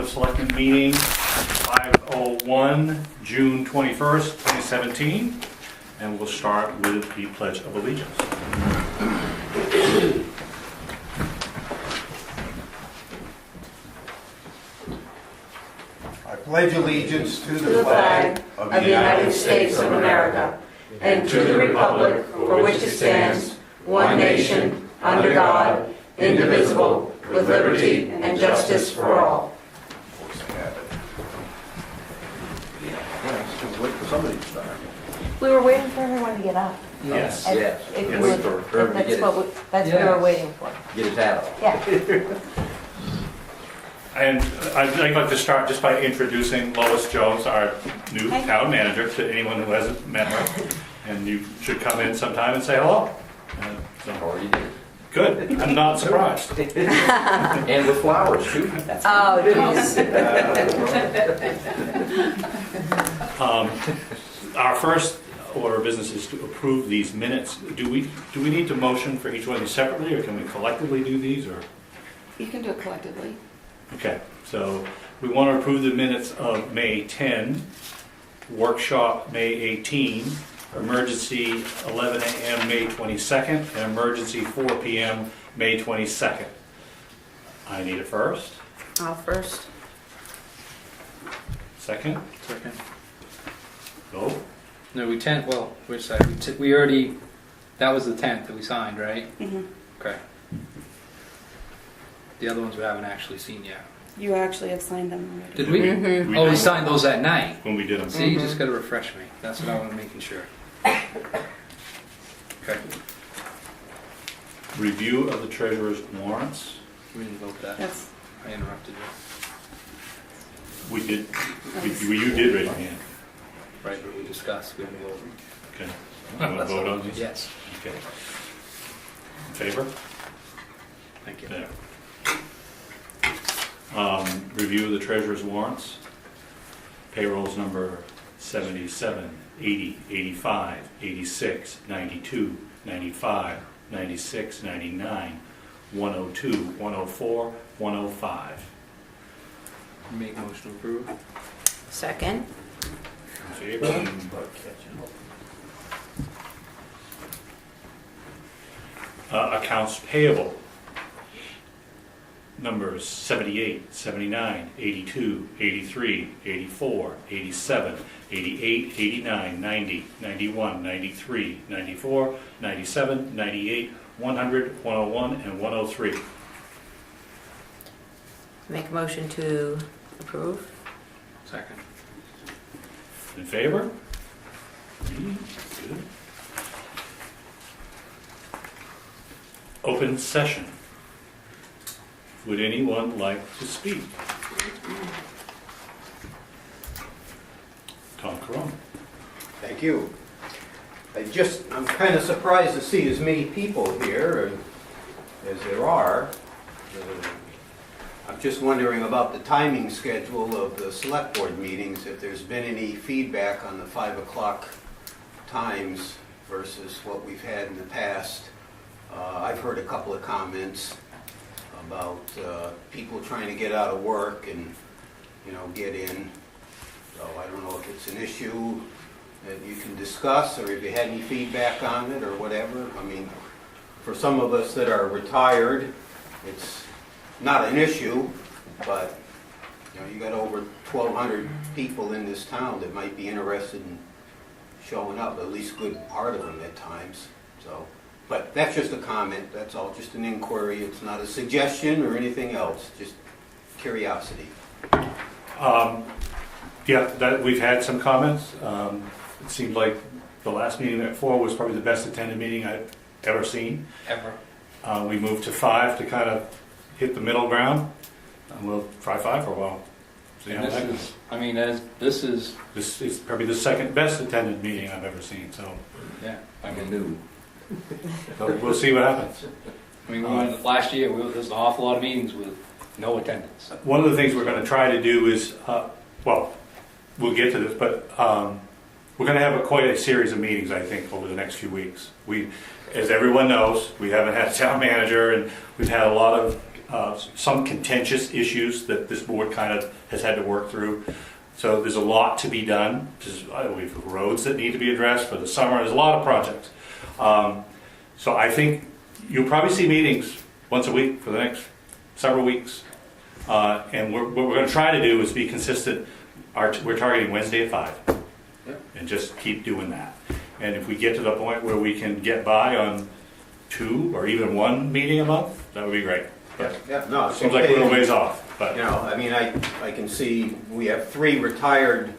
of Selectmen meeting, 5:01, June 21st, 2017. And we'll start with the Pledge of Allegiance. I pledge allegiance to the flag of the United States of America and to the republic for which it stands, one nation, under God, indivisible, with liberty and justice for all. Wait for somebody to start. We were waiting for everyone to get up. Yes. Yes. Wait for Herb to get That's what we were waiting for. Get his hat off. Yeah. And I'd like to start just by introducing Lois Jones, our new town manager, to anyone who hasn't met her. And you should come in sometime and say hello. Already did. Good. I'm not surprised. And with flowers, too. Oh, geez. Our first order of business is to approve these minutes. Do we need to motion for each one of these separately, or can we collectively do these? Or You can do it collectively. okay, so we want to approve the minutes of May 10, workshop May 18, emergency 11 a.m. May 22nd, and emergency 4 p.m. May 22nd. I need it first. I'll first. Second. Second. Go. No, wait a second. We already, that was the 10th that we signed, right? Mm-hmm. Okay. The other ones we haven't actually seen yet. You actually have signed them already. Did we? Mm-hmm. Oh, we signed those that night. When we did them. See, you just got to refresh me. That's what I want to making sure. Okay. Review of the treasurer's warrants. We didn't vote that. That's, I interrupted you. We did. You did raise your hand. Right, but we discussed. We didn't vote. Okay. You want to vote on these? Yes. Okay. In favor? Thank you. There. Review of the treasurer's warrants. Payrolls number 77, 80, 85, 86, 92, 95, 96, 99, 102, 104, 105. Make motion to approve. Second. In favor? Accounts payable. Numbers 78, 79, 82, 83, 84, 87, 88, 89, 90, 91, 93, 94, 97, 98, 100, 101, and 103. Make a motion to approve. Second. In favor? Good. Open session. Would anyone like to speak? Tom Corona. Thank you. I'm kind of surprised to see as many people here as there are. I'm just wondering about the timing schedule of the select board meetings, if there's been any feedback on the 5 o'clock times versus what we've had in the past. I've heard a couple of comments about people trying to get out of work and, get in. So I don't know if it's an issue that you can discuss, or if you had any feedback on it or whatever. I mean, for some of us that are retired, it's not an issue, but you got over 1,200 people in this town that might be interested in showing up, at least a good part of them at times. So. But that's just a comment, that's all, just an inquiry. It's not a suggestion or anything else, just curiosity. We've had some comments. It seemed like the last meeting at 4 was probably the best attended meeting I've ever seen. Ever. We moved to 5 to kind of hit the middle ground. We'll try 5 for a while. See how that goes. This is, This is probably the second best attended meeting I've ever seen, so New. we'll see what happens. last year, there was an awful lot of meetings with no attendance. One of the things we're going to try to do is, we'll get to this, but we're going to have quite a series of meetings, I think, over the next few weeks. As everyone knows, we haven't had a town manager, and we've had a lot of some contentious issues that this board kind of has had to work through. So there's a lot to be done. We've roads that need to be addressed for the summer. There's a lot of projects. So I think you'll probably see meetings once a week for the next several weeks. And what we're going to try to do is be consistent. We're targeting Wednesday at 5. Yep. And just keep doing that. And if we get to the point where we can get by on 2 or even 1 meeting a month, that would be great. But Yeah, no, it it's seems like we're a okay. ways off. But You know, I mean, I can see we have 3 retired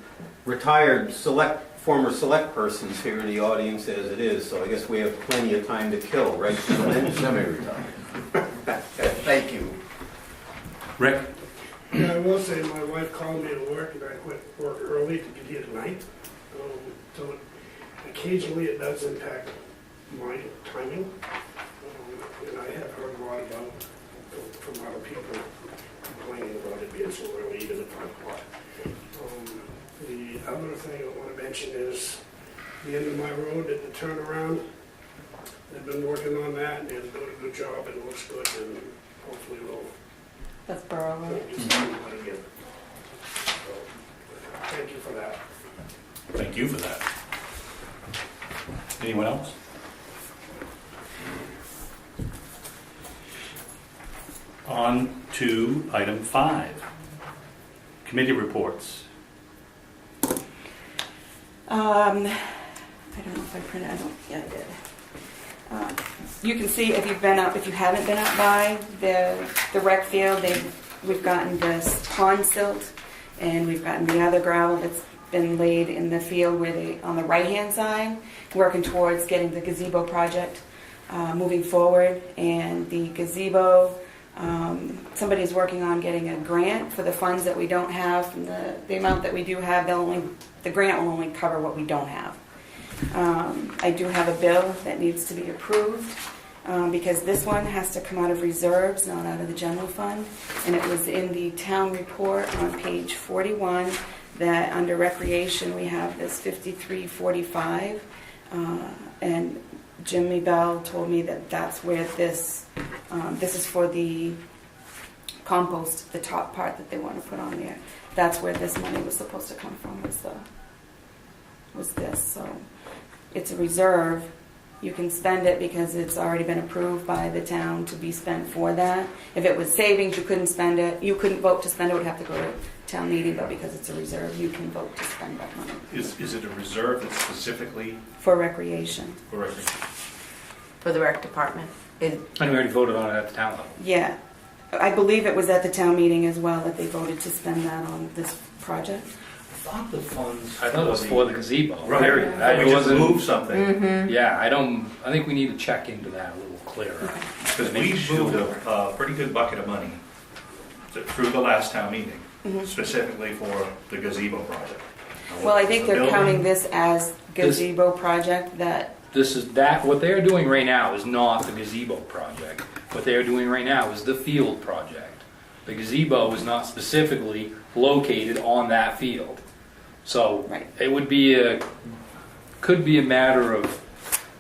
former select persons here in the audience as it is, so I guess we have plenty of time to kill, right, gentlemen? Semi-retired. Thank you. Rick, Yeah, I will say my wife called me to work and I quit work early to get here tonight. So occasionally it does impact my timing. And I have heard a lot about, from other people complaining about it being so early, even at 5 o'clock. The other thing I want to mention is the end of my road at the turnaround. They've been working on that and they're doing a good job and it looks good and hopefully we'll That's Borough Road. get something done again. So, thank you for that. thank you for that. Anyone else? On to item 5, committee reports. I don't know if I printed, yeah, I did. You can see if you've been up, if you haven't been up by the rec field, we've gotten this pond silt and we've gotten the other gravel that's been laid in the field on the right-hand side, working towards getting the gazebo project moving forward. And the gazebo, somebody's working on getting a grant for the funds that we don't have. From the amount that we do have, the grant will only cover what we don't have. I do have a bill that needs to be approved because this one has to come out of reserves, not out of the general fund. And it was in the town report on page 41 that under recreation we have this 5345. And Jimmy Bell told me that that's where this is for the compost, the top part that they want to put on there. That's where this money was supposed to come from, was this. So it's a reserve. You can spend it because it's already been approved by the town to be spent for that. If it was savings, you couldn't spend it. You couldn't vote to spend it. It would have to go to town meeting, but because it's a reserve, you can vote to spend that money. Is it a reserve that's specifically For recreation. for recreation? For the rec department. And we already voted on it at the town level. Yeah. I believe it was at the town meeting as well that they voted to spend that on this project. I thought the funds. I thought it was for the gazebo. Right. Period. We It just wasn't- moved something. Yeah, I think we need to check into that a little clearer. Because we moved a pretty good bucket of money through the last town meeting, specifically for the gazebo project. Well, I think The they're building- counting this as gazebo project that, What they're doing right now is not the gazebo project. What they're doing right now is the field project. The gazebo is not specifically located on that field. So Right. it could be a matter of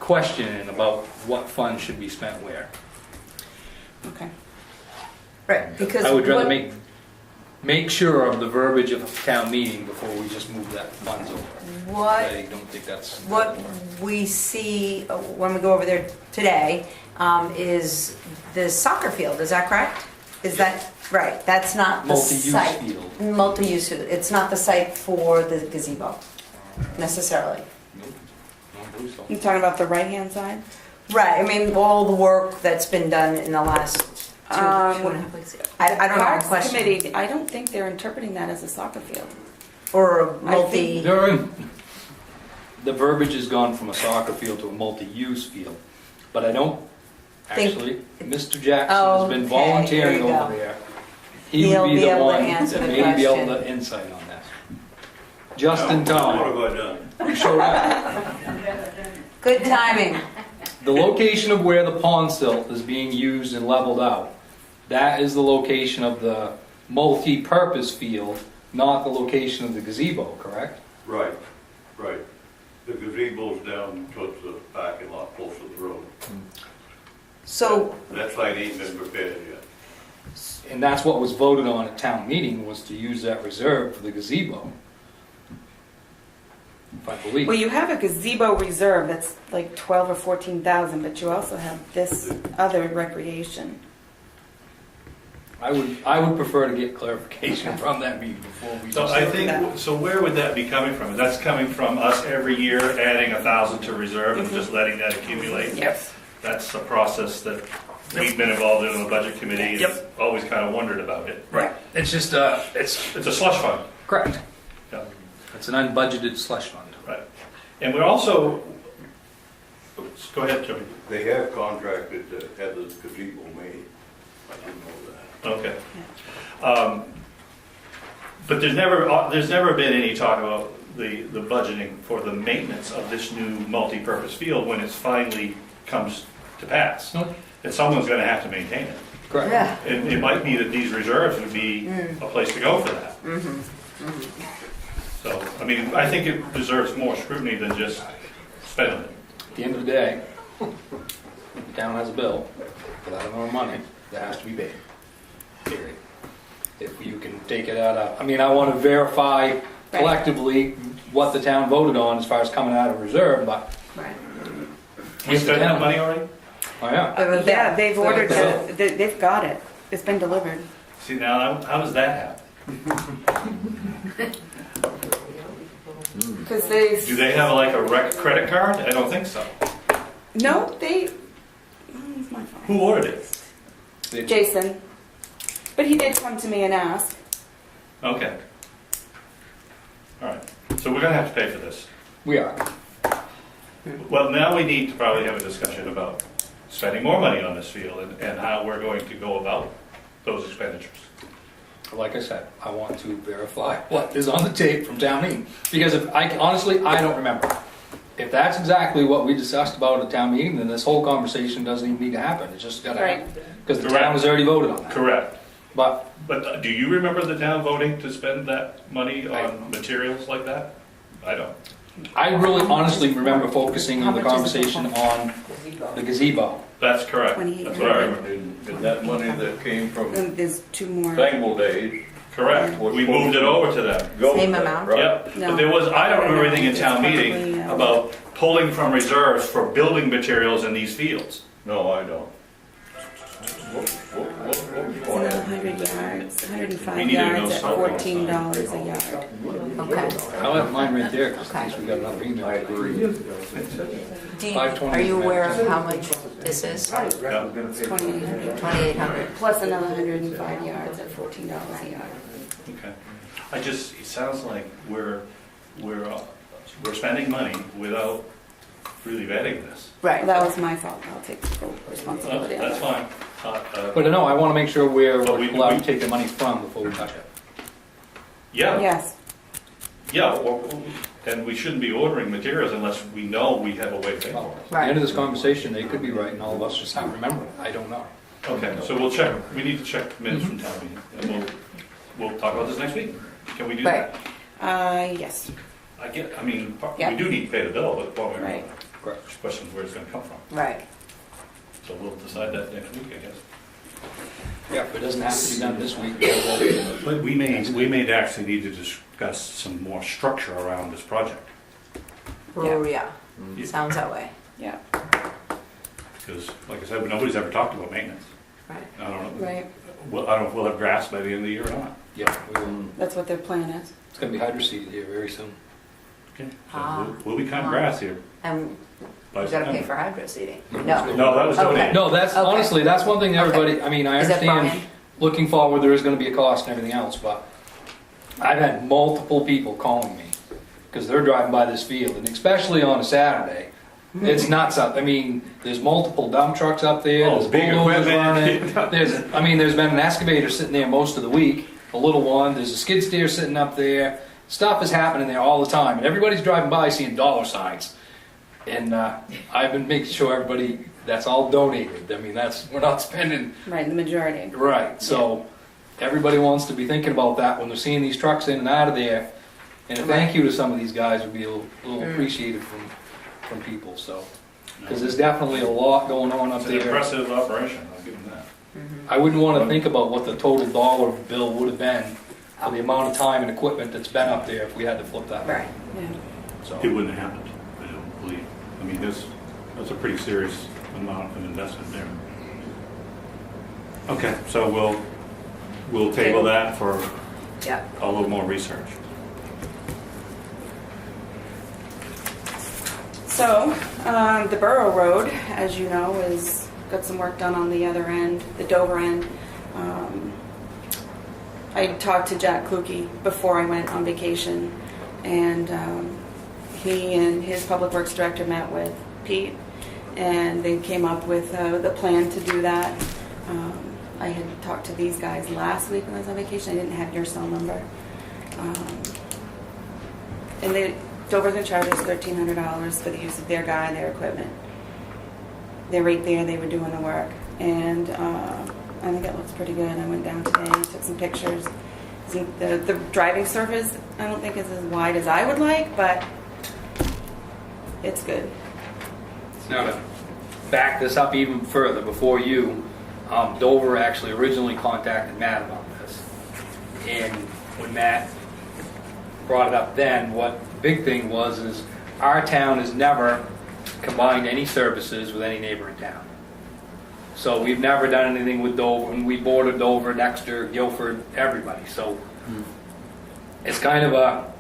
questioning about what funds should be spent where. okay. Right, because. I would rather what- make sure of the verbiage of the town meeting before we just move that funds over. What I don't think that's. What we see when we go over there today is the soccer field, is that correct? Is that, right, that's not the Multi-use site. field. Multi-use, it's not the site for the gazebo, necessarily. Nope. Don't believe so. You talking about the right-hand side? Right, I mean, all the work that's been done in the last two and a half weeks. I don't know, Parks question. Committee, I don't think they're interpreting that as a soccer field. Or a I multi, The verbiage has gone from a soccer field to a multi-use field, but I don't, Think- actually, Mr. Jackson has been Okay, volunteering there you over go. there. He He'll would be be the able to one answer that the may be able question. to insight on that. Just in What time. have I done? You showed up. good timing. The location of where the pond silt is being used and leveled out, that is the location of the multi-purpose field, not the location of the gazebo, correct? Right, right. The gazebo's down towards the parking lot, close to the road. So, That site ain't been prepared yet. And that's what was voted on at town meeting, was to use that reserve for the gazebo. If I believe. Well, you have a gazebo reserve that's like 12 or 14,000, but you also have this other recreation. I would prefer to get clarification from that meeting before we So just. I think, so where would that be coming from? That's coming from us every year adding 1,000 to reserve and just letting that accumulate? Yes. That's a process that we've been involved in the budget committee and Yep. always kind of wondered about it. Right. It's just, it's It's a slush fund. correct. Yeah. It's an unbudgeted slush fund. Right. And we're also, oops, go ahead, Jimmy. They have contracted to have the gazebo made. I didn't know that. Okay. But there's never been any talk about the budgeting for the maintenance of this new multi-purpose field when it finally comes to pass. Nope. And someone's gonna have to maintain it. Correct. Yeah. And it might be that these reserves would be a place to go for that. So, I mean, I think it deserves more scrutiny than just spending it. At the end of the day, the town has a bill for that amount of money that has to be paid. Period. If you can take it out of, I mean, I want to verify collectively what the town voted on as far as coming out of reserve, but. Right. We spent that money already? Oh, yeah. Yeah, they've ordered So- they've got it. It's been delivered. See, now, how does that happen? Because they, Do they have like a credit card? I don't think so. no, they, it's my fault. Who ordered it? They- Jason. But he did come to me and ask. Okay. All right. So we're gonna have to pay for this. We are. Well, now we need to probably have a discussion about spending more money on this field and how we're going to go about those expenditures. Like I said, I want to verify what is on the tape from town meeting. Because if I honestly, I don't remember. If that's exactly what we discussed about at town meeting, then this whole conversation doesn't even need to happen. It's just gotta Right. happen. Because the Correct. town has already voted on that. Correct. But But do you remember the town voting to spend that money on materials like that? I don't. I really honestly remember focusing on the How much is it conversation on the gazebo. That's correct. 28. That's what I remember. And that money that came from And there's two more. Thangle Days. Correct. We moved it over to them. goes Same there, amount? right? Yep. No. But there was, I don't remember anything in It's town probably, meeting about pulling from reserves for building materials in these fields. No, I don't. It's another 100 yards, 105 We need to know yards at something. $14 a yard. Okay. I'll have mine right there, because in case we got another email. I agree. Are you aware of how much this is? Yeah. It's 2,800. 2,800. Plus another 105 yards at $14 a yard. Okay. It sounds like we're spending money without really vetting this. Right. That was my fault. I'll take full responsibility on That's that. fine. But no, I want to make sure we're But we- allowed to we- take the money from before we touch it. Yeah, Yes. yeah, and we shouldn't be ordering materials unless we know we have a way to pay for Well, it. at the end of this conversation, they could be right, and all of us just not remember it. I don't know. Okay, so we'll check, we need to check minutes from town meeting, and we'll talk about this next week. Can we do that? Yes. Yeah. We do need to pay the bill, but the Right. question is where it's gonna come from. Right. So we'll decide that next week, I guess. Yeah, if it doesn't have to be done this week, we'll- But we may actually need to discuss some more structure around this project. Oh, yeah. Yeah. Sounds that way. Yeah. Because, like I said, nobody's ever talked about maintenance. Right. I don't know. Right. Well, I don't know if we'll have grass by the end of the year or not. yeah, That's what their plan is. it's going to be hydroseeded here very soon. Okay. So Ah. we'll be cutting grass here And by we gotta pay September. for hydro seeding. No. No, that was Okay. donated. No, that's, Okay. honestly, that's one thing everybody, I mean, I Is that understand, Brian? looking forward, there is going to be a cost and everything else, but I've had multiple people calling me, because they're driving by this field, and especially on a Saturday, it's nuts up. I mean, there's multiple dump trucks up there, Oh, there's big bulldozers equipment. running. There's been an excavator sitting there most of the week, a little one, there's a skid steer sitting up there. Stuff is happening there all the time, and everybody's driving by seeing dollar signs. And I've been making sure everybody, that's all donated. I mean, we're not spending, Right, the majority. right, so everybody wants to be thinking about that when they're seeing these trucks in and out of there. And a thank you to some of these guys would be a little appreciated from people, so. Because there's definitely a lot going on up It's an there. impressive operation, I'll give them that. I wouldn't wanna think about what the total dollar bill would have been for the amount of time and equipment that's been up there if we had to flip that. Right. Yeah. So, It wouldn't have happened, I don't believe. I mean, that's a pretty serious amount of investment there. Okay, so we'll table that for Yeah. a little more research. So, the Borough Road, as you know, is got some work done on the other end, the Dover end. I talked to Jack Kluge before I went on vacation, and he and his Public Works Director met with Pete, and they came up with the plan to do that. I had talked to these guys last week when I was on vacation. I didn't have your cell number. And Dover's going to charge us $1,300 for the use of their guy and their equipment. They're right there. They were doing the work. And I think it looks pretty good. I went down today, took some pictures. The driving surface, I don't think is as wide as I would like, but it's good. now to back this up even further, before you, Dover actually originally contacted Matt about this. And when Matt brought it up then, what the big thing was is our town has never combined any services with any neighboring town. So we've never done anything with Dover, and we border Dover, Dexter, Guilford, everybody. So it's kind of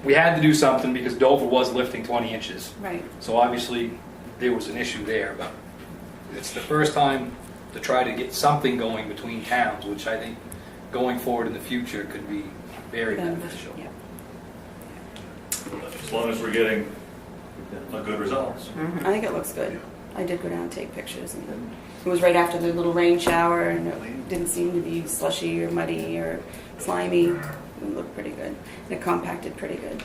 we had to do something because Dover was lifting 20 inches. Right. So obviously there was an issue there, but it's the first time to try to get something going between towns, which I think going forward in the future could be very beneficial. Yeah. As long as we're getting a good results. I think it looks good. I did go down and take pictures, and it was right after the little rain shower, and it didn't seem to be slushy or muddy or slimy. It looked pretty good. And it compacted pretty good.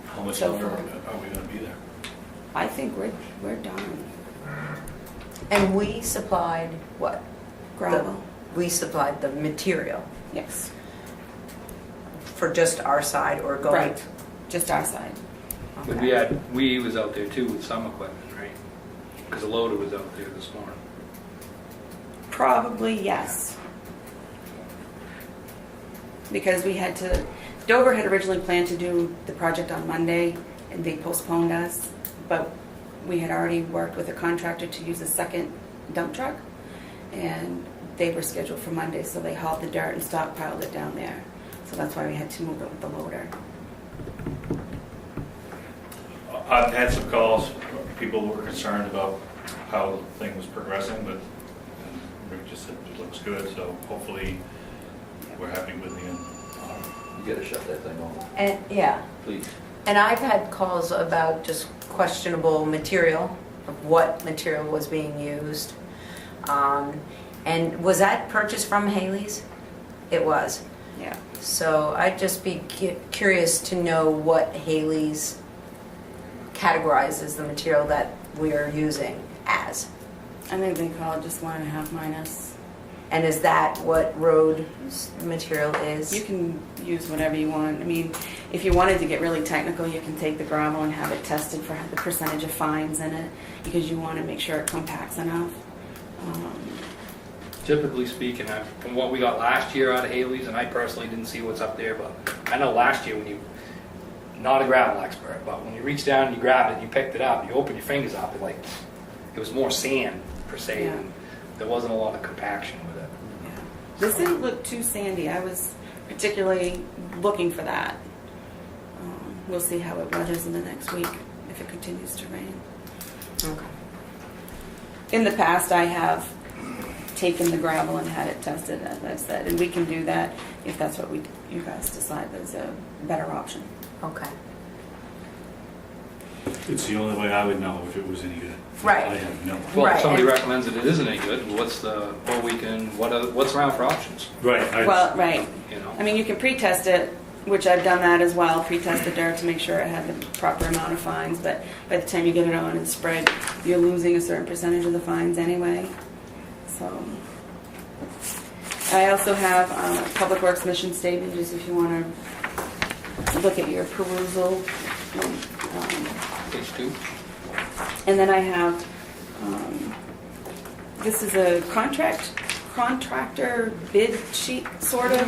How much So longer far. are we gonna be there? I think we're done. And we supplied what? Gravel. We supplied the material Yes. for just our side or going? Right. Just our side. But Okay. we was out there too with some equipment, right? Because the loader was out there this morning. Probably yes. Because we had to, Dover had originally planned to do the project on Monday, and they postponed us, but we had already worked with a contractor to use a second dump truck, and they were scheduled for Monday, so they hauled the dirt and stockpiled it down there. So that's why we had to move it with the loader. I've had some calls, people were concerned about how the thing was progressing, but Rick just said it looks good, so hopefully we're happy with the end. You gotta shut that thing off, And, yeah, please. and I've had calls about just questionable material, of what material was being used. And was that purchased from Haley's? It was. Yeah. So I'd just be curious to know what Haley's categorizes the material that we're using as. I think they call it just 1.5 minus. And is that what road material is? You can use whatever you want. I mean, if you wanted to get really technical, you can take the gravel and have it tested for the percentage of fines in it, because you want to make sure it compacts enough. Typically speaking, from what we got last year out of Haley's, and I personally didn't see what's up there, but I know last year when you, not a gravel expert, but when you reached down and you grabbed it and you picked it up, you opened your fingers up, it was more sand per se, Yeah. and there wasn't a lot of compaction with it. Yeah. This didn't look too sandy. I was particularly looking for that. We'll see how it weathers in the next week if it continues to rain. Okay. In the past, I have taken the gravel and had it tested, as I said, and we can do that if that's what you guys decide is a better option. Okay. It's the only way I would know if it was any good. Right. I have no idea. Well, Right, if somebody and- recommends that it isn't any good, what's around for options, Right. Well, right. you know? I mean, you can pre-test it, which I've done that as well, pre-test the dirt to make sure it had the proper amount of fines, but by the time you get it on and spread, you're losing a certain percentage of the fines anyway. So, I also have Public Works mission statement, just if you want to look at your perusal. Page 2. And then I have, this is a contract contractor bid sheet, sort of.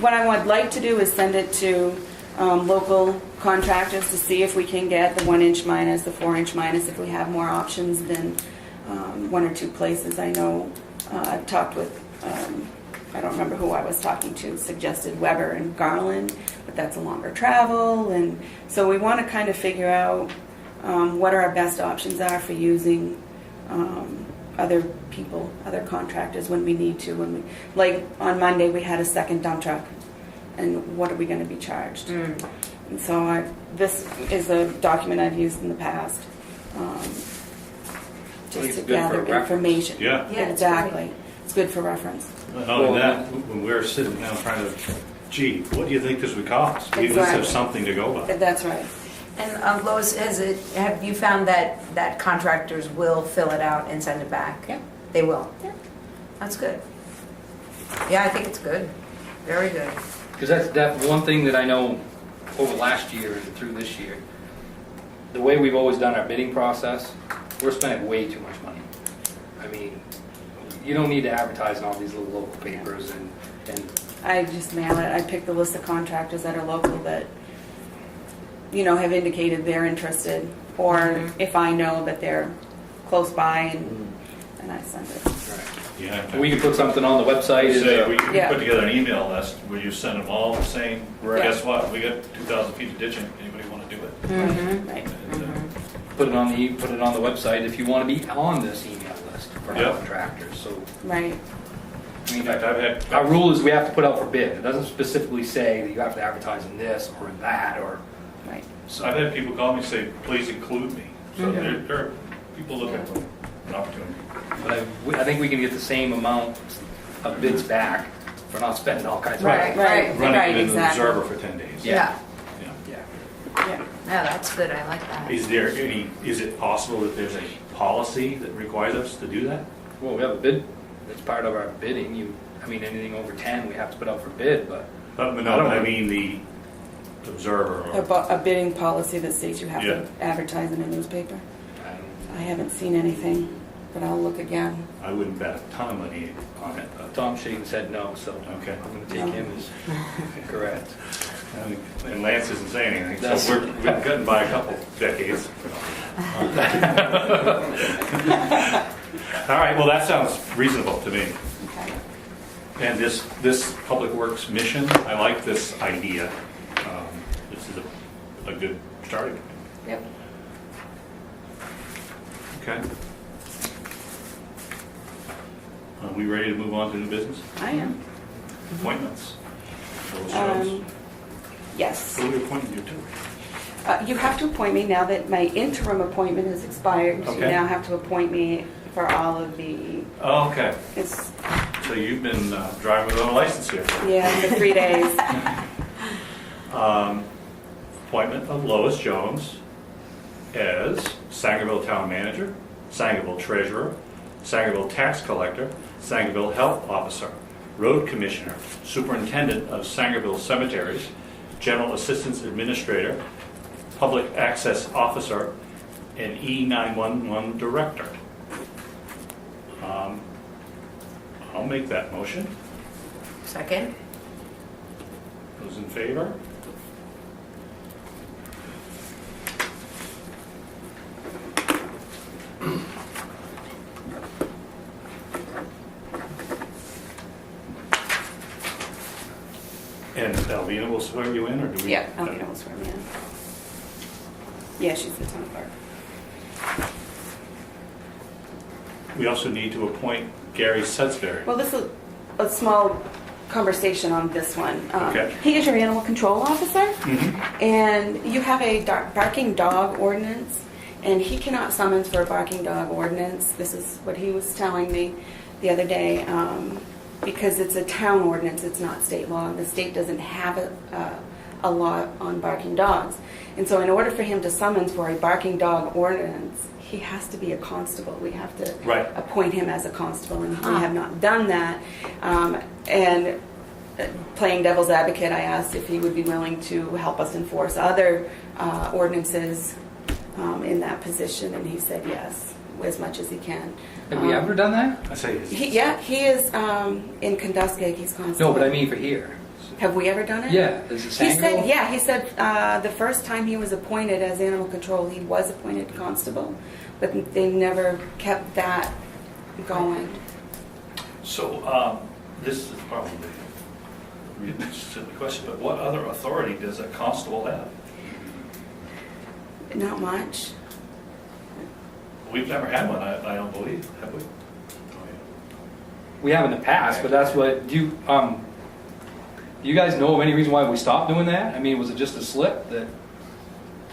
What I would like to do is send it to local contractors to see if we can get the 1-inch minus, the 4-inch minus, if we have more options than one or two places. I know I've talked with, I don't remember who I was talking to, suggested Weber and Garland, but that's a longer travel. And so we want to kind of figure out what our best options are for using other people, other contractors when we need to. Like on Monday, we had a second dump truck, and what are we going to be charged? And so this is a document I've used in the past, it's just to good for gather reference. information. Yeah. Yeah, it's Exactly. It's good for reference. Not only that, when we're sitting down trying to, gee, what do you think this would cost? We at least have Exactly. something to go by. That's right. And Lois, have you found that contractors will fill it out and send it back? Yeah. They will? Yeah. That's good. Yeah, I think it's good. Very good. Because that's one thing that I know over last year and through this year, the way we've always done our bidding process, we're spending way too much money. I mean, you don't need to advertise in all these little local papers and I just mail it. I pick the list of contractors that are local that, have indicated they're interested, or if I know that they're close by, and I send it. Yeah. we can put something on the website. Say, we can Yeah. put together an email list where you send them all the same, Right. guess what, we got 2,000 feet of ditching, anybody want to do it? Right. And, Put it on the website if you want to be on this email list for Yep. contractors. So, Right. I mean, In fact, I've had, our rule is we have to put out for bid. It doesn't specifically say that you have to advertise in this or in that or. Right. so I've had people call me and say, please include me. So there are people looking for an opportunity. But I think we can get the same amount of bids back for not spending all kinds of Right, money. right. Running it in the exactly. observer for 10 days. Yeah. Yeah. Yeah. Yeah. Yeah, that's good. I like that. Is it possible that there's a policy that requires us to do that? Well, we have a bid. It's part of our bidding. Anything over 10 we have to put out for bid, but No, I mean the observer. Or, A bidding policy that states you have Yeah. to advertise in a newspaper. I don't I haven't seen anything, but I'll look again. I wouldn't bet a ton of money on it. Tom Shaden said no, so Okay. I'm going to take him as correct. And Lance isn't saying anything, That's- so we've gotten by a couple decades. All right, well, that sounds reasonable to me. Okay. And this Public Works mission, I like this idea. This is a good starting point. Yep. Okay. Are we ready to move on to new business? I am. Appointments? Those shows. Yes. Who are we appointing you to? You have to appoint me now that my interim appointment has expired. You Okay. now have to appoint me for all of the, Oh, okay. it's, So you've been driving without a license here. yeah, for 3 days. Appointment of Lois Jones as Sangerville Town Manager, Sangerville Treasurer, Sangerville Tax Collector, Sangerville Health Officer, Road Commissioner, Superintendent of Sangerville Cemeteries, General Assistance Administrator, Public Access Officer, and E911 Director. I'll make that motion. Second? Those in favor? And Alvina will swear you in, or do we? Yeah, Alvina will swear me in. Yeah, she's the town clerk. We also need to appoint Gary Sudsbury. Well, this is a small conversation on this one. Okay. He is your animal control officer, Mhm. and you have a barking dog ordinance, and he cannot summons for a barking dog ordinance. This is what he was telling me the other day, because it's a town ordinance, it's not state law. The state doesn't have a law on barking dogs. And so in order for him to summons for a barking dog ordinance, he has to be a constable. We have to Right. appoint him as a constable, and we have not done that. And playing devil's advocate, I asked if he would be willing to help us enforce other ordinances in that position, and he said yes. as much as he can. Have we ever done that? I say, He is in Conduskeg, he's constable. No, but I mean for here. Have we ever done it? Yeah, is it He Sangerville? said, yeah, he said the first time he was appointed as animal control, he was appointed constable, but they never kept that going. So, this is probably a silly question, but what other authority does a constable have? Not much. We've never had one, I don't believe, have we? We have in the past, but that's what, do you guys know of any reason why we stopped doing that? I mean, was it just a slip that,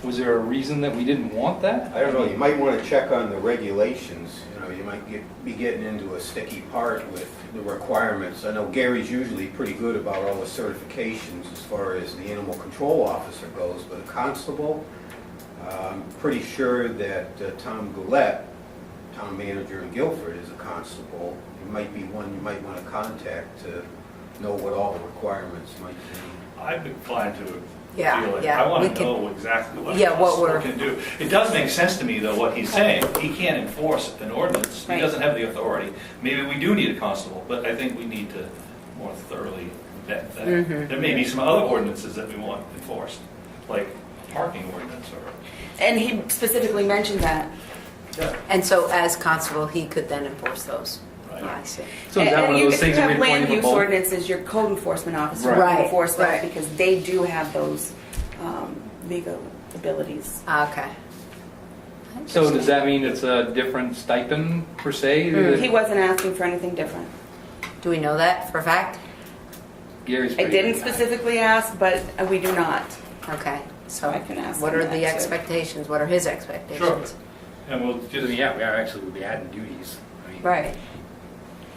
was there a reason that we didn't want that? I don't know, you might want to check on the regulations. You know, you might be getting into a sticky part with the requirements. I know Gary's usually pretty good about all the certifications as far as the animal control officer goes, but a constable, I'm pretty sure that Tom Goulet, town manager in Guilford, is a constable. He might be one you might want to contact to know what all the requirements might be. I'd be inclined to Yeah, feel it. yeah, I want we to can- know exactly what Yeah, a what constable we're- can do. It does make sense to me, though, what he's saying. He can't enforce an ordinance. He Right. doesn't have the authority. Maybe we do need a constable, but I think we need to more thoroughly vet that. Mhm. There may be some other ordinances that we want enforced, like a parking ordinance or... And he specifically mentioned that. And so as constable, he could then enforce those. Right. I see. So is that one of those things that we If you have land appointed for use both? ordinances, your code enforcement officer will Right, enforce that right. because they do have those legal abilities. Okay. So does that mean it's a different stipend per se? He wasn't asking for anything different. Do we know that for a fact? Gary's I pretty didn't good at that. specifically ask, but we do not. Okay. So I can ask what him are that, the too. expectations? What are his expectations? And we'll I just, mean, yeah, we are actually, we'll be adding duties. I mean, Right.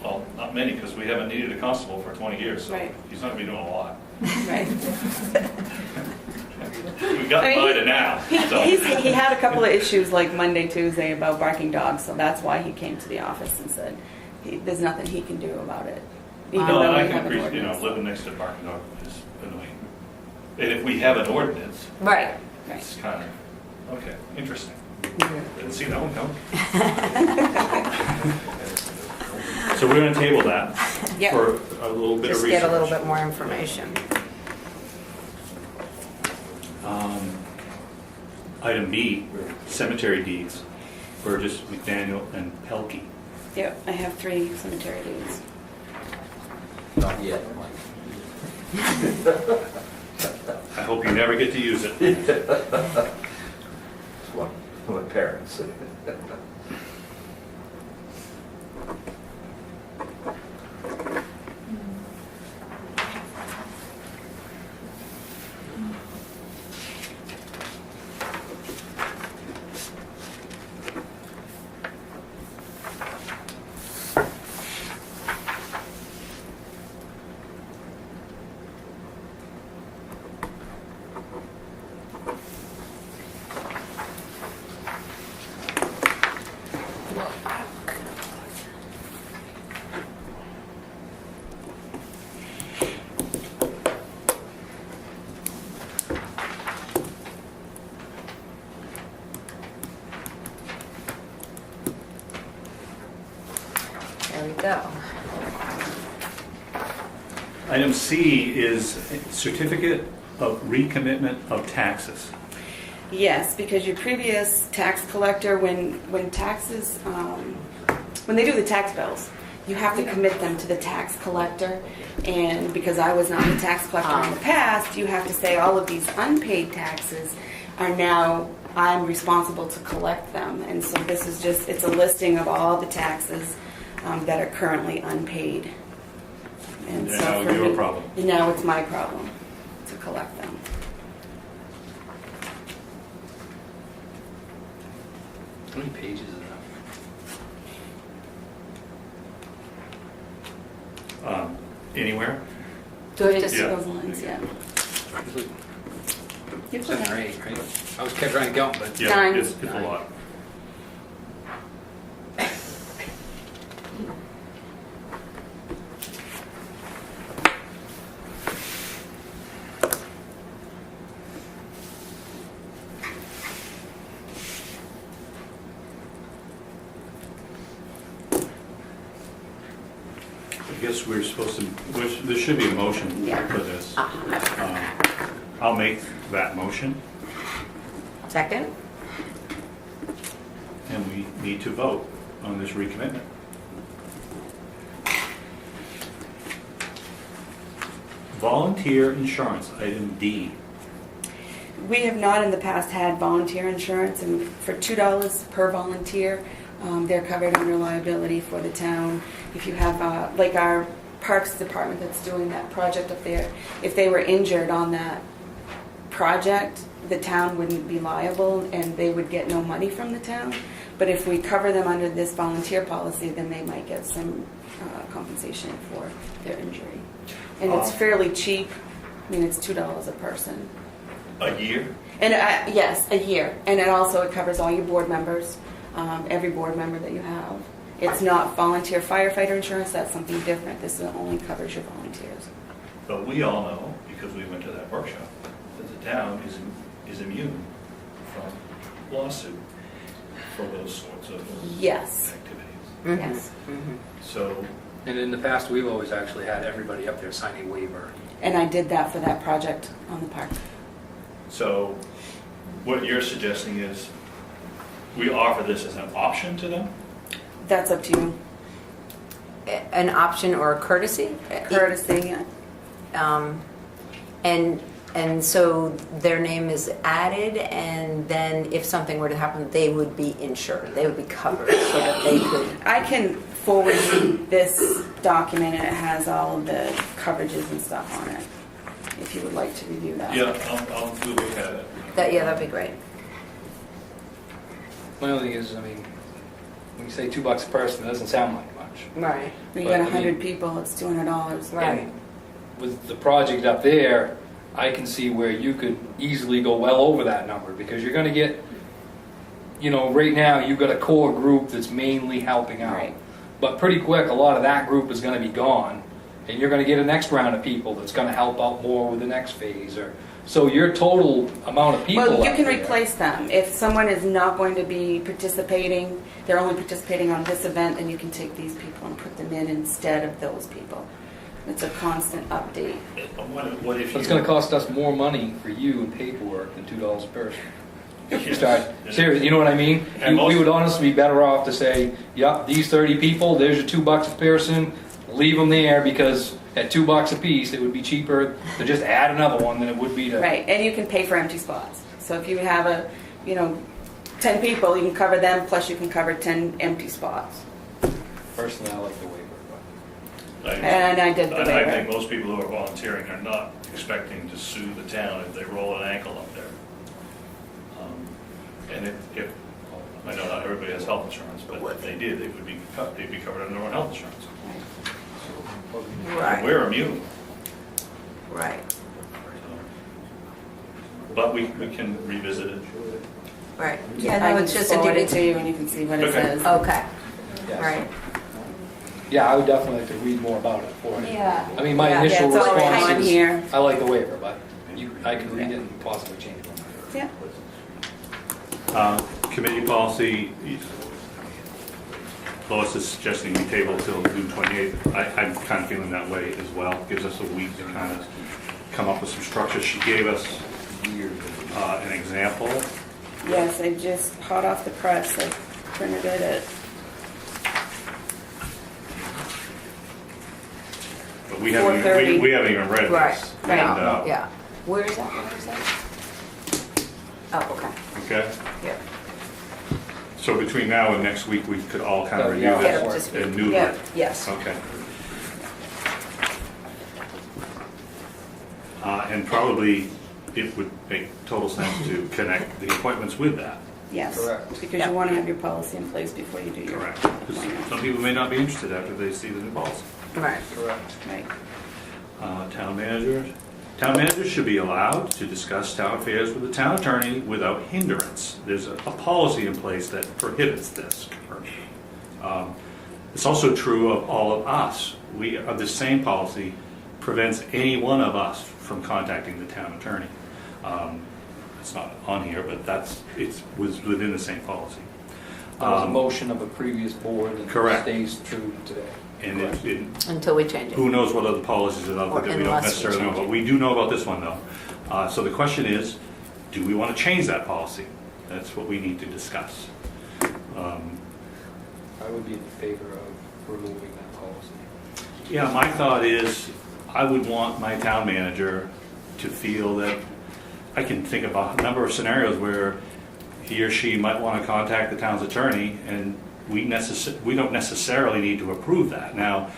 well, not many, because we haven't needed a constable for 20 years, so Right. he's not going to be doing a lot. Right. We've gotten I mean, by to now, so... He had a couple of issues like Monday, Tuesday about barking dogs, so that's why he came to the office and said there's nothing he can do about it. Even No, though and I we can have an appreciate, ordinance. living next to a parking dog is annoying. And if we have an ordinance, Right. it's kind of, okay, interesting. Mhm. Didn't see that one coming. So we're gonna table that Yep. for a little bit of Just research. get a little bit more information. Item B, cemetery deeds, Burgess, McDaniel, and Pelkey. Yep, I have 3 cemetery deeds. Not yet, Mike. I hope you never get to use it. It's what my parents said. There we go. Item C is certificate of recommitment of taxes. Yes, because your previous tax collector, when taxes, when they do the tax bills, you have to commit them to the tax collector. And because I was not the tax collector in the past, you have to say all of these unpaid taxes are now, I'm responsible to collect them. And so this is just, it's a listing of all the taxes that are currently unpaid. And And so now for your me- problem. and now it's my problem to collect them. How many pages is that? Anywhere? Do we have to Yeah. Those lines, yeah. It's 7 or okay. 8, right? I was kept trying to count, but Yeah, Nine. it's a lot. guess we're supposed to, there should be a motion Yeah. for this. I'll make that motion, Second? and we need to vote on this recommitment. Volunteer insurance, item D. We have not in the past had volunteer insurance, and for $2 per volunteer, they're covered under liability for the town. If you have, like our Parks Department that's doing that project up there, if they were injured on that project, the town wouldn't be liable and they would get no money from the town. But if we cover them under this volunteer policy, then they might get some compensation for their injury. And it's fairly cheap. I mean, it's $2 a person. A year? And yes, a year. And it also covers all your board members, every board member that you have. It's not volunteer firefighter insurance, that's something different. This only covers your volunteers. But we all know, because we went to that workshop, that the town is immune from lawsuit for those sorts of Yes. activities. Yes. So, And in the past, we've always actually had everybody up there sign a waiver. And I did that for that project on the park. so what you're suggesting is we offer this as an option to them? That's up to you. An option or a courtesy? Courtesy, And so their name is added, and then if something were to happen, they would be insured, they would be covered, so that they could. I can forward you this document and it has all of the coverages and stuff on it, if you would like to review that. Yeah, I'll do look at it. Yeah, that'd be great. My only thing is, I mean, when you say $2 a person, it doesn't sound like much. Right. When you But, got I mean- 100 people, it's $200. Right. And with the project up there, I can see where you could easily go well over that number, because you're gonna get, you know, right now, you've got a core group that's mainly helping out. Right. But pretty quick, a lot of that group is gonna be gone, and you're gonna get a next round of people that's gonna help out more with the next phase, or, so your total amount of people Well, you up can there- replace them. If someone is not going to be participating, they're only participating on this event, then you can take these people and put them in instead of those people. It's a constant update. What if But you? it's gonna cost us more money for you in paperwork than $2 a person. If you Yes. start, seriously, you know what I mean? And We most- would honestly be better off to say, yep, these 30 people, there's your $2 a person, leave them there, because at $2 a piece, it would be cheaper to just add another one than it would be to. Right, and you can pay for empty spots. So if you have 10 people, you can cover them, plus you can cover 10 empty spots. Personally, I like the waiver, And I did the I waiver. think most people who are volunteering are not expecting to sue the town if they roll an ankle up there. And if, I know not everybody has health insurance, but if they did, they'd be covered under their own health insurance. Right. We're immune, Right. but we can revisit it. Right. I Yeah, no, can it's just a forward it DB. to you and you can see what it Okay. says. Okay, but. right. Yeah, I would definitely like to read more about it for you. Yeah. I mean, my Yeah. initial Yeah, it's all response on is, here. I like the waiver, but I can read it and possibly change it. Yeah. Committee policy, Lois is suggesting we table till June 28th. I'm kind of feeling that way as well. Gives us a week to kind of come up with some structure. She gave us an example. Yes, I just hot off the press, I printed it. But we haven't, 4:30. we haven't even read Right, this. right, And, yeah. Where is that? Oh, okay. Okay, Yeah. so between now and next week, we could all kind of Oh, review yeah. Get up to this speed. and noodle Yeah, it. yes. Okay. And probably it would make total sense to connect the appointments with that. Yes. Correct. Because Yeah. you want to have your policy in place before you do your Correct. 'Cause appointment. some people may not be interested after they see the new policy. Right. Correct. Right. Town managers. Town managers should be allowed to discuss town affairs with the town attorney without hindrance. There's a policy in place that prohibits this. It's also true of all of us. The same policy prevents any one of us from contacting the town attorney. It's not on here, but it was within the same policy. That was a motion of a previous board and Correct. stays true today. And Until we change it. who knows what other policies are out Or there that we don't unless we necessarily know, change but it. we do know about this one though. So the question is, do we want to change that policy? That's what we need to discuss. I would be in favor of removing that policy. Yeah, my thought is, I would want my town manager to feel that, I can think of a number of scenarios where he or she might want to contact the town's attorney, and we don't necessarily need to approve that. Now,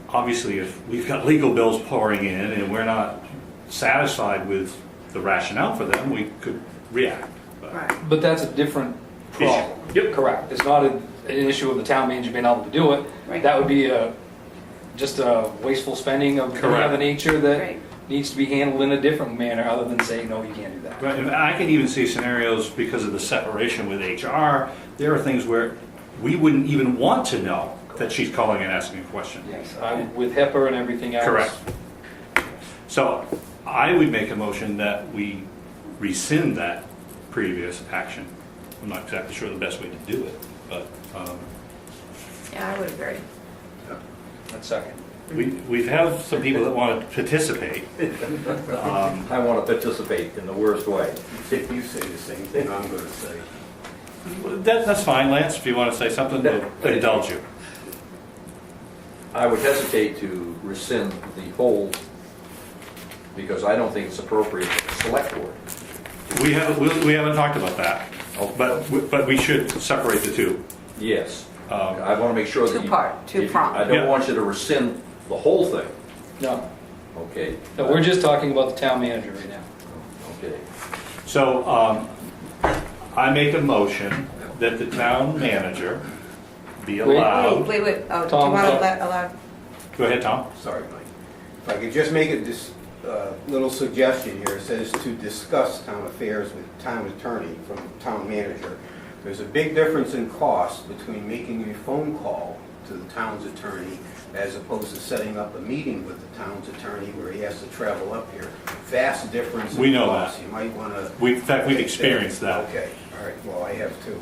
obviously, if we've got legal bills pouring in and we're not satisfied with the rationale for them, we could react. But- Right. But that's a different problem. Yep. Correct. It's not an issue of the town manager being able to do it. Right. That would be just a wasteful spending of any Correct. other nature that Right. needs to be handled in a different manner other than saying, no, you can't do that. Right, and I can even see scenarios because of the separation with HR, there are things where we wouldn't even want to know that she's calling and asking a question. Yes, with HIPAA and everything else. Correct. So I would make a motion that we rescind that previous action. I'm not exactly sure the best way to do it, but Yeah, I would agree. That's second. we have some people that want to participate. I want to participate in the worst way. If you say the same thing I'm going to say. That's fine, Lance, if you want to say something, we'll indulge you. I would hesitate to rescind the whole, because I don't think it's appropriate for the select board. We haven't talked about that, Oh. but we should separate the two. Yes. I want to make sure that you... Two-pronged. I don't Yeah. want you to rescind the whole thing. No, Okay? no, we're just talking about the town manager right now. Okay. So I make a motion that the town manager be allowed. Wait, oh, do you Tom, want to go. allow? Go ahead, Tom. Sorry, Mike. If I could just make a little suggestion here. It says to discuss town affairs with town attorney from town manager. There's a big difference in cost between making a phone call to the town's attorney as opposed to setting up a meeting with the town's attorney where he has to travel up here. Vast difference in We know cost. that. You might want to... In fact, we've experienced that. Okay, all right. Well, I have too.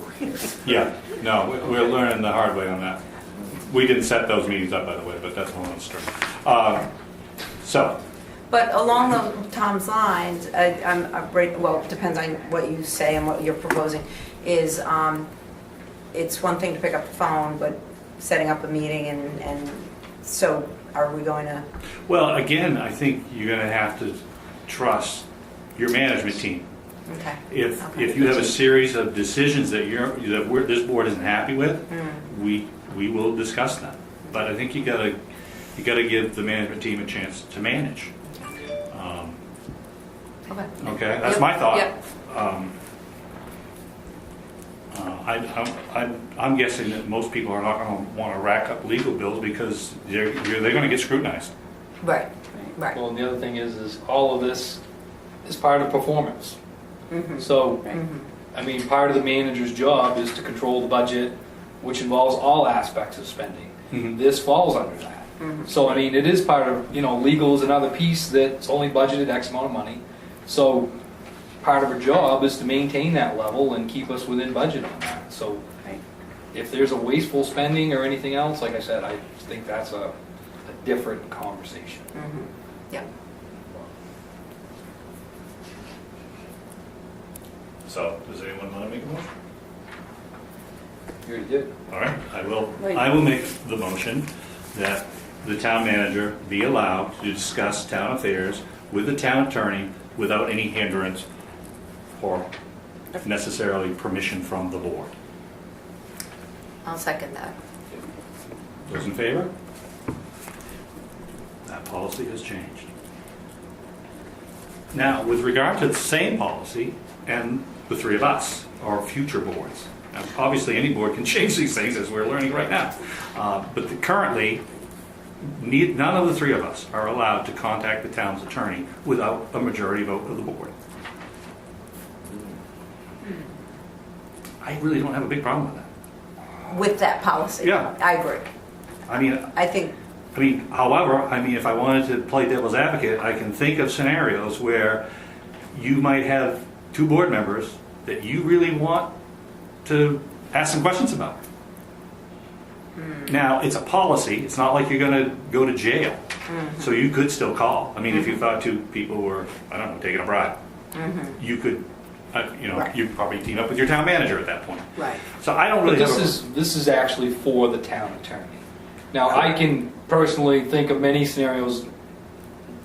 Yeah, no, we're learning the hard way on that. We didn't set those meetings up, by the way, but that's a whole other story. So, But along Tom's lines, well, it depends on what you say and what you're proposing, is it's one thing to pick up the phone, but setting up a meeting and so are we going to? well, again, I think you're going to have to trust your management team. Okay. If Okay. you have a series of decisions that this board isn't happy with, Mm. we will discuss them. But I think you gotta give the management team a chance to manage. Okay. Okay, that's Yep, my thought. yep. I'm guessing that most people are not going to want to rack up legal bills because they're going to get scrutinized. Right, right. Well, and the other thing is all of this is part of performance. Mhm. So, Mhm. I mean, part of the manager's job is to control the budget, which involves all aspects of spending. Mhm. This falls under that. Mhm. So, I mean, it is part of, legal is another piece that's only budgeted X amount of money. So, part of her job is to maintain that level and keep us within budget on that. So, Right. if there's a wasteful spending or anything else, like I said, I think that's a different conversation. Mhm. Yeah. So, does anyone want to make a motion? You already did. All right, Wait. I will make the motion that the town manager be allowed to discuss town affairs with the town attorney without any hindrance or necessarily permission from the board. I'll second that. Those in favor? That policy has changed. Now, with regard to the same policy and the three of us, or future boards. Now, obviously, any board can change these things as we're learning right now. But currently, none of the three of us are allowed to contact the town's attorney without a majority vote of the board. I really don't have a big problem with that. With that policy? Yeah. I agree. I mean, however, if I wanted to play devil's advocate, I can think of scenarios where you might have two board members that you really want to ask some questions about. Now, it's a policy, it's not like you're gonna go to jail, so you could still call. I mean, if you thought two people were, I don't know, taking a bribe, you could, Right. you'd probably team up with your town manager at that point. Right. So I don't But really have this is actually for the town attorney. Now, I can personally think of many scenarios,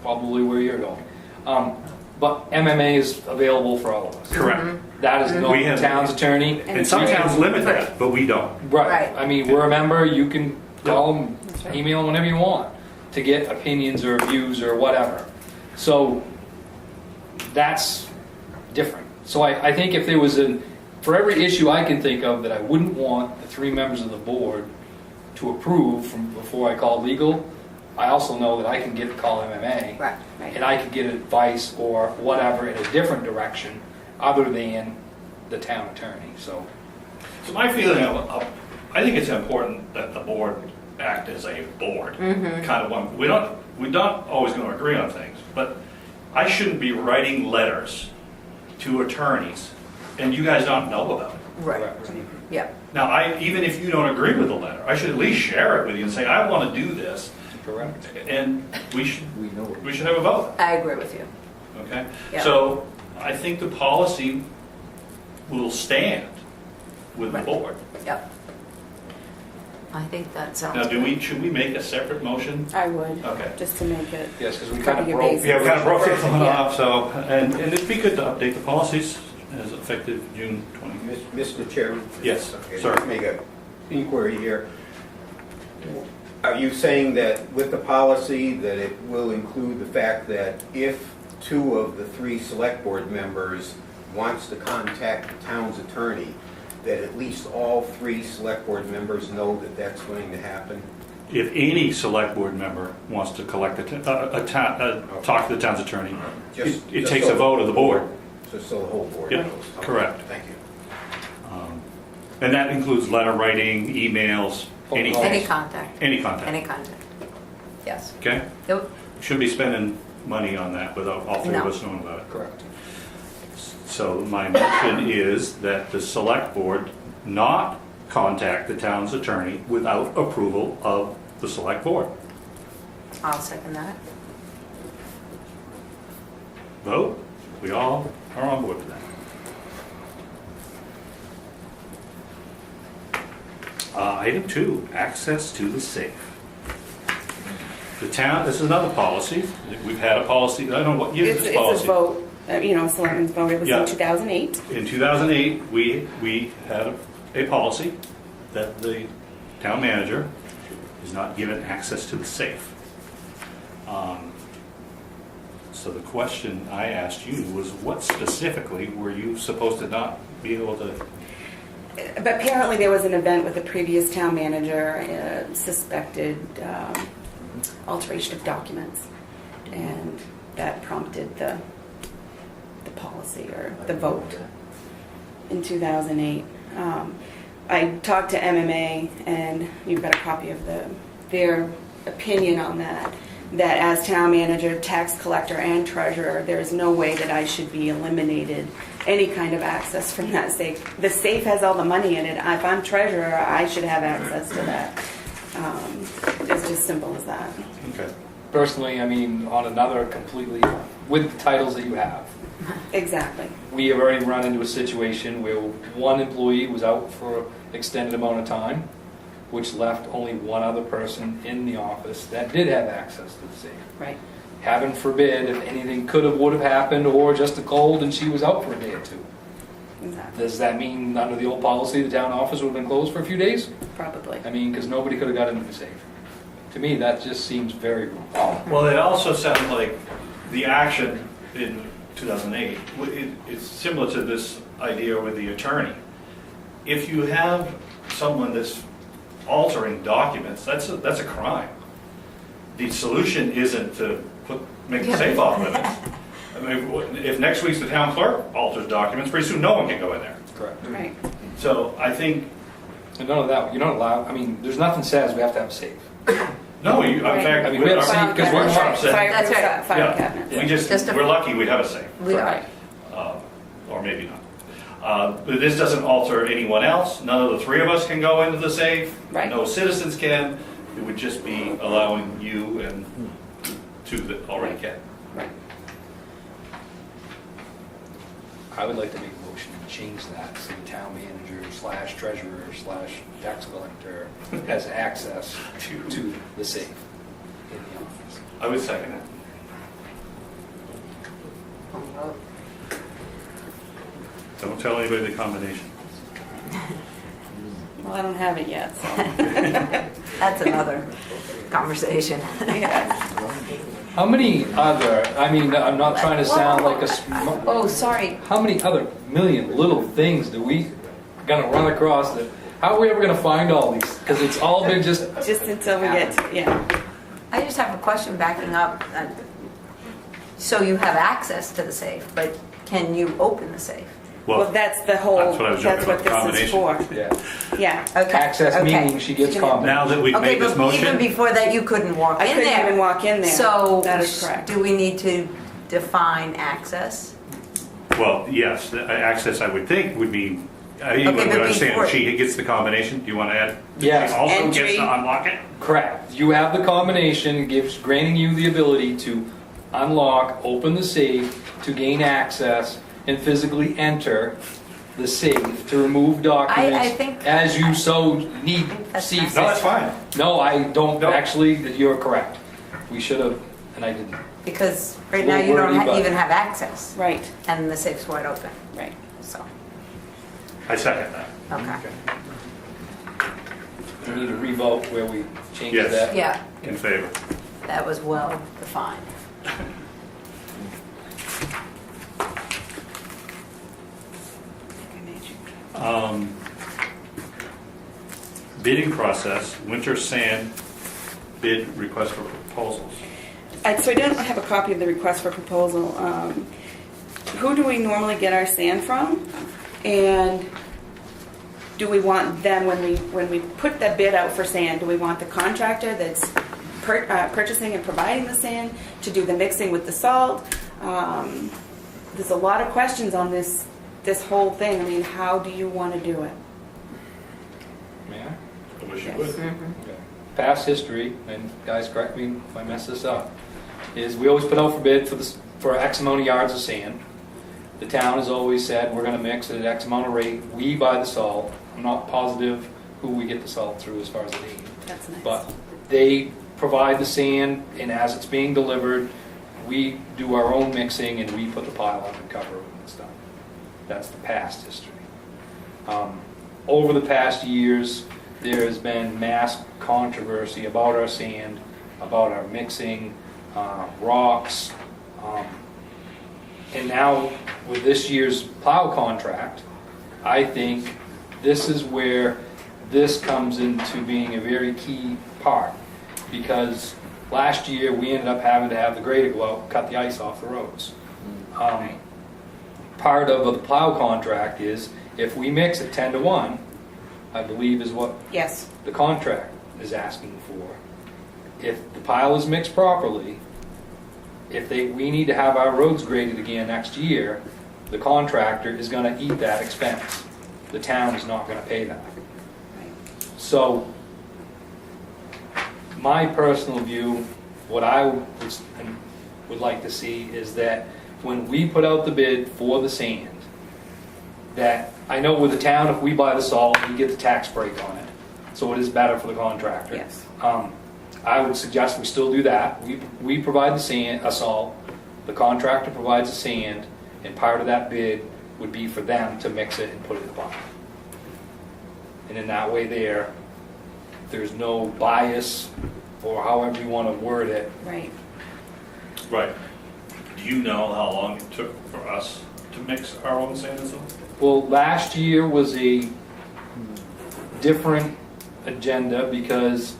probably where you're going. But MMA is available for all of us. Correct. That is not We the have- town's attorney. And some towns limit that, but we don't. Right. Right. I mean, we're a member, you can call them, That's right. email them, whenever you want, to get opinions or views or whatever. So, that's different. So I think if there was for every issue I can think of that I wouldn't want the 3 members of the board to approve from before I call legal, I also know that I can call MMA. Right. And I could get advice or whatever in a different direction other than the town attorney, so. So my feeling I think it's important that the board act as a board. Kind of one, we're not always going to agree on things, but I shouldn't be writing letters to attorneys and you guys don't know about it. Right. Yeah. Now, even if you don't agree with the letter, I should at least share it with you and say, I want to do this, Correct. and we should We know it. have a vote, I agree with you. okay? Yeah. So I think the policy will stand with the Right. board. Yep. I think that sounds Now, good. should we make a separate motion? I would, Okay. just to make it. Yes, because we Cover kind of your broke. bases. Yeah, we kind of broke it Yeah. off, so, and it'd be good to update the policies as effective June 20th. Mr. Chairman? Yes, Okay, sir. let's make an inquiry here. Are you saying that with the policy, that it will include the fact that if 2 of the 3 select board members wants to contact the town's attorney, that at least all 3 select board members know that that's going to happen? If any select board member wants to talk to the town's attorney, Just- it just takes so a vote of the board. So the whole board Yep, knows? Okay, correct. Thank you. And that includes letter writing, emails, anything. Any contact. Any contact, Any contact. Yes. okay? Yep. Shouldn't be spending money on that without all 3 of No. us knowing about it. Correct. So my motion is that the select board not contact the town's attorney without approval of the select board. I'll second that. Vote? We all are on board with that. Item 2, access to the safe. The town, this is another policy. We've had a policy, I don't know what year is It's this a policy? vote, a selectmen's vote, it was Yeah. in 2008. In 2008, we had a policy that the town manager is not given access to the safe. So the question I asked you was, what specifically were you supposed to not be able to? But apparently there was an event with the previous town manager, suspected alteration of documents, and that prompted the policy or the vote in 2008. I talked to MMA, and you've got a copy of their opinion on that, that as town manager, tax collector, and treasurer, there's no way that I should be eliminated any kind of access from that safe. The safe has all the money in it. If I'm treasurer, I should have access to that. It's just simple as that. Okay. Personally, I mean, on another completely, with the titles that you have, Exactly. we have already run into a situation where one employee was out for an extended amount of time, which left only one other person in the office that did have access to the safe. Right. Heaven forbid if anything could have, would have happened, or just a cold and she was out for a day or 2. Exactly. Does that mean under the old policy the town office would have been closed for a few days? Probably. I mean, because nobody could have got into the safe. To me, that just seems very wrong. Well, it also sounds like the action in 2008, it's similar to this idea with the attorney. If you have someone that's altering documents, that's a crime. The solution isn't to make the safe off limits. I mean, if next week's the town clerk alters documents, pretty soon no one can go in there. Correct. Right. So I think, And none of that, you're not allowed, I mean, there's nothing says we have to have a safe. no, in Right. fact, I mean, we have safe because we're Fire upset. Fire, That's right. fire yeah, cabinets. we Just a- we're lucky we have a safe. We are. Or maybe not. But this doesn't alter anyone else. None of the three of us can go into the safe. Right. No citizens can. It would just be allowing you and two that already can. Right. I would like to make a motion to change that, so the town manager / treasurer / tax collector has access to the safe in the office. I would second it. Don't tell anybody the combination. Well, I don't have it yet, so. That's another conversation. Yeah. How many other, I mean, I'm not trying to sound like a, Oh, sorry. how many other million little things do we gonna run across that, how are we ever gonna find all these? Because it's all been just, Just until we get to, yeah. I just have a question backing up. So you have access to the safe, but can you open the safe? Well, that's the whole, That's what I was that's joking what about, this is combination. for. yeah. Yeah. Okay. Access okay. meaning she gets common. Now that we've Okay, made this but even motion, before that, you couldn't walk I in couldn't there. even walk in there. So, That is correct. do we need to define access? well, yes, the access I would think would mean, you Okay, would but understand before- if she gets the combination. Do you want to add? Yes. She also Entry. gets to unlock it? Correct. You have the combination, it gives, granting you the ability to unlock, open the safe, to gain access, and physically enter the safe to remove documents think- as you so need, that's see nice. No, fit. that's fine. No, I don't, No. actually, you're correct. We should have, and I didn't. Because right A now little you don't wordy, but- even have access, Right, and the safe's wide open, right. so, I second that. okay. We need to revote where we changed Yes. that. Yeah, In favor. that was well defined. Bidding process, winter sand bid request for proposals. So I don't have a copy of the request for proposal. Who do we normally get our sand from? And do we want them, when we put that bid out for sand, do we want the contractor that's purchasing and providing the sand to do the mixing with the salt? There's a lot of questions on this whole thing. I mean, how do you want to do it? Yeah. I wish you Yes. would. Okay. Past history, and guys correct me if I mess this up, is we always put out for bid for X amount of yards of sand. The town has always said, we're gonna mix it at X amount of rate, we buy the salt. I'm not positive who we get the salt through as far as the name. That's nice. But they provide the sand, and as it's being delivered, we do our own mixing and we put the pile up and cover it and stuff. That's the past history. Over the past years, there has been mass controversy about our sand, about our mixing, rocks. And now with this year's plow contract, I think this is where this comes into being a very key part. Because last year, we ended up having to have the grader go out and cut the ice off the roads. Part of the plow contract is, if we mix it 10-1, I believe is what Yes, the contract is asking for. If the pile is mixed properly, we need to have our roads graded again next year, the contractor is gonna eat that expense. The town is not gonna pay that. So, my personal view, what I would like to see is that when we put out the bid for the sand, that, I know with the town, if we buy the salt, we get the tax break on it. So it is better for the contractor. yes. I would suggest we still do that. We provide the sand, salt, the contractor provides the sand, and part of that bid would be for them to mix it and put it in the pile. And in that way there's no bias, or however you want to word it. Right. Right. Do you know how long it took for us to mix our own sand and salt? Well, last year was a different agenda because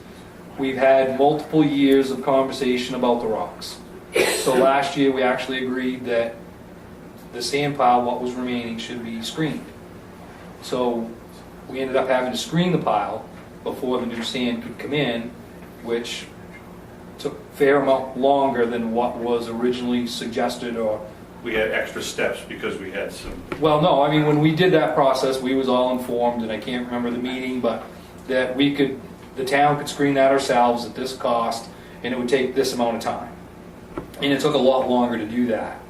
we've had multiple years of conversation about the rocks. So last year, we actually agreed that the sand pile, what was remaining, should be screened. So we ended up having to screen the pile before the new sand could come in, which took a fair amount longer than what was originally suggested or we had extra steps because we had some, Well, no, I mean, when we did that process, we was all informed, and I can't remember the meeting, but that the town could screen that ourselves at this cost, and it would take this amount of time. And it took a lot longer to do that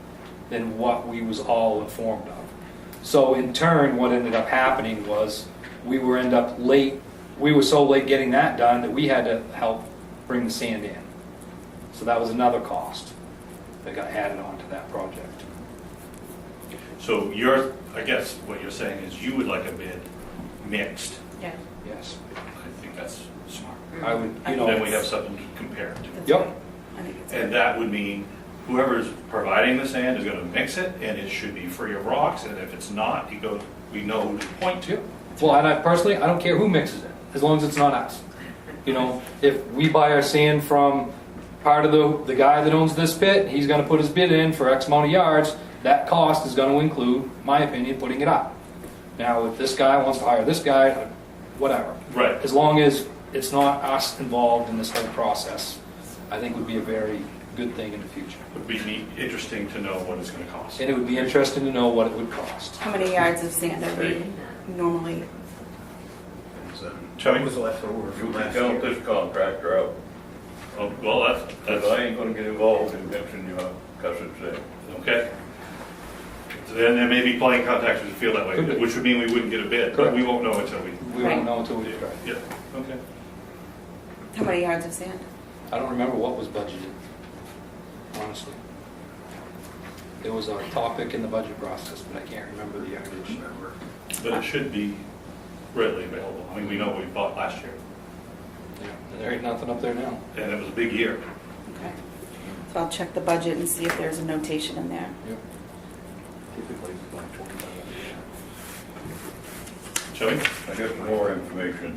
than what we was all informed of. So in turn, what ended up happening was we were so late getting that done that we had to help bring the sand in. So that was another cost that got added on to that project. so I guess what you're saying is you would like a bid mixed. Yeah. Yes. I think that's smart. I would, Then we have something to compare it to. Yep. I think it's And that would mean whoever's providing the sand is gonna mix it, and it should be free of rocks, and if it's not, we know who to point to. Well, and I personally, I don't care who mixes it, as long as it's not us. You know, if we buy our sand from part of the guy that owns this pit, he's gonna put his bid in for X amount of yards, that cost is gonna include, my opinion, putting it up. Now, if this guy wants to hire this guy, whatever. Right. As long as it's not us involved in this whole process, I think would be a very good thing in the future. Would be interesting to know what it's gonna cost. And it would be interesting to know what it would cost. How many yards of sand are we normally? Tell me. What was left over You from can last count year? this contractor out, Oh, well, because I ain't gonna get involved in mixing your cussed sand. okay. Then there may be plenty of contractors who feel that way, Could be. which would mean we wouldn't get a bid, but we won't know until we. We won't know until we try. Yeah, okay. How many yards of sand? I don't remember what was budgeted, honestly. It was a topic in the budget process, but I can't remember the yardage. But it should be readily available. I mean, we know what we bought last year, Yeah, and there ain't nothing up there now. and it was a big year. Okay. So I'll check the budget and see if there's a notation in there. Yep. Typically, like 25. Shall we? I got some more information.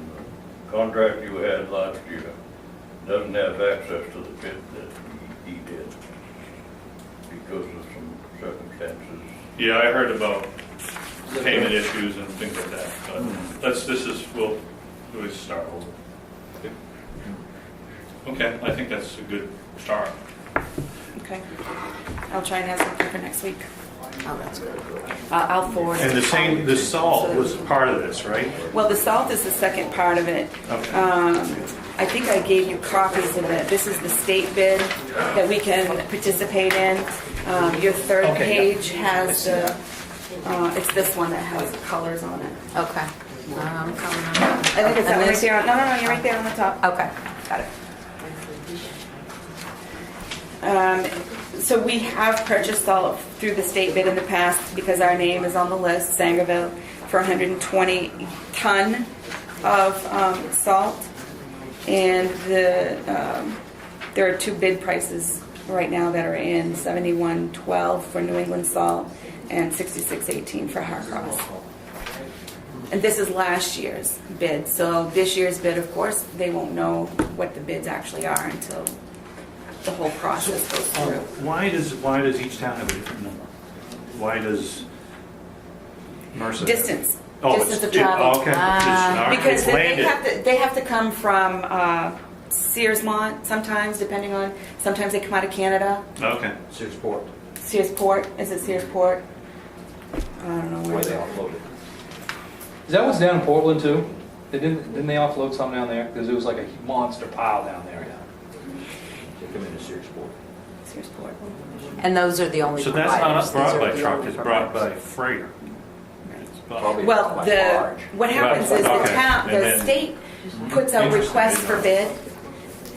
The contract you had last year doesn't have access to the pit that he did because of some circumstances. Yeah, I heard about payment issues and things like that, but we'll start over. Okay, I think that's a good start. Okay. I'll try and have something for next week. Oh, that's good. I'll forward it. And the salt was part of this, right? Well, the salt is the second part of it. Okay. I think I gave you copies of it. This is the state bid that we can participate in. Your third Okay, yeah. page has the, it's this one that has the colors on it. Okay. I think it's that And one right this- there. No, you're right there on the top. Okay, got it. So we have purchased salt through the state bid in the past because our name is on the list, Sangerville, for 120 ton of salt. And there are two bid prices right now that are in, 71.12 for New England salt and 66.18 for Harcross. And this is last year's bid. So this year's bid, of course, they won't know what the bids actually are until the whole process goes through. Why does each town have a different number? Why does Mercer? Distance. Oh, Distance of it's- travel. Okay. Ah. Because It's landed. they have to come from Searsmont sometimes, sometimes they come out of Canada. Okay. Searsport, Searsport, is it Searsport? I don't know where where they they offload it. Is that what's down in Portland too? Didn't they offload some down there? Because it was like a monster pile down there. They come into Searsport. Searsport. And those are the only So providers. that's not These brought are by the truck, only it's brought by providers. freighter. Probably Well, by the, barge. what happens is the Okay. town, And the then- state puts out requests for bid,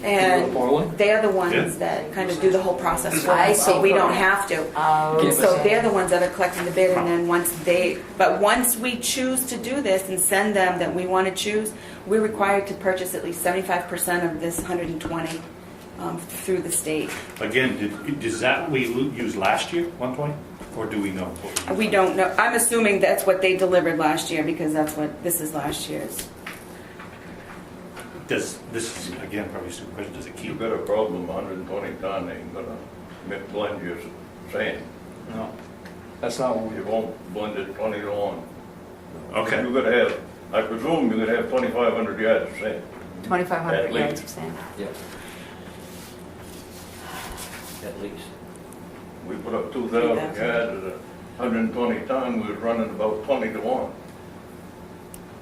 and Portland? they're the Yeah. ones that kind of do the whole process for I us, so see. we don't have to. Oh, And so okay. they're the ones that are collecting the bid, and then once we choose to do this and send them that we want to choose, we're required to purchase at least 75% of this 120 through the state. Again, is that what we used last year, 120? Or do we know? We don't know, I'm assuming that's what they delivered last year, because this is last year's. This is, again, probably a stupid question, does it You keep? got a problem, 120 ton, ain't gonna blend your sand. No, that's not what we. You won't blend it 20 to 1. Okay. You're gonna have, I presume you're gonna have 2,500 yards of sand. 2,500 At yards least. of sand. Yes. At least. We put up 2,000 yards at 120 ton, we was running about 20 to 1.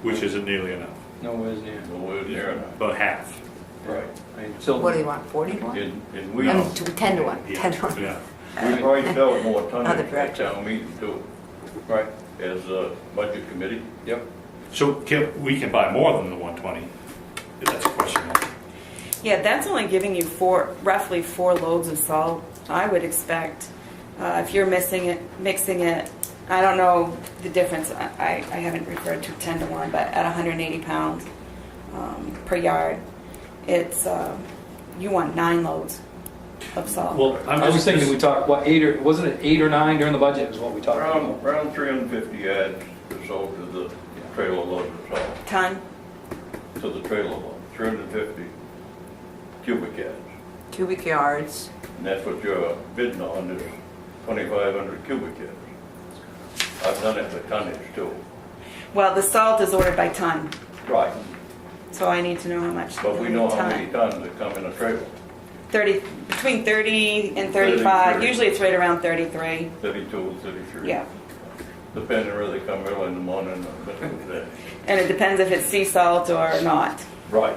Which isn't nearly enough, Nowhere near. Nowhere near enough. about half. Right. I mean, so What do you want, 40 to 1? And we, 10 to 1, Yeah, 10 to 1. Yeah. we probably felt more Other tonnage at direction. town meeting too, right. as a budget committee. Yep. So we can buy more than the 120, if that's a question. Yeah, that's only giving you roughly 4 loads of salt. I would expect, if you're mixing it, I don't know the difference. I haven't referred to 10 to 1, but at 180 pounds per yard, it's, you want 9 loads of salt. Well, I was thinking we talked, what, 8 or, wasn't it 8 or 9 during the budget is what we talked about? Around 350 yards or so to the trailer load of salt, Ton? to the trailer load, 350 cubic yards. Cubic yards. And that's what you're bidding on, is 2,500 cubic yards. I've done it for tonnage too. Well, the salt is ordered by ton, Right. so I need to know how much. But we know how many ton. tons that come in a trailer, 30, between 30 and 35. 33. Usually it's right around 33. 32, 33. Yeah. Depending whether they come early in the morning or middle of the day. And it depends if it's sea salt or not. Right.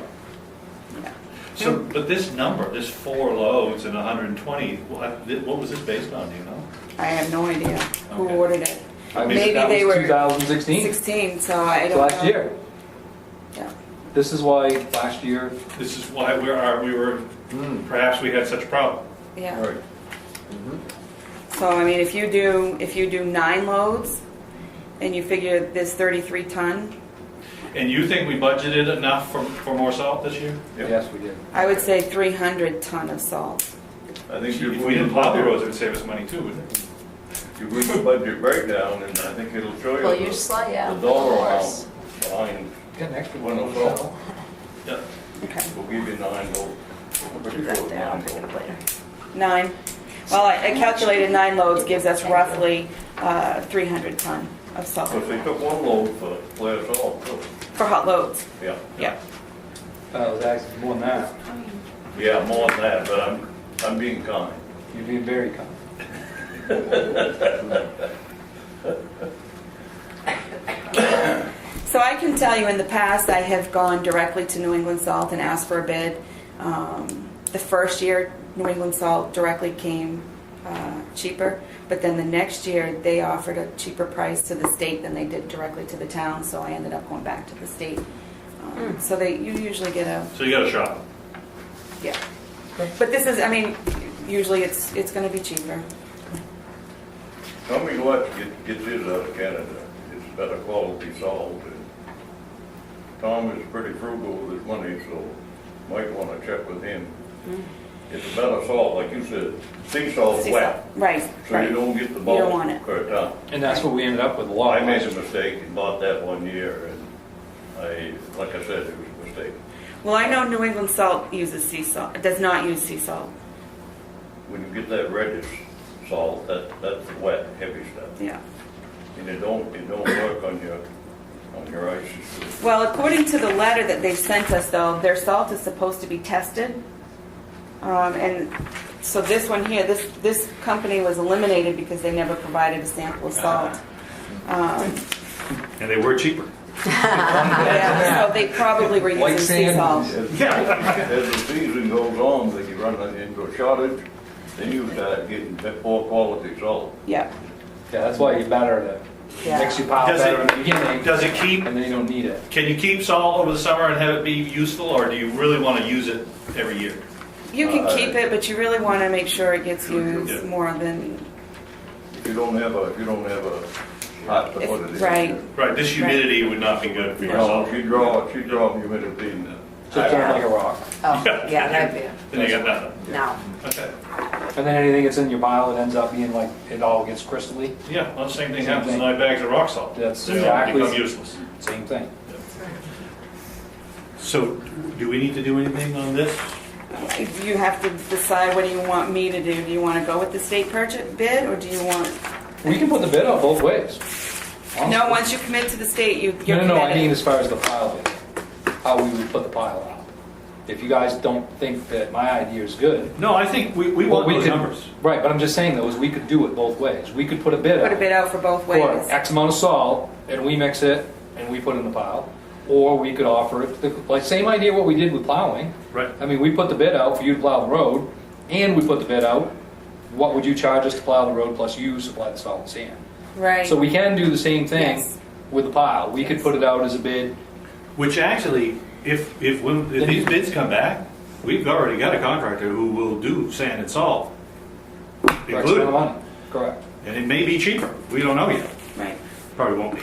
So, but this number, this 4 loads and 120, what was this based on, do you know? I have no idea who Okay. ordered it. I mean, Maybe that they was were 2016, 16, so I don't know. last year. Yeah. This is why last year, This is why perhaps we had such a problem. Yeah. Right. So I mean, if you do 9 loads, and you figure this 33 ton, And you think we budgeted enough for more salt this year? Yep. yes, we did. I would say 300 ton of salt. I think If we didn't plow the roads, it would save us money too, wouldn't it? You read the budget breakdown, and I think it'll show Well, you you're slight, yeah. the dollar of amount course. behind Got an extra one one of of those. Yeah. Okay. We'll give you 9 votes. I'm pretty Keep sure that it's there, I'll 9 pick it votes. up later. 9. Well, I calculated 9 loads gives us roughly 300 ton of salt Because they took 1 load for clear salt too. for hot loads. Yeah. Yeah. It was actually more than that. Yeah, more than that, but I'm being kind. You're being very kind. So I can tell you in the past, I have gone directly to New England Salt and asked for a bid. The first year, New England Salt directly came cheaper, but then the next year, they offered a cheaper price to the state than they did directly to the town, so I ended up going back to the state. So you usually get a, So you got a shot. yeah. But this is, I mean, usually it's going to be cheaper. Tommy Lutz gets his out of Canada. It's better quality salt. And Tom is pretty frugal with his money, so might want to check with him. It's a better salt, like you said. Sea salt's Sea wet, salt. Right, so you right. don't get the You don't want bulk it. per ton. And that's what we ended up with a lot. I made a mistake and bought that one year, and like I said, it was a mistake. Well, I know New England Salt uses sea salt, does not use sea salt. When you get that reddish salt, that's the wet, heavy stuff. Yeah. And it don't work on your ice. Well, according to the letter that they've sent us, though, their salt is supposed to be tested. And so this one here, this company was eliminated because they never provided a sample of salt. And they were cheaper. Yeah, so they probably were Like using sea sand. salt. As the season goes on, that you run into a shortage, then you start getting that poor quality salt. Yeah. Yeah, that's why you're better to Yeah. mix your pile Does better it- in the beginning, Does it keep, and then you don't need it. can you keep salt over the summer and have it be useful, or do you really want to use it every year? You can keep it, but you really want to make sure it gets used Yeah. more than, If you don't have a pot to put it in. right. Right, this humidity would not be good for your No, salt. she draw humidity in there. Just turn like a rock. Oh, yeah, that'd be, Then you got nothing. no. Okay. And then anything that's in your pile, it ends up being like, it all gets crystally. Yeah, well, same thing Same happens thing. in my bags of rock salt. That's They all exactly- become useless. Same thing. So do we need to do anything on this? You have to decide, what do you want me to do? Do you want to go with the state purchase bid, or do you want? We can put the bid out both ways. No, once you commit to the state, you're No, committed. I mean as far as the pile bid, how we would put the pile out. If you guys don't think that my idea is good. No, I think we well, want those could- numbers. Right, but I'm just saying though, is we could do it both ways. We could put a bid out. Put a bid out for both For ways. X amount of salt, and we mix it, and we put it in the pile. Or we could offer it, like, same idea what we did with plowing. Right. I mean, we put the bid out for you to plow the road, and we put the bid out, what would you charge us to plow the road, plus you supply the salt and sand. Right. So we can do the same thing Yes. with the pile. We could Yes. put it out as a bid. Which actually, if these bids come back, we've already got a contractor who will do sand and salt for X amount of included. money. Correct. And it may be cheaper. We don't know yet. Right. Probably won't be.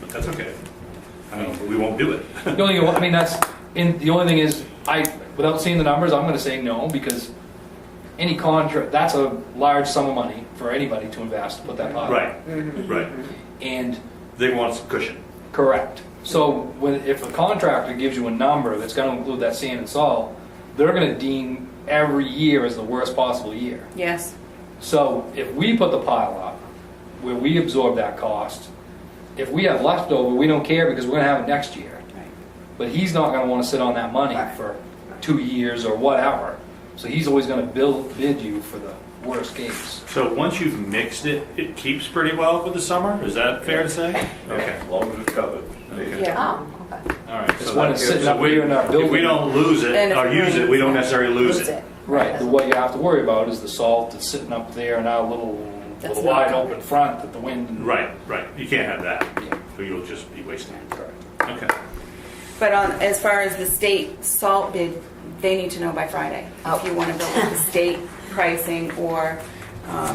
But that's okay. I mean, we won't do it. The only, I mean, the only thing is, without seeing the numbers, I'm gonna say no, because any contract, that's a large sum of money for anybody to invest, to put that pile. Right, right. And They want some cushion. correct. So if a contractor gives you a number that's gonna include that sand and salt, they're gonna deem every year as the worst possible year. Yes. So if we put the pile up, where we absorb that cost, if we have leftover, we don't care because we're gonna have it next year. Right. But he's not gonna wanna sit on that money Right. for 2 years or whatever. So he's always gonna bid you for the worst case. So once you've mixed it, it keeps pretty well for the summer? Is that fair to say? Okay. As long as it's covered. Okay. Yeah. Oh, okay. All right. It's So when that it's gives- sitting up so we- here in our building. If we don't lose it And if or it use it, we don't necessarily lose it. Right, what you have to worry about is the salt that's sitting up there in our little That's wide not covered. open front that the wind. Right, right. You can't have that. Yeah. So you'll just be wasting it. Correct. Okay. But as far as the state salt bid, they need to know by Friday. If you want to go with the state pricing, or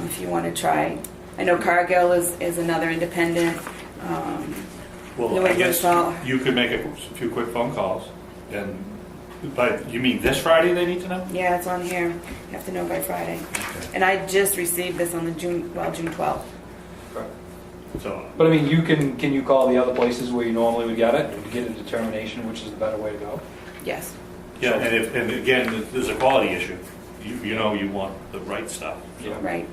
if you want to try, I know Cargill is another independent. Well, New I England guess salt. you could make a few quick phone calls and, but you mean this Friday they need to know? Yeah, it's on here. You have to know by Friday. Okay. And I just received this on the June 12th. Correct. So, But I mean, can you call the other places where you normally would get it and get a determination which is the better way to go? Yes. yeah, and again, there's a quality issue. You know you want the right stuff. Yeah. Right.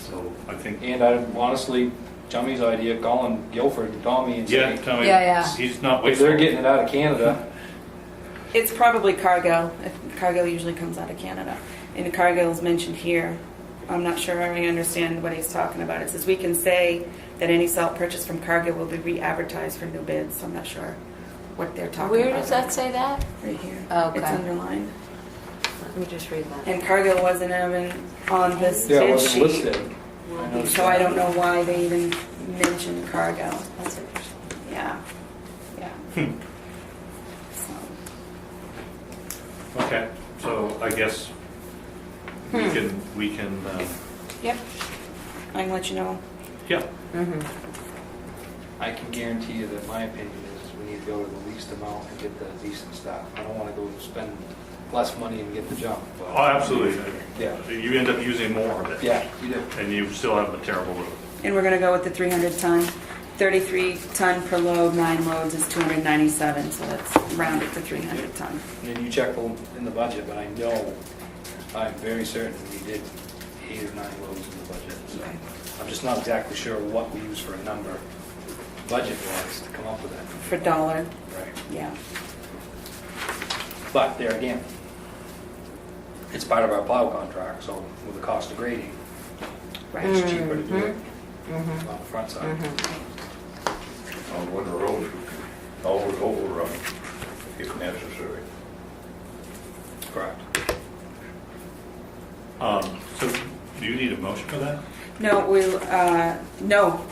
So I think, And I honestly, Jummy's idea, calling Guilford and Tommy and yeah, saying, tell me, Yeah, yeah. he's not if wasteful. they're getting it out of Canada, It's probably Cargill. Cargill usually comes out of Canada. And Cargill's mentioned here. I'm not sure I understand what he's talking about. It says we can say that any salt purchased from Cargill will be re-advertised for new bids. I'm not sure what they're talking about. Where does that say that? Right here. Okay. It's underlined. Let me just read that. And Cargill wasn't even on this yeah, it bid wasn't sheet. listed. I noticed So I that. don't know why they even mentioned Cargill. That's interesting. Yeah. Yeah. So, Okay, so I guess we can, yep. I can let you know. yeah, I can guarantee you that my opinion is we need to go to the least amount and get the decent stuff. I don't want to go spend less money and get the junk. but- oh, absolutely. Yeah. You end up using more of it. Yeah, you do. And you still have a terrible road. And we're gonna go with the 300 ton, 33 ton per load, 9 loads is 297, so that's rounded to 300 ton. And then you check in the budget, but I know, I'm very certain we did 8 or 9 loads in the budget. So Okay. I'm just not exactly sure what we use for a number budget-wise to come up with that. For dollar, Right. yeah. But there again, it's part of our plow contract, so with the cost of grading, Right. it's cheaper to do it on the front side. On winter roads, always overrun if necessary. Correct. So do you need a motion for that? No, no.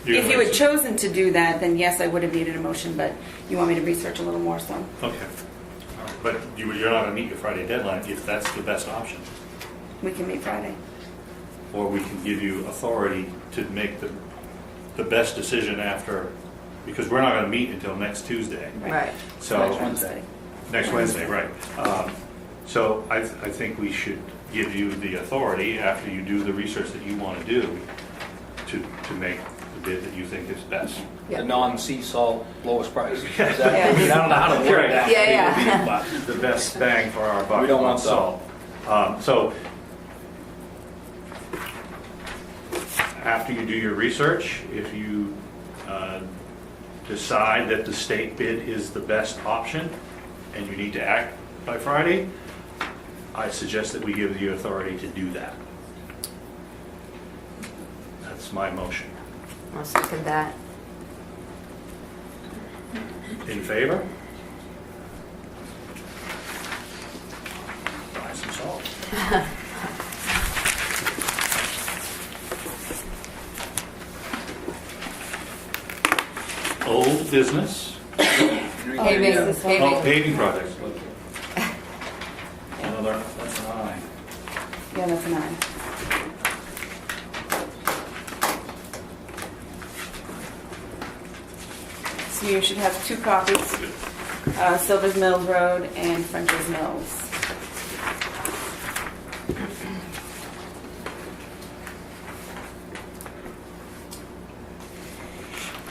You're If you had chosen to do that, then yes, I would have needed a motion, but you want me to research a little more, so. Okay. All right. But you're not going to meet your Friday deadline if that's the best option. We can meet Friday. Or we can give you authority to make the best decision after, because we're not going to meet until next Tuesday. Right. So Next Wednesday. Next Wednesday, right. So I think we should give you the authority, after you do the research that you want to do, to make the bid that you think is best. The non-sea salt lowest price. Is Yeah. that- I mean, I don't know how to word that. Yeah, yeah. The best bang for our buck. We don't on want salt. So after you do your research, if you decide that the state bid is the best option, and you need to act by Friday, I suggest that we give you authority to do that. That's my motion. I'll second that. In favor? Buy some salt. Old business. Paving, Oh, paving. paving projects. Another, that's an aye. Yeah, that's a 9. So you should have 2 copies, Silver's Mills Road and French's Mills.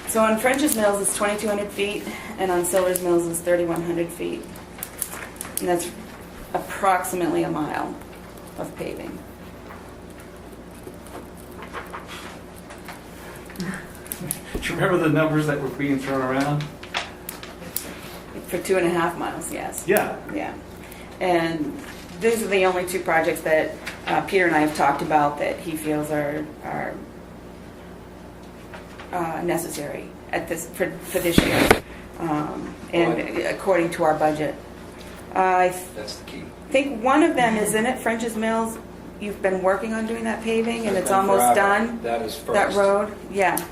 So on French's Mills it's 2,200 feet, and on Silver's Mills it's 3,100 feet. And that's approximately a mile of paving. Do you remember the numbers that were being thrown around? For 2.5 miles, yes. Yeah. Yeah. And these are the only 2 projects that Peter and I have talked about that he feels are necessary at this for this year, and according to our budget. I That's the key. think one of them is in it, French's Mills. You've been working on doing that paving, and it's been almost forever. done. That is first. That road, yeah.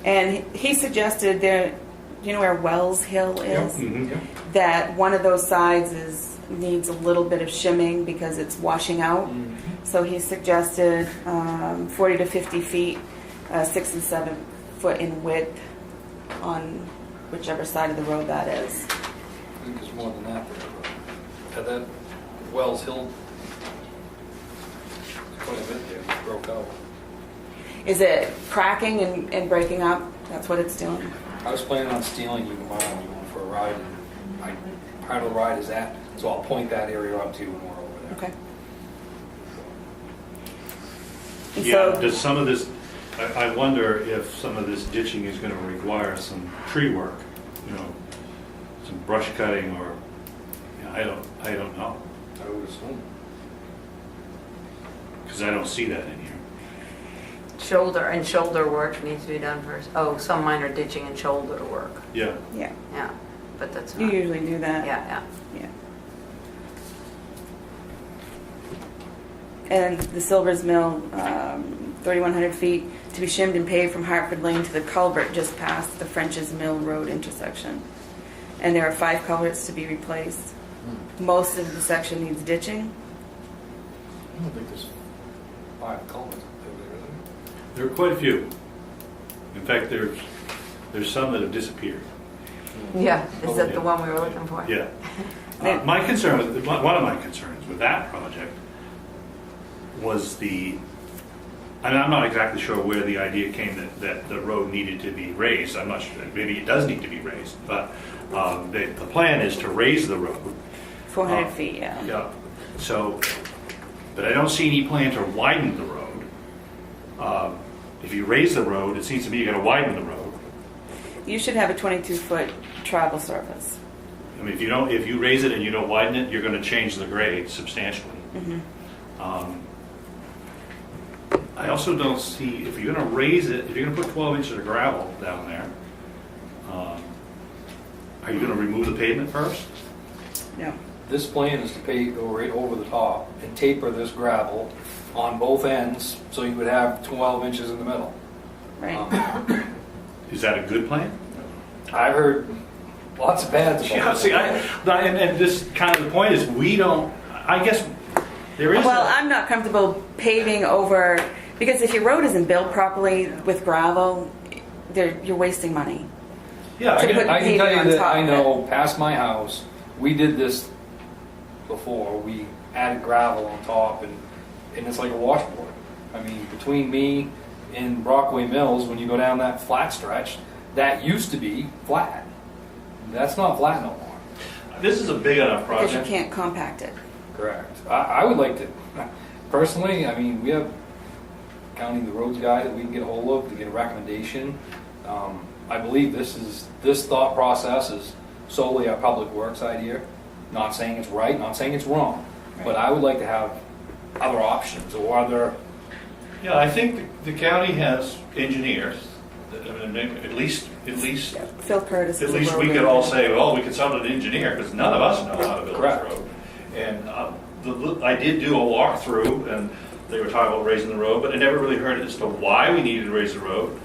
And he suggested there, you know where Wells Hill is? Mhm. Yep. That one of those sides needs a little bit of shimming because it's washing out. So he suggested 40 to 50 feet, 6 and 7 foot in width on whichever side of the road that is. I think there's more than that there. But that Wells Hill, quite a bit there, broke out. Is it cracking and breaking up? That's what it's doing. I was planning on stealing you tomorrow and going for a ride, and part of the ride is that, so I'll point that area out to you when we're over there. Okay. And Yeah, so- does some of this, I wonder if some of this ditching is gonna require some tree work, you know, some brush cutting or, you know, I don't know, I would assume. because I don't see that in here. Shoulder work needs to be done first. Oh, some minor ditching and shoulder work. Yeah, Yeah, Yeah, but that's you not. usually do that. Yeah. Yeah. And the Silver's Mill, 3,100 feet, to be shimmed and paved from Hartford Lane to the culvert just past the French's Mill Road intersection. And there are 5 culverts to be replaced. Most of the section needs ditching. I don't think there's 5 culverts up there, is there are quite a few. In fact, there's some that have disappeared. Yeah, is that Yeah. the one we were looking for? Yeah. My concern with, one of my concerns with that project was and I'm not exactly sure where the idea came that the road needed to be raised. I'm not sure, maybe it does need to be raised, but the plan is to raise the road. 400 feet, yeah. Yeah, so, but I don't see any plan to widen the road. If you raise the road, it seems to me you gotta widen the road. You should have a 22-foot travel surface. I mean, if you raise it and you don't widen it, you're gonna change the grade substantially. I also don't see, if you're gonna raise it, if you're gonna put 12 inches of gravel down there, are you gonna remove the pavement first? No. it? This plan is to go right over the top and taper this gravel on both ends, so you would have 12 inches in the middle. Right. Is that a good plan? I've heard lots of bads about Yeah, it. see, and this kind of the point is, we don't, I guess, there is. Well, I'm not comfortable paving over, because if your road isn't built properly with gravel, you're wasting money. Yeah, I to get put- it. I can tell paving you on that top I of know past my house, we did this before. We added gravel on top, and it's like a washboard. I mean, between me and Brockway Mills, when you go down that flat stretch, that used to be flat. That's not flat no more. This is a big enough Because you project. can't compact it. Correct. I would like to, personally, I mean, we have counting the roads guy that we can get a hold of to get a recommendation. I believe this thought process is solely a public works idea. Not saying it's right, not saying it's wrong, but I would like to have other options or other, Yeah, I think the county has engineers, I mean, at least, Phil Curtis at is a least we road could all engineer. say, well, we consulted an engineer, because none of us know how to build Correct. this road. And I did do a walkthrough, and they were talking about raising the road, but I never really heard as to why we needed to raise the road.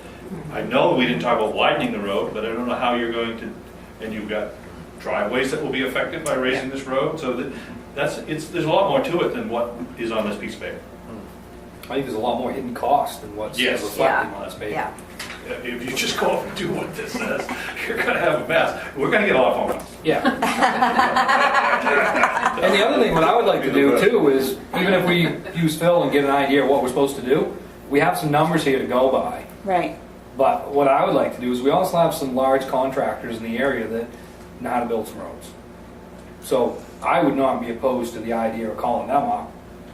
I know we didn't talk about widening the road, but I don't know how you're going to, and you've got driveways that will be affected by raising this road, so there's a lot more to it than what is on this piece of paper. I think there's a lot more hidden cost than what's Yes. reflecting on this paper. Yeah. If you just go up and do what this says, you're gonna have a mess. We're gonna get a lot of phone calls. Yeah. And the other thing, what I would like to do too is, even if we use Phil and get an idea of what we're supposed to do, we have some numbers here to go by. Right. But what I would like to do is, we also have some large contractors in the area that know how to build some roads. So I would not be opposed to the idea of calling them up.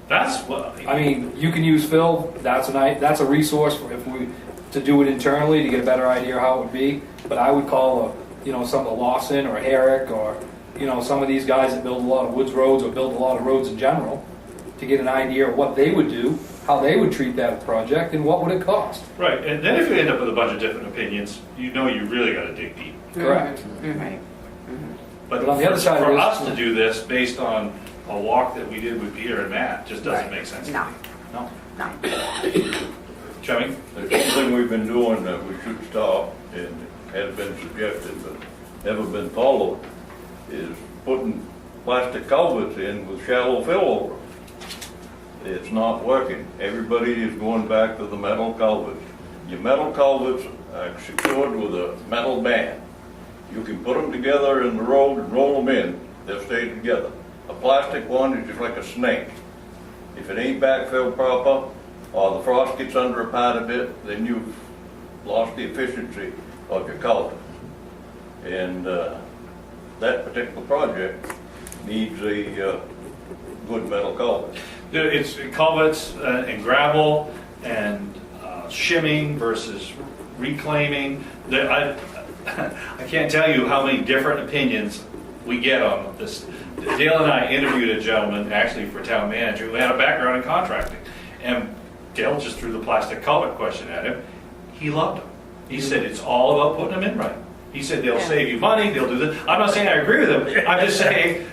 That's what, I mean, you can use Phil, that's a resource for if we, to do it internally, to get a better idea of how it would be. But I would call some of Lawson or Herrick or, some of these guys that build a lot of woods roads or build a lot of roads in general, to get an idea of what they would do, how they would treat that project, and what would it cost. right, and then if you end up with a bunch of different opinions, you really gotta dig deep. Correct. Right. But But on the other side of for this- us to do this based on a walk that we did with Peter and Matt, just doesn't Right. make sense to No. me. No. No. Chummy? The thing we've been doing that we should stop, and has been suggested but never been followed, is putting plastic culverts in with shallow fill over them. It's not working. Everybody is going back to the metal culverts. Your metal culverts are secured with a metal band. You can put them together in the road and roll them in, they'll stay together. A plastic one is just like a snake. If it ain't backfilled proper, or the frost gets under a part of it, then you've lost the efficiency of your culvert. And that particular project needs a good metal culvert. It's culverts and gravel and shimming versus reclaiming. I can't tell you how many different opinions we get on this. Dale and I interviewed a gentleman, actually for town manager, who had a background in contracting. And Dale just threw the plastic culvert question at him. He loved them. He said it's all about putting them in right. He said they'll save you money, they'll do this. I'm not saying I agree with him. I'm just saying,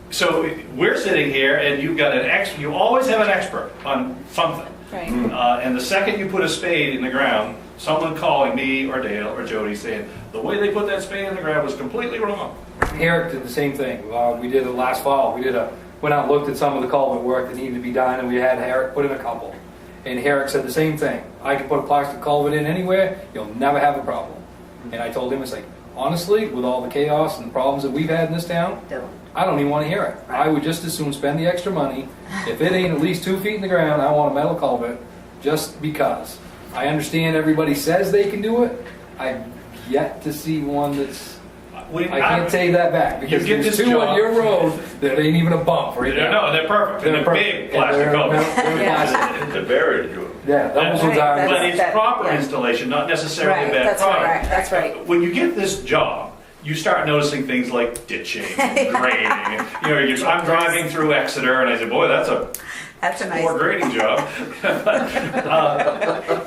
so we're sitting here and you've got you always have an expert on something. Right. And the second you put a spade in the ground, someone calling me or Dale or Jody saying, the way they put that spade in the ground was completely wrong. Herrick did the same thing. We did it last fall. Went out and looked at some of the culvert work that needed to be done, and we had Herrick put in a couple. And Herrick said the same thing. I can put a plastic culvert in anywhere, you'll never have a problem. And I told him, it's like, honestly, with all the chaos and the problems that we've had in this town, I don't even want to hear it. I would just as soon spend the extra money. If it ain't at least 2 feet in the ground, I want a metal culvert, just because. I understand everybody says they can do it. I've yet to see one that's... I can't take that back, because You get there's this two on job. your road that ain't even a bump right now. No, they're perfect. They're big plastic culverts. It's a buried joint. Yeah, those ones are. But it's That- proper yeah. installation, not necessarily Right, bad that's product. right, that's right. When you get this job, you start noticing things like ditching and grading. And, I'm driving through Exeter and I said, boy, that's a That's a poor nice, grading job.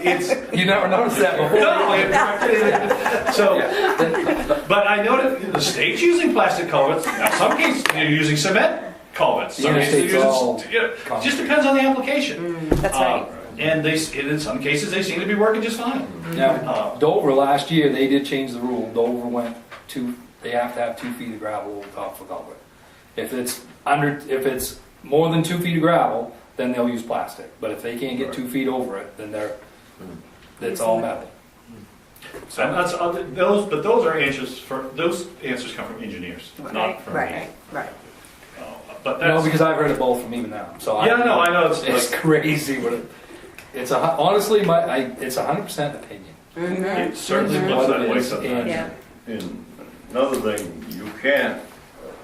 It's, You never noticed that before. so, but I noticed the state's using plastic culverts. Now, some cases they're using cement culverts. Some The cases they're interstate's all using, it just depends on the application. That's right. And in some cases, they seem to be working just fine. Now, Dover last year, they did change the rule. Dover went they have to have 2 feet of gravel over top of culvert. If it's more than 2 feet of gravel, then they'll use plastic. But if they can't get 2 feet over it, then it's all metal. So that's those are answers those answers come from engineers, not from me. right. But No, that's because I've heard it both from even now. So I know it's like, crazy. Honestly, it's 100% opinion. it certainly Mhm. looks What that it way is, sometimes. Yeah. And another thing, you can't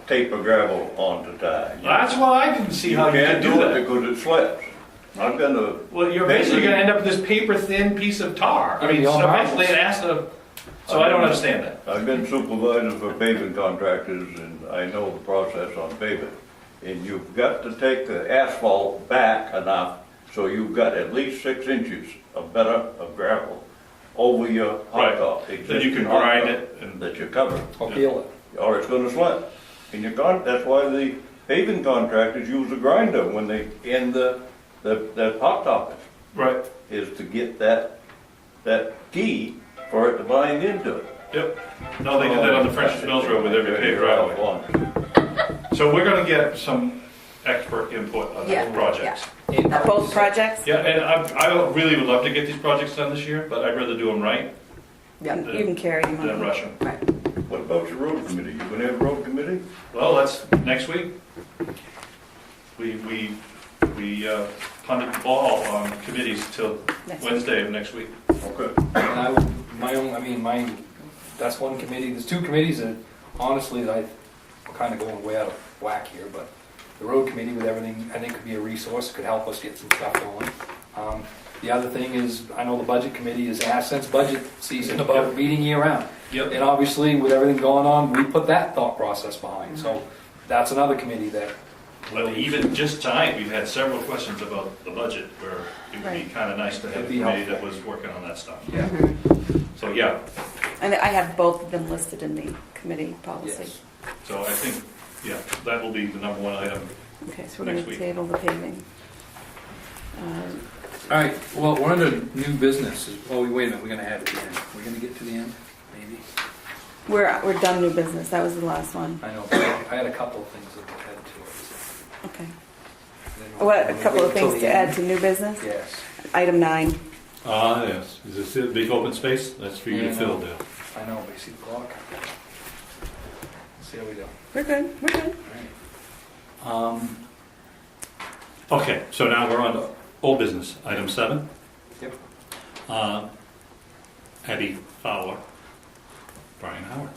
tape a gravel onto tie. That's why I didn't see how you can't could do that. because it slips. I've been to. Well, you're basically going to end up with this paper thin piece of tar. I mean, Yeah, so the eventually it has to. So I don't understand that. I've been supervisor for paving contractors, and I know the process on paving. And you've got to take the asphalt back enough so you've got at least 6 inches of gravel over your hot Right. top. Then you can existing hot grind top it and- that you cover, I'll peel it. or it's gonna slip. And that's why the paving contractors use a grinder when they end the hot top Right. is to get that key for it to bind into it. Yep. No, they do that on the French's Mills Road with every paved driveway. So we're gonna get some expert input on Yeah, the projects. Both projects? Yeah, and I really would love to get these projects done this year, but I'd rather do them right Yeah, You can carry them than on. rush them. right. What about your road committee? You gonna have a road committee? Well, that's next week. We punted the ball on committees till Next Wednesday of next week. Okay. And that's one committee, there's 2 committees that honestly, that I'm kind of going way out of whack here, but the road committee with everything, I think could be a resource, could help us get some stuff going. The other thing is, I know the budget committee has asked since budget season about meeting year round. Yep. And obviously, with everything going on, we put that thought process behind, so that's another committee that. But even just tonight, we've had several questions about the budget, where it would be Right. kind of nice to have a It'd be committee helpful. that was working on that stuff. Yeah. So, yeah, And I have both of them listed in the committee policy. Yes. so I think, yeah, that will be the number one item. Okay, so we're going Next to week. table the paving. All right, well, we're under new business. Oh, wait a minute, we're gonna have it at the end. We're gonna get to the end, maybe? We're done new business, that was the last one. I know, but I had a couple of things that had to Okay. it. What, a couple of things to add to new business? Yes. Item 9. Yes. Is this a big open space? That's for you to Yeah, fill, no. Dale. I know, but you see the clock. See how we do. We're good, we're good. All right. Okay, so now we're on to old business, item 7. Yep. Abby Fowler, Brian Howard.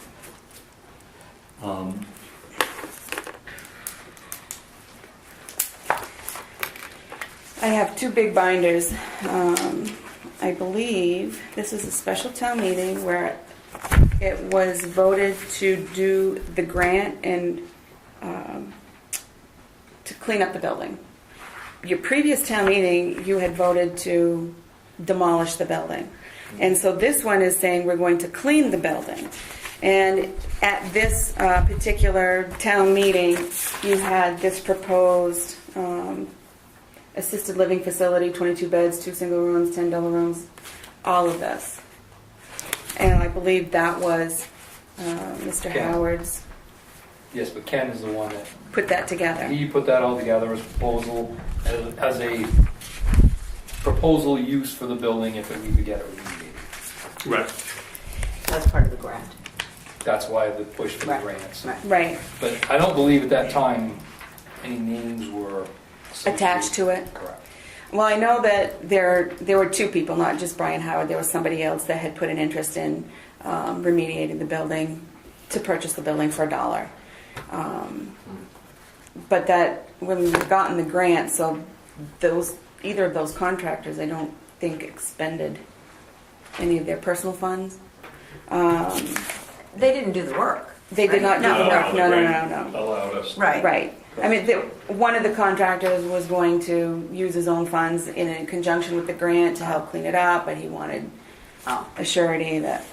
I have 2 big binders. I believe this is a special town meeting where it was voted to do the grant and to clean up the building. Your previous town meeting, you had voted to demolish the building. And so this one is saying we're going to clean the building. And at this particular town meeting, you had this proposed assisted living facility, 22 beds, 2 single rooms, 10 double rooms, all of this. And I believe that was Mr. Ken. Howard's Yes, but Ken is the one that, put that together. he put that all together as a proposal, as a proposal use for the building if we could get it remediated. Right. That's part of the grant. That's why the push for the Right. grants. Right. Right, But I don't believe at that time any names were associated. attached to it. Correct. Well, I know that there were 2 people, not just Brian Howard. There was somebody else that had put an interest in remediating the building to purchase the building for $1. But that when we've gotten the grant, so either of those contractors, I don't think expended any of their personal funds. They didn't do the work. They did not do No, the work. the No. grant Allowed us. Right. Right. I mean, one of the contractors was going to use his own funds in conjunction with the grant to help clean it up, but he wanted Oh. a surety that.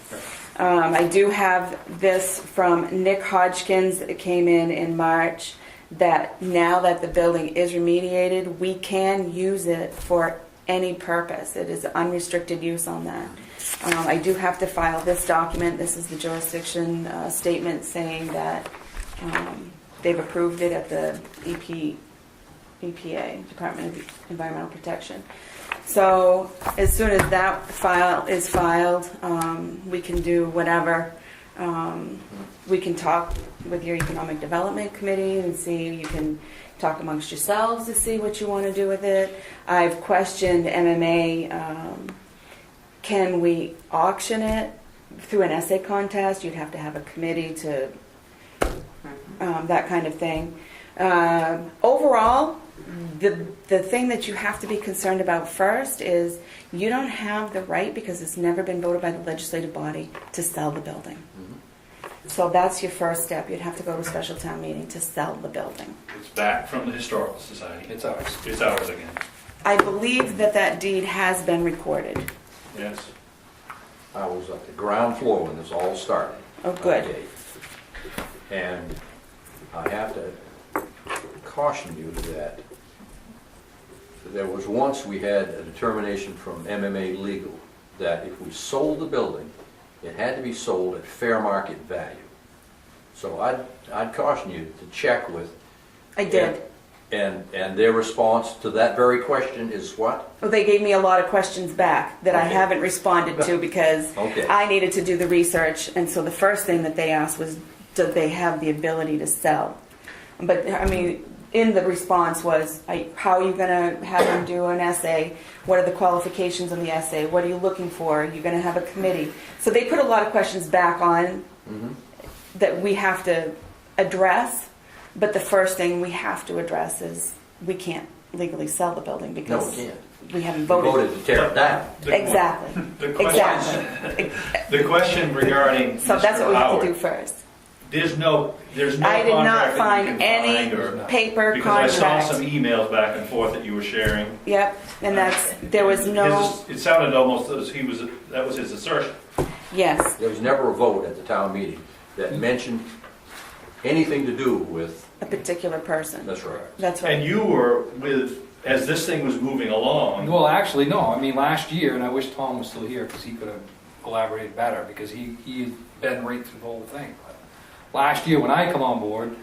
I do have this from Nick Hodgkins. It came in March. That now that the building is remediated, we can use it for any purpose. It is unrestricted use on that. I do have to file this document. This is the jurisdiction statement saying that they've approved it at the EPA, Department of Environmental Protection. So as soon as that file is filed, we can do whatever. We can talk with your Economic Development Committee and see, you can talk amongst yourselves to see what you want to do with it. I've questioned MMA, can we auction it through an essay contest? You'd have to have a committee to, that kind of thing. Overall, The thing that you have to be concerned about first is you don't have the right, because it's never been voted by the legislative body, to sell the building. So that's your first step. You'd have to go to a special town meeting to sell the building. It's back from the Historical Society. It's ours. It's ours again. I believe that deed has been recorded. Yes. I was at the ground floor when this all started. Oh, good. Okay. And I have to caution you that there was once we had a determination from MMA Legal that if we sold the building, it had to be sold at fair market value. So I'd caution you to check with. I did. And their response to that very question is what? Well, they gave me a lot of questions back that I Okay. haven't responded to because Okay. I needed to do the research. And so the first thing that they asked was, do they have the ability to sell? But, I mean, in the response was, how are you going to have them do an essay? What are the qualifications on the essay? What are you looking for? Are you going to have a committee? So they put a lot of questions back on that we have to address. But the first thing we have to address is we can't legally sell the building No, because we can't. we haven't We voted. voted to tear it down. Exactly. The question, Exactly. the question regarding So that's what Mr. we have to Howard, do first. there's no I did not contract that you find can any find or- paper Because I saw some contract. emails back and forth that you were sharing. Yep, and there was no, It sounded almost as that was his assertion. yes, There was never a vote at the town meeting that mentioned anything to do with, a particular person. that's right. That's And right. you were as this thing was moving along. Well, actually, no. I mean, last year, and I wish Tom was still here because he could have elaborated better because he had been right through the whole thing. But last year, when I come on board,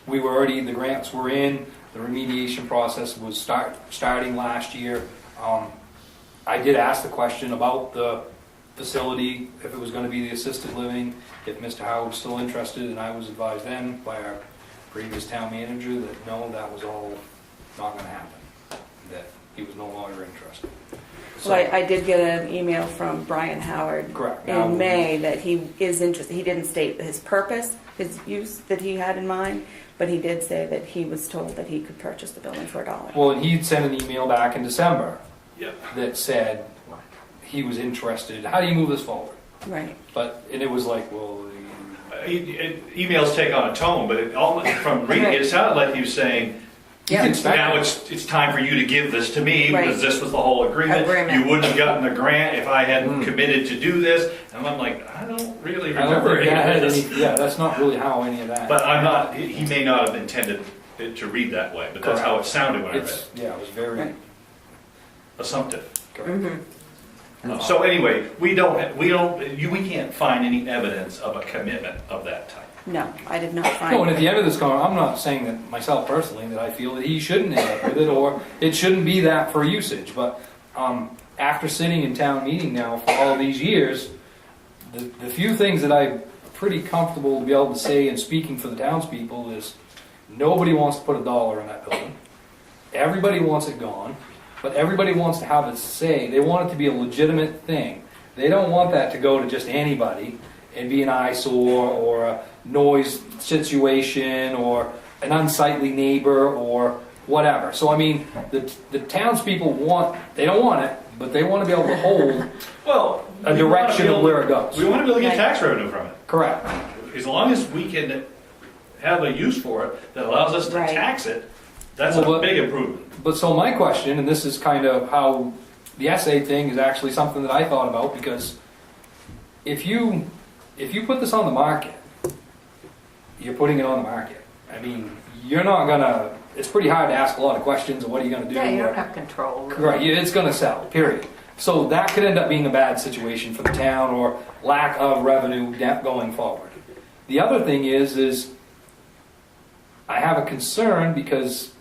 the grants were in, the remediation process was starting last year. I did ask the question about the facility, if it was going to be the assisted living, if Mr. Howard was still interested, and I was advised then by our previous town manager that no, that was all not going to happen, that he was no longer interested. Well, I did get an email from Brian Howard Correct. in May that he is interested. He didn't state his purpose, his use that he had in mind, but he did say that he was told that he could purchase the building for $1. Well, and he'd sent an email back in December Yep. that said he was interested. How do you move this forward? Right. And it was like, well, Emails take on a tone, but from reading it sounded like he was saying, yeah, now it's time for you to give this to me Right. because this was the whole agreement. Agreement. You wouldn't have gotten the grant if I hadn't committed to do this. And I'm like, I don't really I don't remember think that any had of any, this. yeah, that's not really how any of that. But I'm not. He may not have intended it to read that way, but that's how it sounded when I read it. Yeah, it was very Right. Assumptive. correct. So anyway, we can't find any evidence of a commitment of that type. No, I did not find. No, and at the end of this call, I'm not saying that myself personally that I feel that he shouldn't end up with it or it shouldn't be that for usage. But after sitting in town meeting now for all these years, the few things that I'm pretty comfortable to be able to say and speaking for the townspeople is nobody wants to put $1 in that building. Everybody wants it gone, but everybody wants to have a say. They want it to be a legitimate thing. They don't want that to go to just anybody and be an eyesore or a noise situation or an unsightly neighbor or whatever. So I mean, the townspeople they don't want it, but they want to be able to hold Well, a direction of where it goes. We want to be able to get Right. tax revenue from it. Correct. As long as we can have a use for it that allows us to Right. tax it, that's Well, a but- big improvement. But so my question, and this is kind of how the essay thing is actually something that I thought about, because if you put this on the market, you're putting it on the market. I mean, you're not gonna. It's pretty hard to ask a lot of questions. Of what are you gonna do? Yeah, you or- don't have control. Right, it's going to sell, period. So that could end up being a bad situation for the town or lack of revenue going forward. The other thing is I have a concern because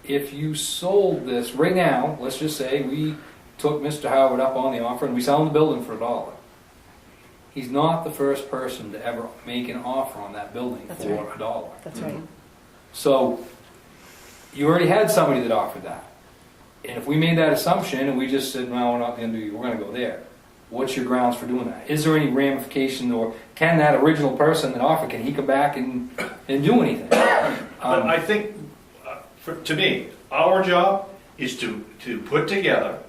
if you sold this right now, let's just say we took Mr. Howard up on the offer and we sell him the building for $1. He's not the first person to ever make an offer on that building That's for right. $1. That's right. So you already had somebody that offered that. And if we made that assumption and we just said, no, we're not going to do, we're going to go there, what's your grounds for doing that? Is there any ramification, or can that original person that offered, can he come back and do anything? But I think, to me, our job is to put together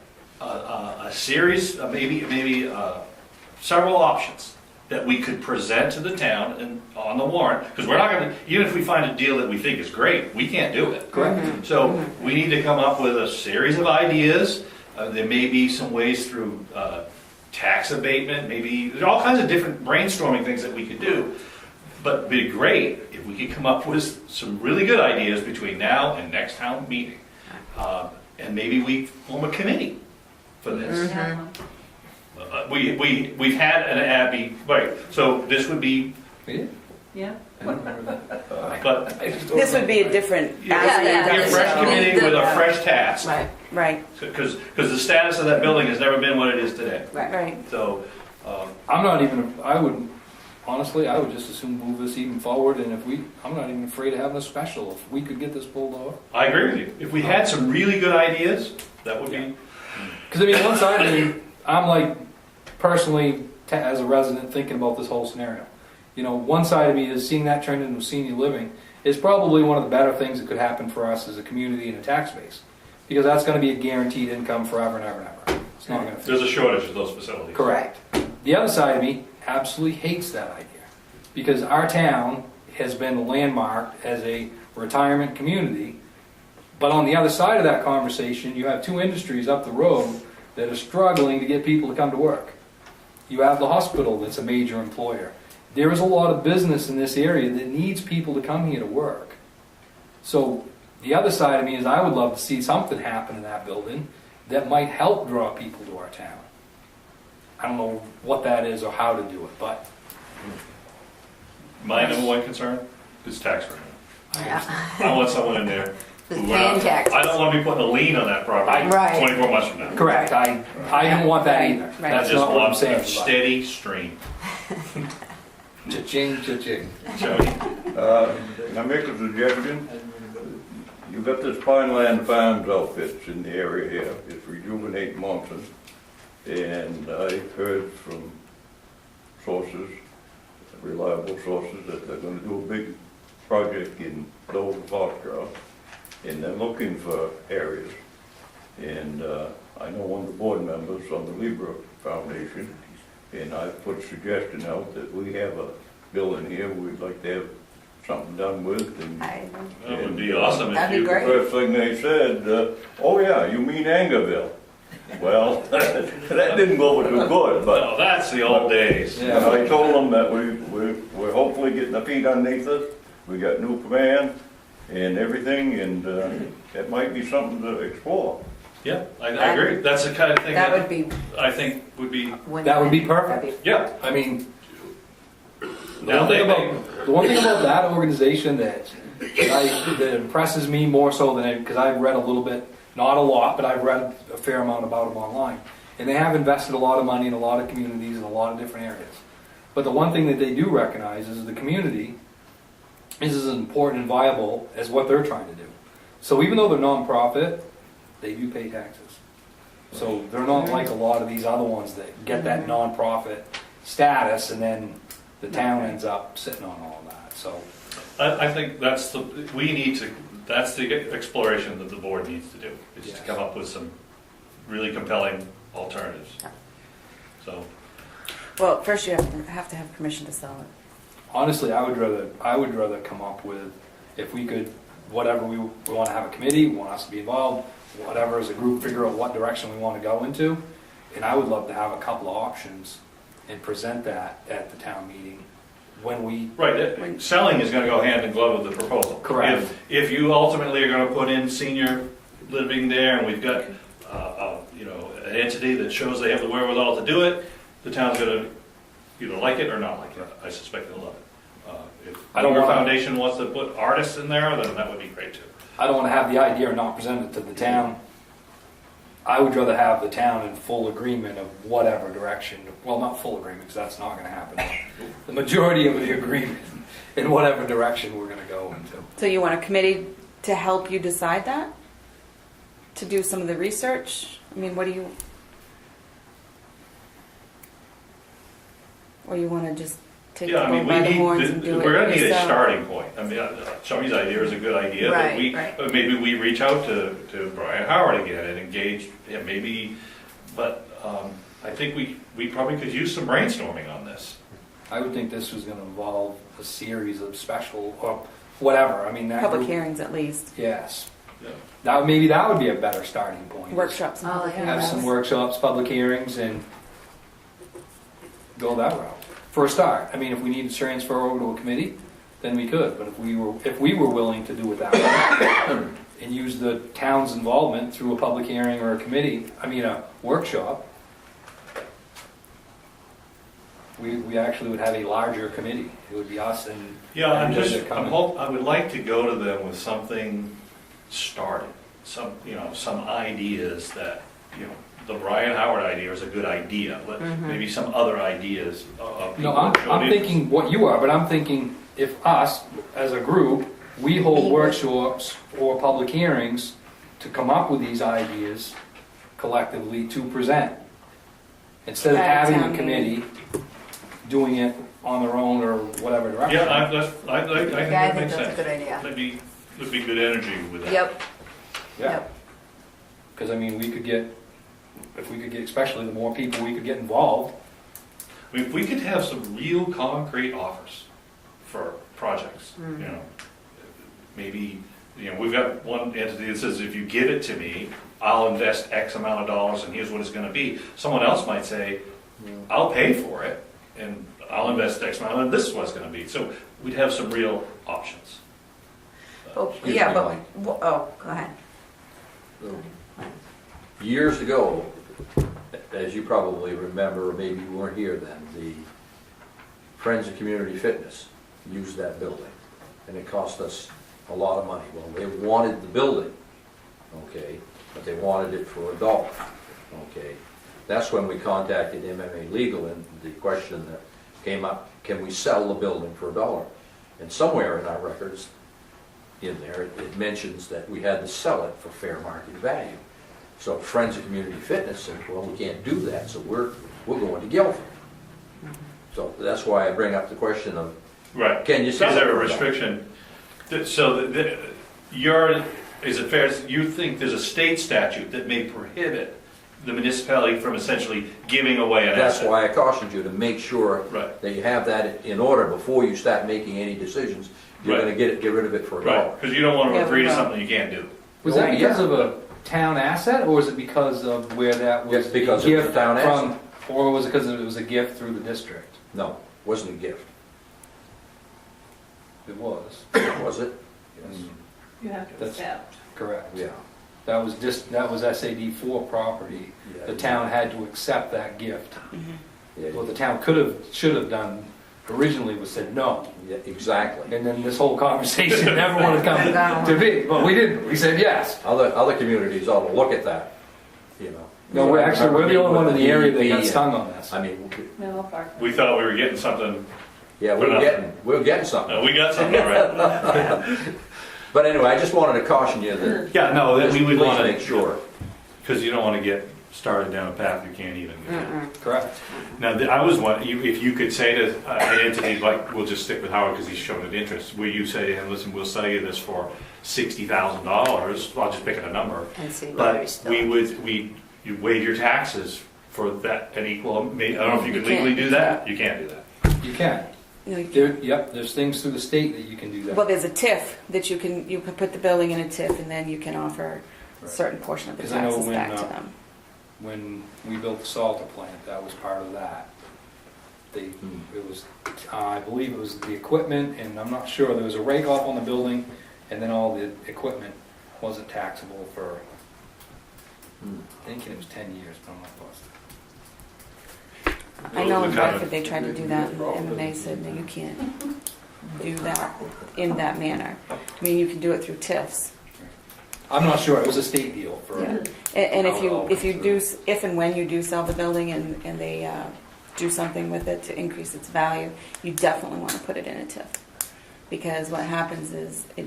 a series, maybe several options that we could present to the town and on the warrant, because we're not gonna, even if we find a deal that we think is great, we can't do it. Correct. So we need to come up with a series of ideas. There may be some ways through tax abatement, maybe, there's all kinds of different brainstorming things that we could do. But it'd be great if we could come up with some really good ideas between now and next town meeting. And maybe we form a committee for this. We've had an Abbey, right, so this would be, Yeah. but This would be a different. Yeah, be a fresh committee with a fresh task. Right, Right, Because the status of that building has never been what it is today. right. So, I'm not even, honestly, I would just as soon move this even forward, and I'm not even afraid of having a special, if we could get this pulled off. I agree with you. If we had some really good ideas, that would be, Because I mean, one side of me, I'm like, personally, as a resident, thinking about this whole scenario. You know, one side of me is seeing that trend into senior living is probably one of the better things that could happen for us as a community and a tax base. Because that's going to be a guaranteed income forever and ever and ever. It's not going to there's a shortage of those facilities. Correct. The other side of me absolutely hates that idea. Because our town has been landmarked as a retirement community. But on the other side of that conversation, you have two industries up the road that are struggling to get people to come to work. You have the hospital that's a major employer. There is a lot of business in this area that needs people to come here to work. So the other side of me is I would love to see something happen in that building that might help draw people to our town. I don't know what that is or how to do it, but My number one concern is tax revenue. yeah. I want someone in there Who's who paying taxes. I don't want to be putting a lien on that property Right. 24 months from now. correct. I don't want that either. Right. I That's just not what I'm want saying. a steady stream. Cha-ching, cha-ching. Jody? Can I make a suggestion? You've got this Pineland Farms outfits in the area here, it's Rejuvenate Monson. And I've heard from sources, reliable sources, that they're gonna do a big project in Dover, Foxcroft. And they're looking for areas. And I know one of the board members on the Libra Foundation, and I put a suggestion out that we have a building here we'd like to have something done with. And That would be awesome if That'd be you. great. first thing they said, oh yeah, you mean Angerville. Well, that didn't go over too good, but Well, that's the old days. and I told them that we're hopefully getting the feet underneath us. We got new command and everything, and it might be something to explore. Yeah, I agree. That's the kind of thing That would that be. I think would be, That would be perfect. yeah. I mean, the Now, one thing about that organization that impresses me more so than because I've read a little bit, not a lot, but I've read a fair amount about them online. And they have invested a lot of money in a lot of communities in a lot of different areas. But the one thing that they do recognize is the community is as important and viable as what they're trying to do. So even though they're nonprofit, they do pay taxes. So they're not like a lot of these other ones that get that nonprofit status and then the town ends up sitting on all of that. So I think that's the exploration that the board needs to do, is to Yes. come up with some really compelling alternatives. So, Well, first you have to have permission to sell it. honestly, I would rather come up with, if we could, whatever we want to have a committee, we want us to be involved, whatever as a group, figure out what direction we want to go into. And I would love to have a couple of options and present that at the town meeting when we, right, selling is gonna go hand in glove with the proposal. Correct. If you ultimately are gonna put in senior living there, and we've got, an entity that shows they have the wherewithal to do it, the town's gonna either like it or not like it. I suspect they'll love it. If I don't your wanna- foundation wants to put artists in there, then that would be great too. I don't want to have the idea and not present it to the town. I would rather have the town in full agreement of whatever direction, well, not full agreement, because that's not going to happen. The majority of the agreement in whatever direction we're going to go into. So you want a committee to help you decide that? To do some of the research? I mean, what do you... Or you want to just take Yeah, the I mean, bull by the horns and we do need, it we're gonna need a yourself. starting point. I mean, Shelby's idea is a good idea, but Right, right. maybe we reach out to Brian Howard again and engage him, maybe, but, I think we probably could use some brainstorming on this. I would think this was gonna involve a series of special, or whatever, I mean, that. Public group- hearings at least, Yes. Yeah. Maybe that would be a better starting point. workshops and Oh, public yeah. Have hearings. some workshops, public hearings, and go that route. For a start, I mean, if we need to transfer over to a committee, then we could, but if we were willing to do it that way, and use the town's involvement through a public hearing or a committee, I mean, a workshop, we actually would have a larger committee. It would be us and. Yeah, everybody that come in. I would like to go to them with something started, some ideas that, the Brian Howard idea is a good idea, but maybe some other ideas of people. No, I'm donating. thinking what you are, but I'm thinking if us, as a group, we hold workshops or public hearings to come up with these ideas collectively to present. Instead of At a having town a committee doing it on their own or whatever direction. Yeah, I think Yeah, I that think makes that's a sense. good idea. That'd be good energy with that. Yep, Yeah, yep. because I mean, if we could get, especially the more people we could get involved, I mean, if we could have some real concrete offers for projects, maybe, we've got one entity that says, if you give it to me, I'll invest X amount of dollars and here's what it's gonna be. Someone else might say, I'll pay for it and I'll invest X amount and this is what it's gonna be. So we'd have some real options. Oh, Excuse yeah, me, but, Mike. oh, go ahead. Years ago, as you probably remember, or maybe you weren't here then, the Friends of Community Fitness used that building, and it cost us a lot of money. Well, they wanted the building, okay, but they wanted it for $1, okay. That's when we contacted MMA Legal, and the question that came up, can we sell the building for $1? And somewhere in our records, in there, it mentions that we had to sell it for fair market value. So Friends of Community Fitness said, well, we can't do that, so we're going to Guilford. So that's why I bring up the question of, Right. can you sell it? Is there a for $1? restriction? Is it fair, you think there's a state statute that may prohibit the municipality from essentially giving away an That's asset? why I cautioned you to make sure Right. that you have that in order before you start making any decisions. You're Right. gonna get rid of it for $1. Right, because you don't want to Yeah, agree to no. something you can't do. was Oh, that because yeah. of a town asset, or was it because of where that was? It's because a of the gift town from, asset. or was it because it was a gift through the district? No, wasn't a gift, It was. was it? Yes. You have to That's- accept. Correct. Yeah. That was SAD4 property. Yeah. The town had to accept that gift. Yeah, What the town should have done originally was said no. yeah, exactly. And then this whole conversation never would have come to be, but we didn't. We said yes. Other communities ought to look at that, you know. No, we're the only one in the area that got The- stung on this. I mean, Menlo Park. We thought we were getting something, yeah, We're not- we're getting something. no, we got something, all right? But anyway, I just wanted to caution you that, Yeah, no, that we would please want to. make sure. Because you don't want to get started down a path you can't even get down. Correct. Now, I was wondering, if you could say to an entity, like, we'll just stick with Howard because he's shown an interest, will you say to him, listen, we'll sell you this for $60,000, I'll just pick a number, And see whether but he's still. you waive your taxes for that, an equal, I don't know if you could You can't. legally do that, you can't do that. You can. You know, There's things through the state that you can do that. well, there's a TIF that you can put the building in a TIF, and then you can offer a certain portion of the 'Cause I know taxes when, back to them. When we built the Salter plant, that was part of that. It was, I believe it was the equipment, and I'm not sure, there was a rake off on the building, and then all the equipment wasn't taxable for, thinking it was 10 years, but I'm not positive. I know in Those are kind of- Bradford, they tried to do that, and MMA said, no, you can't do that in that manner. I mean, you can do it through TIFs. I'm not sure, it was a state deal for, Yeah. And How it all if you goes do, through. if and when you do sell the building and they do something with it to increase its value, you definitely want to put it in a TIF. Because what happens is it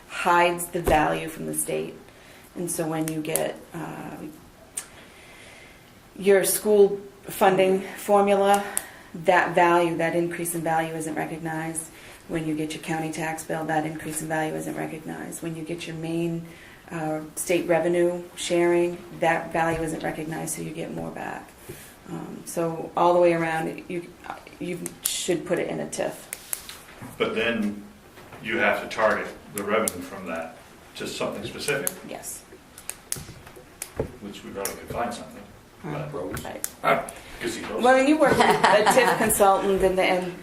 hides the value from the state. And so when you get your school funding formula, that value, that increase in value isn't recognized. When you get your county tax bill, that increase in value isn't recognized. When you get your main state revenue sharing, that value isn't recognized, so you get more back. So all the way around, you should put it in a TIF. But then you have to target the revenue from that to something specific, Yes. which we probably could find something. But Right. gazebos. Well, and you work with a TIF consultant, and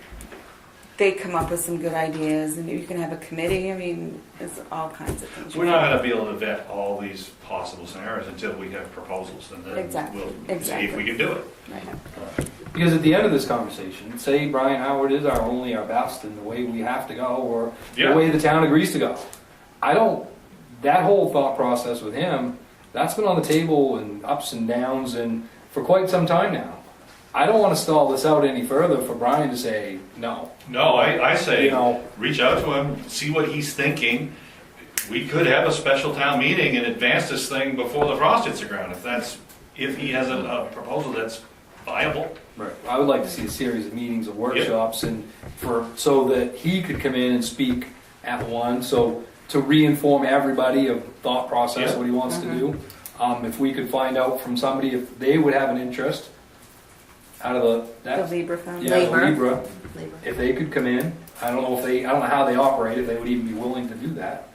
they come up with some good ideas, and you can have a committee. I mean, there's all kinds of things. We're not going to be able to vet all these possible scenarios until we have proposals, and then Exactly, we'll see if exactly. we can do it. Right. Because at the end of this conversation, say Brian Howard is our best in the way we have to go, or Yeah. the way the town agrees to go. That whole thought process with him, that's been on the table and ups and downs and for quite some time now. I don't want to stall this out any further for Brian to say no. No, I say, You know- reach out to him, see what he's thinking. We could have a special town meeting and advance this thing before the frost hits the ground, if he has a proposal that's viable. Right. I would like to see a series of meetings or workshops so that he could come in and speak at one, so to re-inform everybody of thought process, Yeah. what he wants to do. If we could find out from somebody if they would have an interest out of The Libra Fund. yeah, the Labor. Libra, if they could come in. I don't know how they operate, if they would even be willing to do that.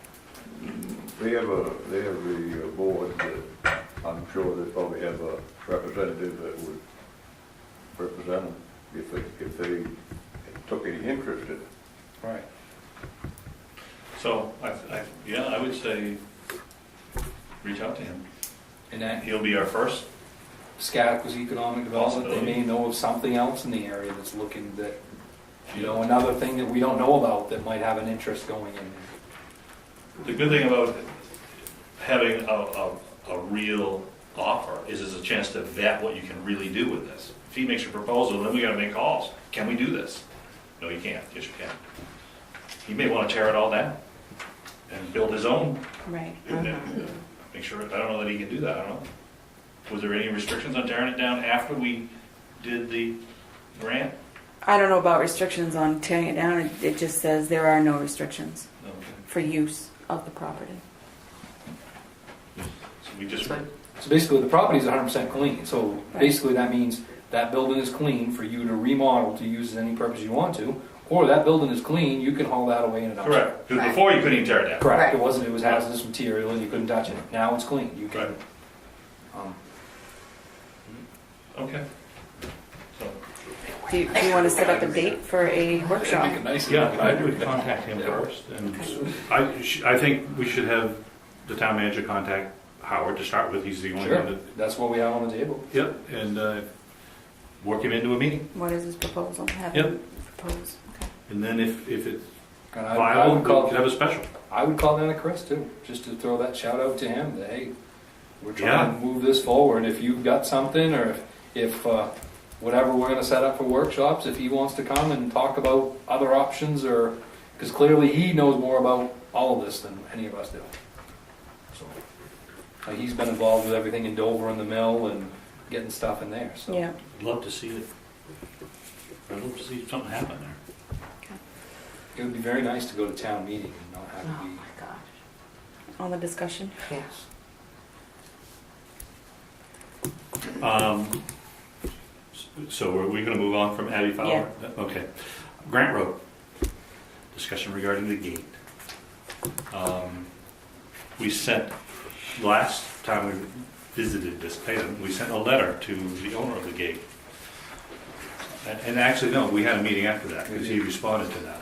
They have a board that I'm sure they probably have a representative that would represent them if they took any interest in it. Right. So, I would say, reach out to him. And that He'll be our first. Scatticus Economic Development, they may know of something else in the area that's looking that, another thing that we don't know about that might have an interest going in. The good thing about having a real offer is there's a chance to vet what you can really do with this. If he makes a proposal, then we gotta make calls. Can we do this? No, you can't. Yes, you can. He may wanna tear it all down and build his own. Right. And then make sure, I don't know that he can do that, I don't know. Was there any restrictions on tearing it down after we did the grant? I don't know about restrictions on tearing it down. It just says there are no restrictions No. for use of the property. So we just, So basically, the property's 100% clean, so Right. basically that means that building is clean for you to remodel to use as any purpose you want to, or that building is clean, you can haul that away in a dumpster. correct, because Right. before you couldn't even tear it down. Correct, Right. it was hazardous material and you couldn't touch it. Now it's clean, you can, Right. um, Okay. So, Do you want to set up a date for a workshop? make it nice. Yeah, I would contact him first, and I think we should have the town manager contact Howard to start with, he's the only Sure, one that, that's what we have on the table. yep, and work him into a meeting. What is his proposal? Have Yep. him propose. Okay. And then if it's And I viable, would we call, could have a special. I would call down to Chris too, just to throw that shout out to him that, hey, we're Yeah. trying to move this forward. If you've got something, or if whatever we're gonna set up for workshops, if he wants to come and talk about other options, or, because clearly he knows more about all of this than any of us do. So, he's been involved with everything in Dover and the mill and getting stuff in there, so. Yeah. I'd love to see it. I'd love to see something happen there. It would be very nice to go to town meeting and not have Oh to be. my gosh. On the discussion. Yes. So are we gonna move on from Abbey Fowler? Okay. Grant Road, discussion regarding the gate. We sent, last time we visited this item, we sent a letter to the owner of the gate. And actually, no, we had a meeting after that, because he responded to that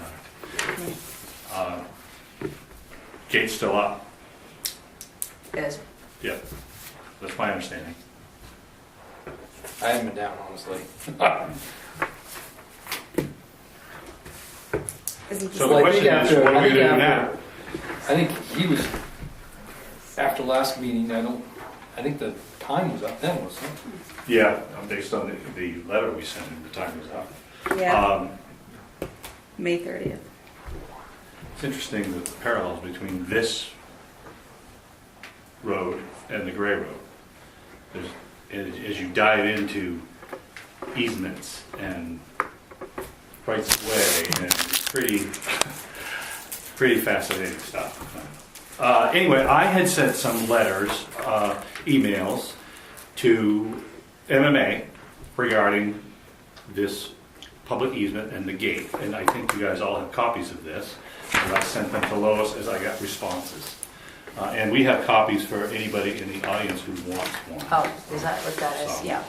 letter. Gate's still up, Yes. yeah, that's my understanding. I haven't been down, honestly. Isn't So this the Well, I question think is, what are we I think gonna do now? I think he was, after last meeting, I think the time was up then, wasn't it? Yeah, based on the letter we sent him, the time was up. Yeah. May 30th. It's interesting the parallels between this road and the Gray Road. As you dive into easements and rights of way, and it's pretty fascinating stuff. Anyway, I had sent some letters, emails to MMA regarding this public easement and the gate, and I think you guys all have copies of this, and I sent them to Lois as I got responses. And we have copies for anybody in the audience who wants one. Oh, is that what that is? So, Yeah.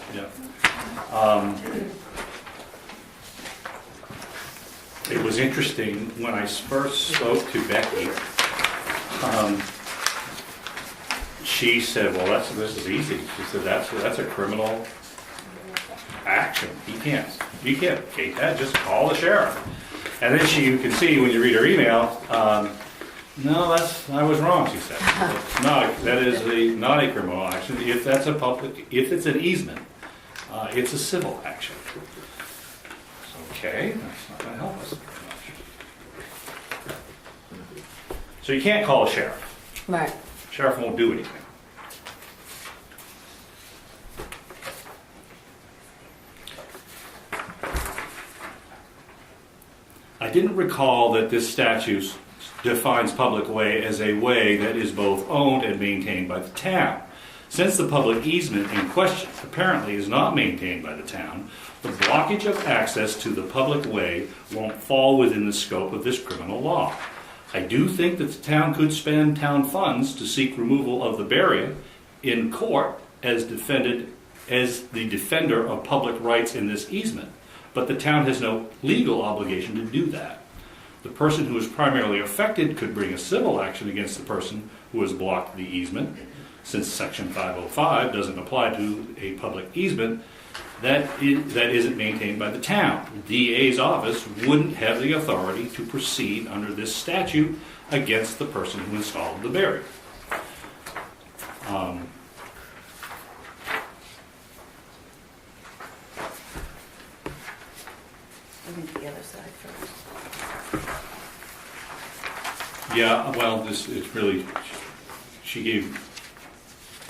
It was interesting, when I first spoke to Becky, she said, well, this is easy. She said, that's a criminal action. You can't gate that, just call the sheriff. And then you can see when you read her email, no, I was wrong, she said. That is not a criminal action. If it's an easement, it's a civil action. Okay, that's not going to help us very much. So you can't call a sheriff. Right. Sheriff won't do anything. I didn't recall that this statute defines public way as a way that is both owned and maintained by the town. Since the public easement in question apparently is not maintained by the town, the blockage of access to the public way won't fall within the scope of this criminal law. I do think that the town could spend town funds to seek removal of the barrier in court as the defender of public rights in this easement, but the town has no legal obligation to do that. The person who is primarily affected could bring a civil action against the person who has blocked the easement. Since Section 505 doesn't apply to a public easement that isn't maintained by the town. The DA's office wouldn't have the authority to proceed under this statute against the person who installed the barrier. I think the other side first. Yeah, well, it's really, she gave,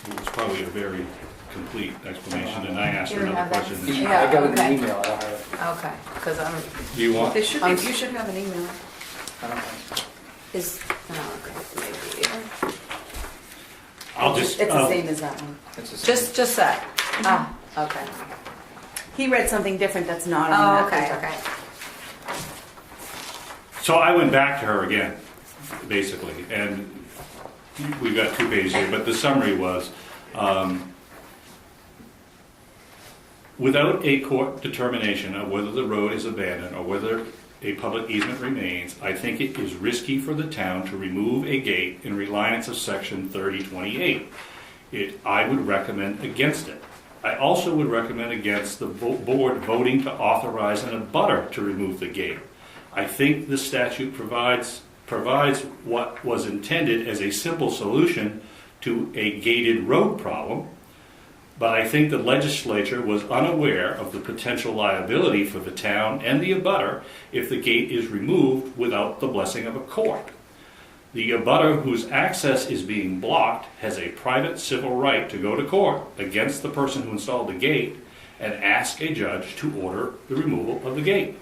it was probably a very complete explanation, and I asked her You don't another have that? question. Yeah, I got an okay. email, I don't have it. Okay, because Do you want? There should be, you should have an email. I don't know. is, oh, okay, maybe. I'll just, It's the same as that one. It's the same. Just that. Ah, okay. He read something different that's not on Oh, that. okay, okay. so I went back to her again, basically, and we've got 2 pages here, but the summary was, without a court determination of whether the road is abandoned or whether a public easement remains, I think it is risky for the town to remove a gate in reliance of Section 3028. I would recommend against it. I also would recommend against the board voting to authorize an abutter to remove the gate. I think the statute provides what was intended as a simple solution to a gated road problem, but I think the legislature was unaware of the potential liability for the town and the abutter if the gate is removed without the blessing of a court. The abutter whose access is being blocked has a private civil right to go to court against the person who installed the gate and ask a judge to order the removal of the gate.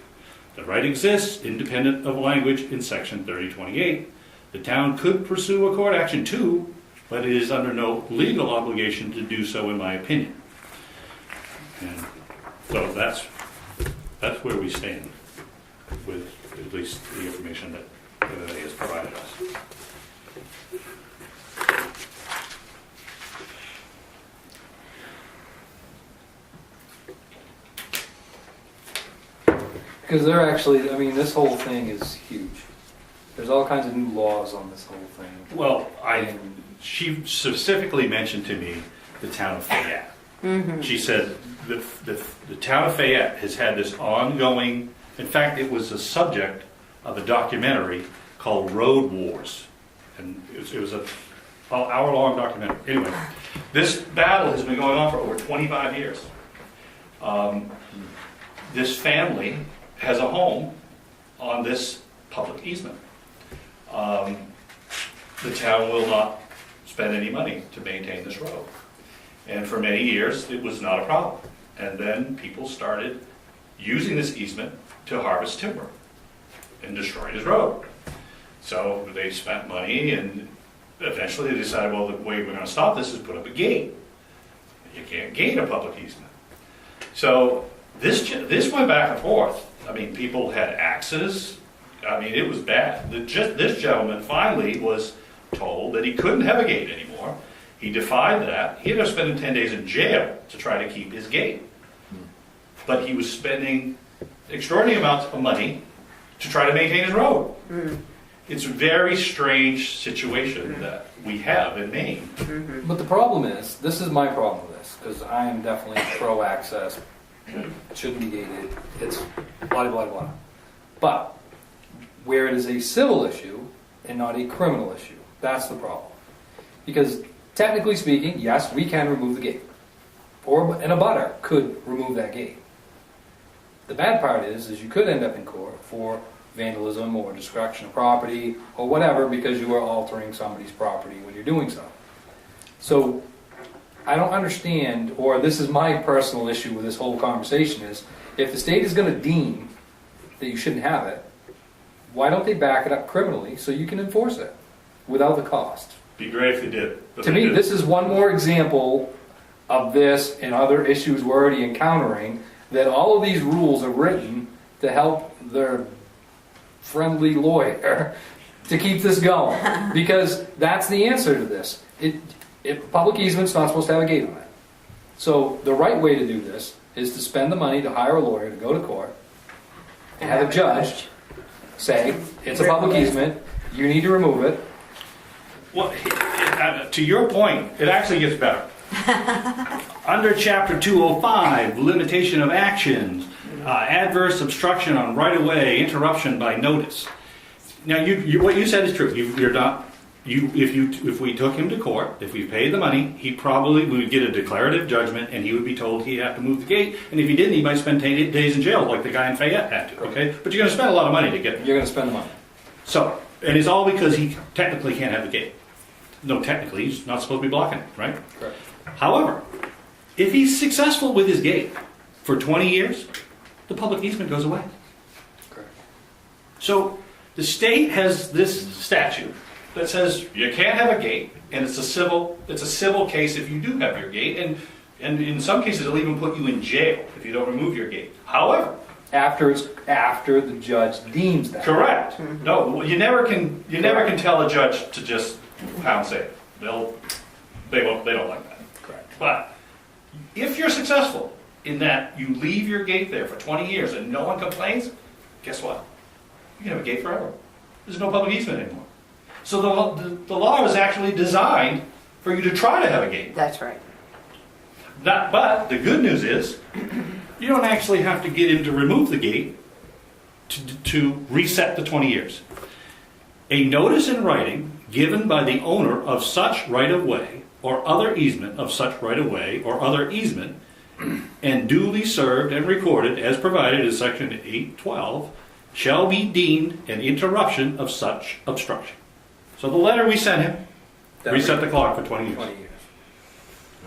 The right exists independent of language in Section 3028. The town could pursue a court action too, but it is under no legal obligation to do so, in my opinion. And so that's where we stand with at least the information that MMA has provided us. Because they're actually, I mean, this whole thing is huge. There's all kinds of new laws on this whole thing. Well, she specifically mentioned to me the town of Fayette. Mm-hmm. She said the town of Fayette has had this ongoing, in fact, it was the subject of a documentary called Road Wars. And it was an hour-long documentary. Anyway, this battle has been going on for over 25 years. This family has a home on this public easement. The town will not spend any money to maintain this road. And for many years, it was not a problem. And then people started using this easement to harvest timber and destroyed his road. So they spent money, and eventually they decided, well, the way we're gonna stop this is put up a gate. You can't gate a public easement. So this went back and forth. I mean, people had axes. I mean, it was bad. This gentleman finally was told that he couldn't have a gate anymore. He defied that. He ended up spending 10 days in jail to try to keep his gate. But he was spending extraordinary amounts of money to try to maintain his road. It's a very strange situation that we have in Maine. But the problem is, this is my problem with this, because I am definitely pro-access, it shouldn't be gated, it's blah, blah, blah. But where it is a civil issue and not a criminal issue, that's the problem. Because technically speaking, yes, we can remove the gate. Or an abutter could remove that gate. The bad part is you could end up in court for vandalism or destruction of property or whatever because you are altering somebody's property when you're doing so. So I don't understand, or this is my personal issue with this whole conversation is, if the state is going to deem that you shouldn't have it, why don't they back it up criminally so you can enforce it without the cost? Be great if they did. But To they me, didn't. this is one more example of this and other issues we're already encountering, that all of these rules are written to help their friendly lawyer to keep this going. Because that's the answer to this. Public easement's not supposed to have a gate on it. So the right way to do this is to spend the money to hire a lawyer to go to court and have a judge say, it's a public easement, you need to remove it. Well, to your point, it actually gets better. Under Chapter 205, limitation of actions, adverse obstruction on right-of-way, interruption by notice. Now, what you said is true. If we took him to court, if we paid the money, he probably would get a declarative judgment, and he would be told he'd have to move the gate. And if he didn't, he might spend 10 days in jail, like the guy in Fayette had to. Okay, but you're going to spend a lot of money to get. You're going to spend the money. So, and it's all because he technically can't have the gate. No, technically, he's not supposed to be blocking it, right? Correct. However, if he's successful with his gate for 20 years, the public easement goes away. Correct. So the state has this statute that says you can't have a gate, and it's a civil case if you do have your gate, and in some cases it'll even put you in jail if you don't remove your gate. However, After the judge deems that. correct. No, you never can tell a judge to just pound it. They don't like that. Correct. But if you're successful in that you leave your gate there for 20 years and no one complains, guess what? You can have a gate forever. There's no public easement anymore. So the law was actually designed for you to try to have a gate. That's right. But the good news is, you don't actually have to get him to remove the gate to reset the 20 years. A notice in writing given by the owner of such right-of-way or other easement of such right-of-way or other easement and duly served and recorded as provided in section 812 shall be deemed an interruption of such obstruction. So the letter we sent him reset the clock for 20 years. 20 years.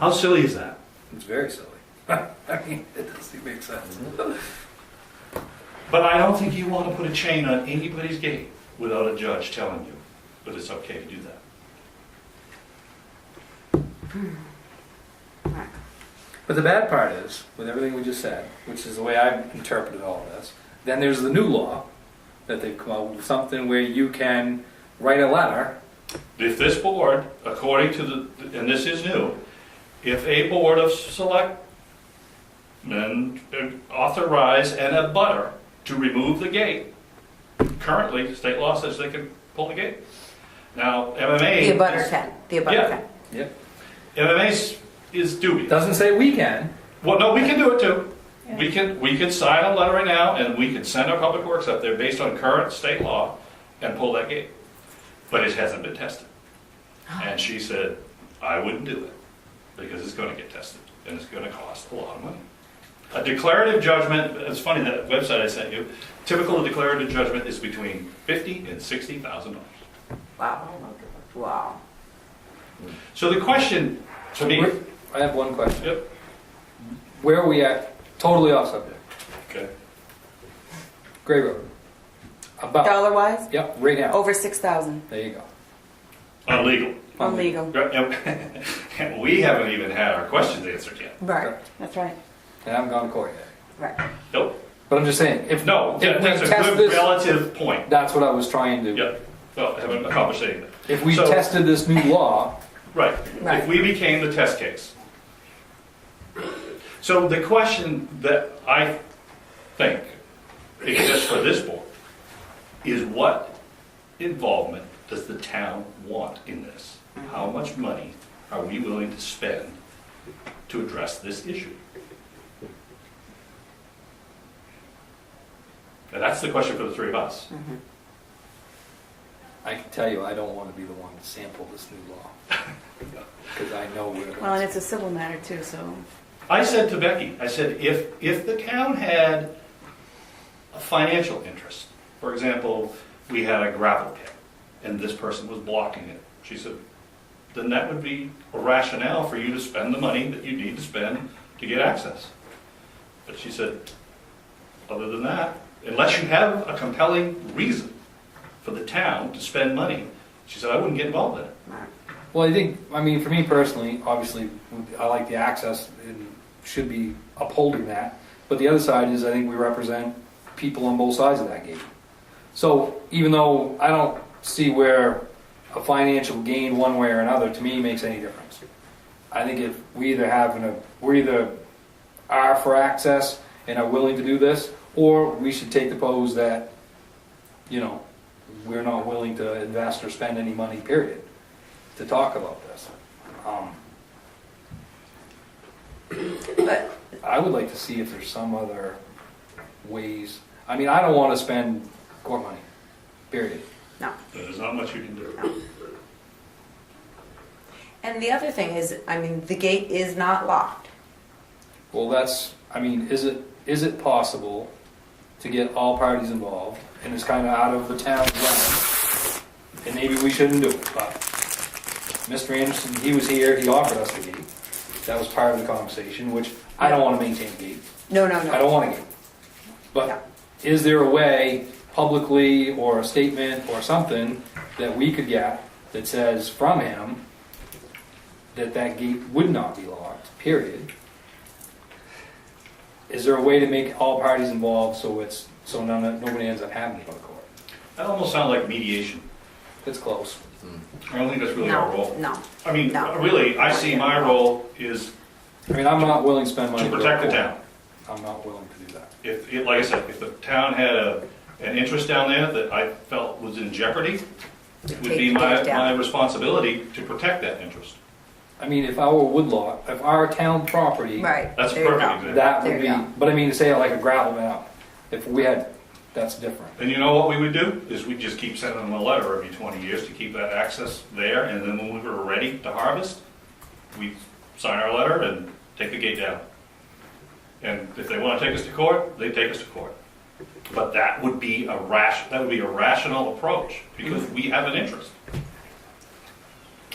How silly is that? It's very silly. I mean, it doesn't make sense. But I don't think you want to put a chain on anybody's gate without a judge telling you that it's okay to do that. But the bad part is, with everything we just said, which is the way I've interpreted all of this, then there's the new law that they've come out with, something where you can write a letter. If this board, according to and this is new, if a board of selectmen authorize an abutter to remove the gate, currently state law says they can pull the gate. Now, MMA... The abutter can. The abutter Yeah. can. Yep. MMA is dubious. Doesn't say we can. Well, no, we can do it too. Yeah. We can sign a letter right now, and we can send our public works up there based on current state law and pull that gate. But it hasn't been tested. And she said, I wouldn't do it because it's going to get tested and it's going to cost a lot of money. A declarative judgment, it's funny, that website I sent you, typical declarative judgment is between $50,000 and $60,000. Wow. Wow. So the question to me, I have one question. yep, Where are we at? Totally off subject. okay. Gray Road. About, Dollar wise, yep, right now. over 6,000 There you go. Illegal. on legal. And we haven't even had our questions answered yet. Right, That's right. I haven't gone to court yet. right. Nope. But I'm just saying, if No, if that's we a test good this, relative point. that's what I was trying to. Yep. Well, haven't accomplished anything. If we So- tested this new law, Right. Right. If we became the test case. So the question that I think exists for this board is what involvement does the town want in this? How much money are we willing to spend to address this issue? And that's the question for the three of us. I can tell you I don't want to be the one to sample this new law. Because I know where it Well, and is. it's a civil matter too, so. I said to Becky, I said, if the town had a financial interest, for example, we had a gravel pit and this person was blocking it, she said, then that would be a rationale for you to spend the money that you need to spend to get access. But she said, other than that, unless you have a compelling reason for the town to spend money, she said, I wouldn't get involved in it. Well, I think, I mean, for me personally, obviously, I like the access and should be upholding that. But the other side is I think we represent people on both sides of that gate. So even though I don't see where a financial gain one way or another to me makes any difference. I think if we either are for access and are willing to do this, or we should take the pose that, you know, we're not willing to invest or spend any money, period, to talk about this. But, I would like to see if there's some other ways. I mean, I don't want to spend court money, period. no. There's not much you can do. And the other thing is, I mean, the gate is not locked. Well, that's, I mean, is it possible to get all parties involved, and it's kind of out of the town's realm, and maybe we shouldn't do it, but Mr. Anderson, he was here, he offered us the gate. That was part of the conversation, which I don't want to maintain a gate. No, no, I no. don't want a gate. No. But is there a way, publicly, or a statement, or something, that we could get that says from him that that gate would not be locked, period? Is there a way to make all parties involved so nobody ends up having to go to court? That almost sounds like mediation. It's close. I don't think that's really our role. No, I mean, No. really, I see my role is I mean, I'm not willing to spend money to go protect the court. town. I'm not willing to do that. If, like I said, if the town had an interest down there that I felt was in jeopardy, it would be Take it my down. responsibility to protect that interest. I mean, if our woodlot, if our town property, right. That's a there you perfect go. example. that There would you be, go. but I mean, to say it like a gravel map, if we had, that's different. And you know what we would do? Is we'd just keep sending them a letter every 20 years to keep that access there, and then when we were ready to harvest, we'd sign our letter and take the gate down. And if they want to take us to court, they'd take us to court. But that would be a rational approach, because we have an interest.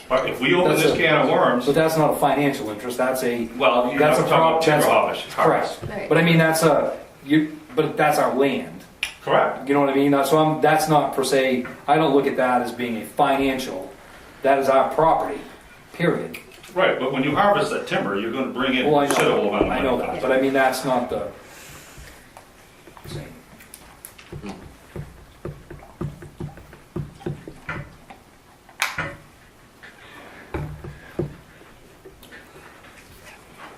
But if we open That's this a- can of worms, But that's not a financial interest, that's a, well, you're that's a not talking about that's timber a- harvest. correct. Right. But I mean, but that's our land. Correct. You know what I mean? That's not per se, I don't look at that as being a financial, that is our property, period. Right, but when you harvest that timber, you're going to bring in Well, I a considerable amount of know, money. I know that, but I mean, that's not the same.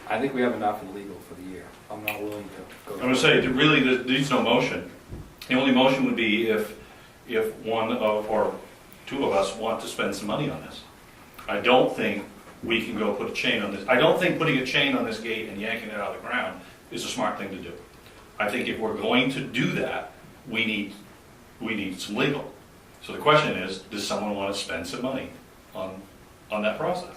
I think we have enough in legal for the year. I'm not willing to go. I'm going to say, really, there needs no motion. The only motion would be if one of, or two of us want to spend some money on this. I don't think we can go put a chain on this. I don't think putting a chain on this gate and yanking it out of the ground is a smart thing to do. I think if we're going to do that, we need some legal. So the question is, does someone want to spend some money on that process?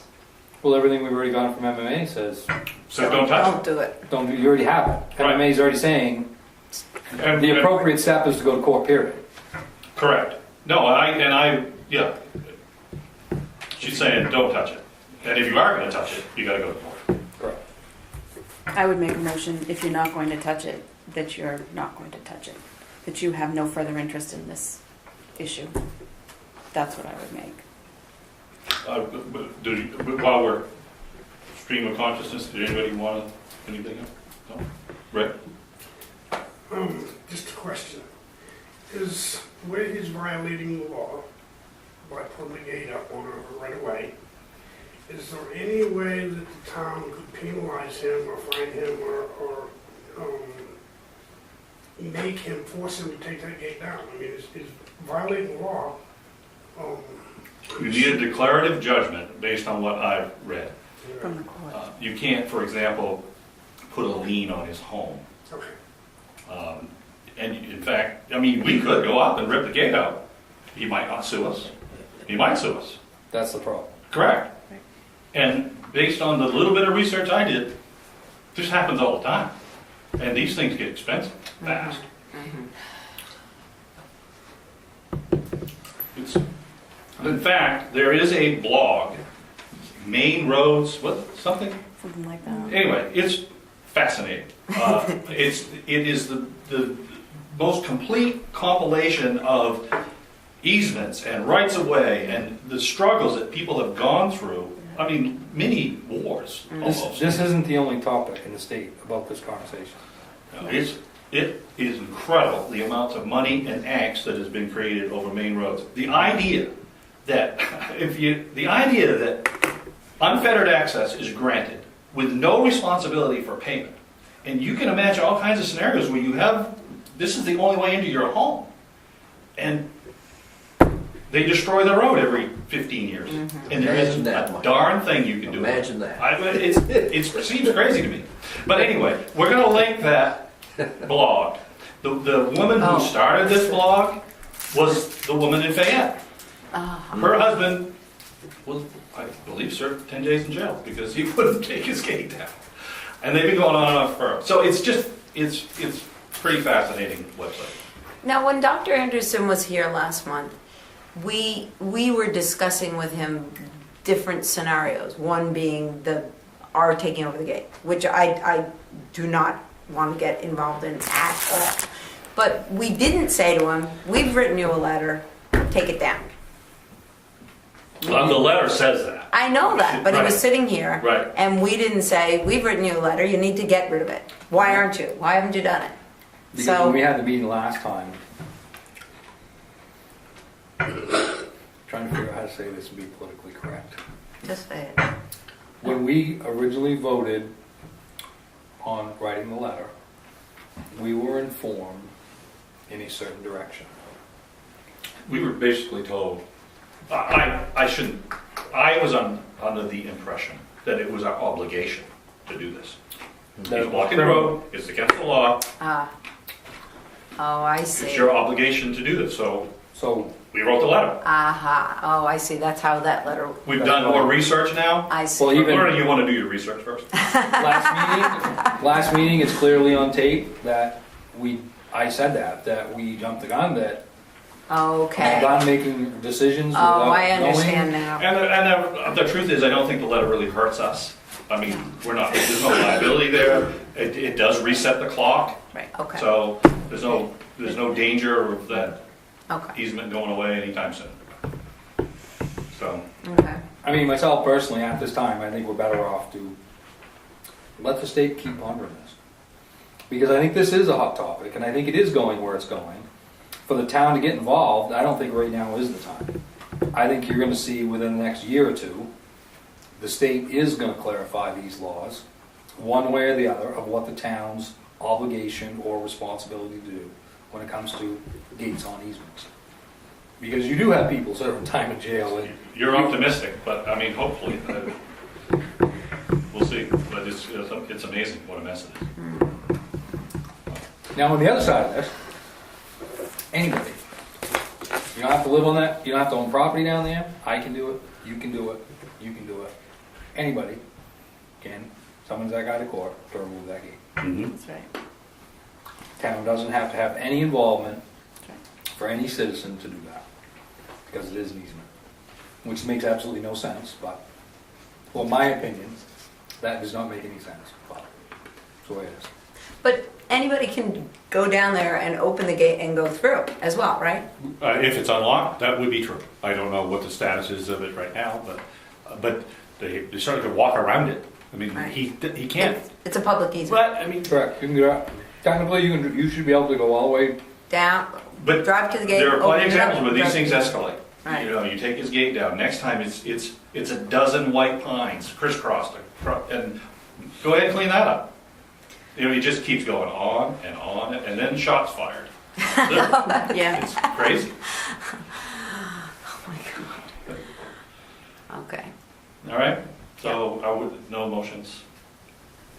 Well, everything we've already gotten from MMA says, So don't touch Don't do it. don't, you already have it. Right. MMA is already saying, it. And- the appropriate step is to go to court, period. Correct. No, yeah. She's saying, don't touch it. And if you are going to touch it, you got to go to court. Correct. I would make a motion, if you're not going to touch it, that you're not going to touch it. that you have no further interest in this issue. That's what I would make. But while we're stream of consciousness, did anybody want anything else? No? Rick? Just a question. Is where he's violating the law by putting the gate up on a right away, is there any way that the town could penalize him or fine him or make him, force him to take that gate down? I mean, is violating the law. You need a declarative judgment based on what I've read. From the court. You can't, for example, put a lien on his home. Okay. And in fact, I mean, we could go up and rip the gate out. He might not sue us. He might sue us. That's the problem. Correct. And based on the little bit of research I did, this happens all the time. And these things get expensive fast. It's, in fact, there is a blog, Main Roads, something? Something like that. Anyway, it's fascinating. It is the most complete compilation of easements and rights of way and the struggles that people have gone through. I mean, mini wars almost. This isn't the only topic in the state about this conversation. It is incredible the amounts of money and angst that has been created over main roads. The idea that unfettered access is granted with no responsibility for payment, and you can imagine all kinds of scenarios where you have this is the only way into your home, and they destroy the road every 15 years, and there isn't Imagine that, a Mike. darn thing you can do. Imagine that. It seems crazy to me. But anyway, we're going to link that blog. The woman who started this blog was the woman in Fayette. Her husband was, I believe, served 10 days in jail because he wouldn't take his gate down. And they've been going on and on forever. So it's pretty fascinating website. Now, when Dr. Anderson was here last month, we were discussing with him different scenarios. One being our taking over the gate, which I do not want to get involved in at all. But we didn't say to him, "We've written you a letter, take it down." The letter says that. I know that, but he was Right. sitting here, Right. and we didn't say, "We've written you a letter, you need to get rid of it." Why aren't you? Why haven't you done it? Because So- when we had the meeting last time, trying to figure out how to say this and be politically correct. Just say it. When we originally voted on writing the letter, we were informed in a certain direction. We were basically told, I was under the impression that it was our obligation to do this. He's blocking the road, it's against the law, Oh, I see. it's your obligation to do this, so So we wrote the letter. Aha. Oh, I see. That's how that letter. We've done more research now. I see. Well, even- Or do you want to do your research first? last meeting, it's clearly on tape that I said that we jumped the gun, that I'm Okay. done making decisions Oh, without I understand knowing. now. And the truth is, I don't think the letter really hurts us. I mean, there's no liability there. It does reset the clock, Right. Okay. so there's no danger of that Okay. easement going away anytime soon. So, Okay. I mean, myself personally, at this time, I think we're better off to let the state keep pondering this. Because I think this is a hot topic, and I think it is going where it's going. For the town to get involved, I don't think right now is the time. I think you're going to see within the next year or two, the state is going to clarify these laws, one way or the other, of what the town's obligation or responsibility to do when it comes to gates on easements. Because you do have people serving time in jail. And you're optimistic, but I mean, hopefully, we'll see. But it's amazing what a mess it is. now on the other side of this, anybody, you don't have to live on that, you don't have to own property down there, I can do it, you can do it, you can do it. Anybody can summons that guy to court to remove that gate. That's right. Town doesn't have to have any involvement for any citizen to do that, because it is an easement, which makes absolutely no sense, but, well, in my opinion, that does not make any sense, but it's the way it is. But anybody can go down there and open the gate and go through as well, right? If it's unlocked, that would be true. I don't know what the status is of it right now, but they certainly could walk around it. I mean, Right. he can't. It's a public easement. But I mean, Correct, you can go out, technically, you should be able to go all the way, Down, but drive to the gate. there are plenty open of it up, examples where these drive- things escalate. Right. You know, you take his gate down. Next time, it's a dozen white pines crisscrossed, and go ahead and clean that up. You know, he just keeps going on, and then shots fired. Yeah. It's crazy. Oh my God. Okay. All right. So I would no motions.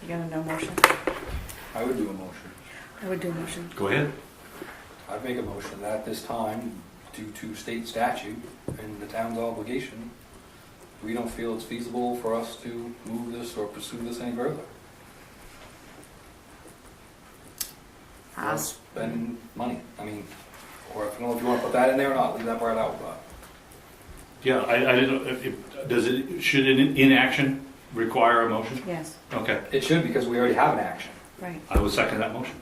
You got a no motion? I would do a motion. I would do a motion. Go ahead. I'd make a motion that at this time, due to state statute and the town's obligation, we don't feel it's feasible for us to move this or pursue this any further. Or spend money, I mean, or if you know if you want to put that in there or not, leave that part out, but. Yeah, I didn't know should an inaction require a motion? Yes, Okay, It should, because we already have an action. right. I will second that motion.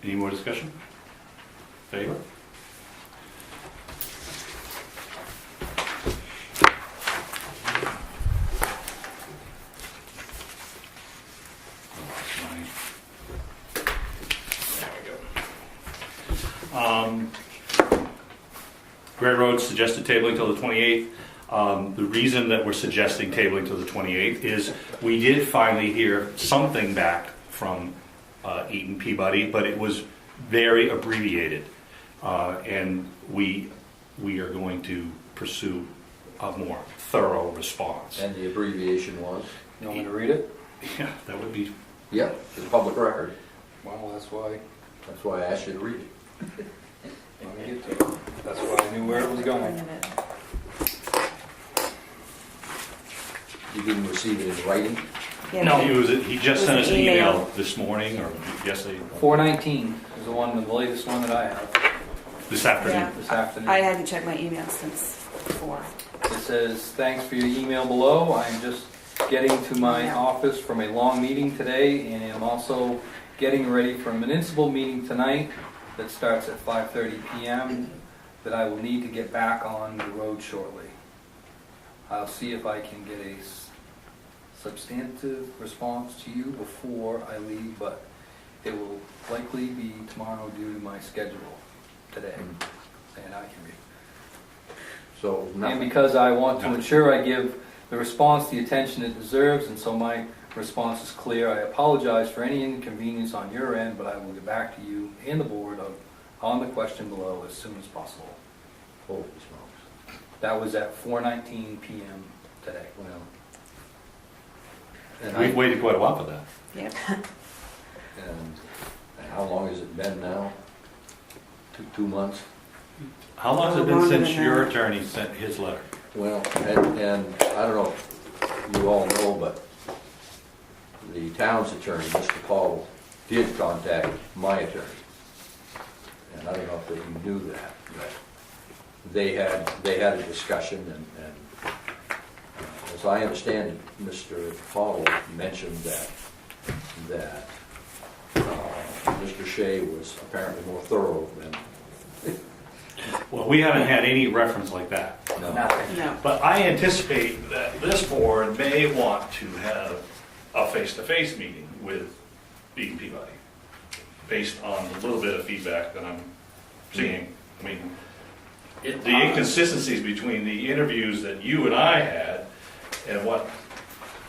Any more discussion? Favor? There we go. Gray Road suggested tabling till the 28th. The reason that we're suggesting tabling till the 28th is we did finally hear something back from Eaton Peabody, but it was very abbreviated. And we are going to pursue a more thorough response. And the abbreviation was? You want me to read it? Yeah, that would be, Yep, it's a public record. Well, that's why, That's why I asked you to read it. let me get to it. That's why I knew where it was going. You didn't receive it in writing? Yeah, No. he just sent us an email this morning or yesterday, 419 is the one, the latest one that I have, this afternoon. Yeah. this afternoon. I hadn't checked my email since 4. It says, thanks for your email below. I'm just getting to my office from a long meeting today and am also getting ready for a municipal meeting tonight that starts at 5:30 p.m. that I will need to get back on the road shortly. I'll see if I can get a substantive response to you before I leave, but it will likely be tomorrow due to my schedule today. And I can read. So, And nothing. because I want to ensure I give the response the attention it deserves, and so my response is clear, I apologize for any inconvenience on your end, but I will get back to you and the board on the question below as soon as possible. Holy smokes. That was at 4:19 p.m. today. Well. And We've waited quite a while for that. Yep. and how long has it been now? 2 months? How long has it been since your attorney sent his letter? Well, and I don't know if you all know, but the town's attorney, Mr. Paul, did contact my attorney. And I don't know if you knew that, but they had a discussion and as I understand it, Mr. Paul mentioned that Mr. Shea was apparently more thorough than. Well, we haven't had any reference like that. No. Nothing. No. But I anticipate that this board may want to have a face-to-face meeting with Eaton Peabody, based on a little bit of feedback that I'm seeing. I mean, the inconsistencies between the interviews that you and I had and what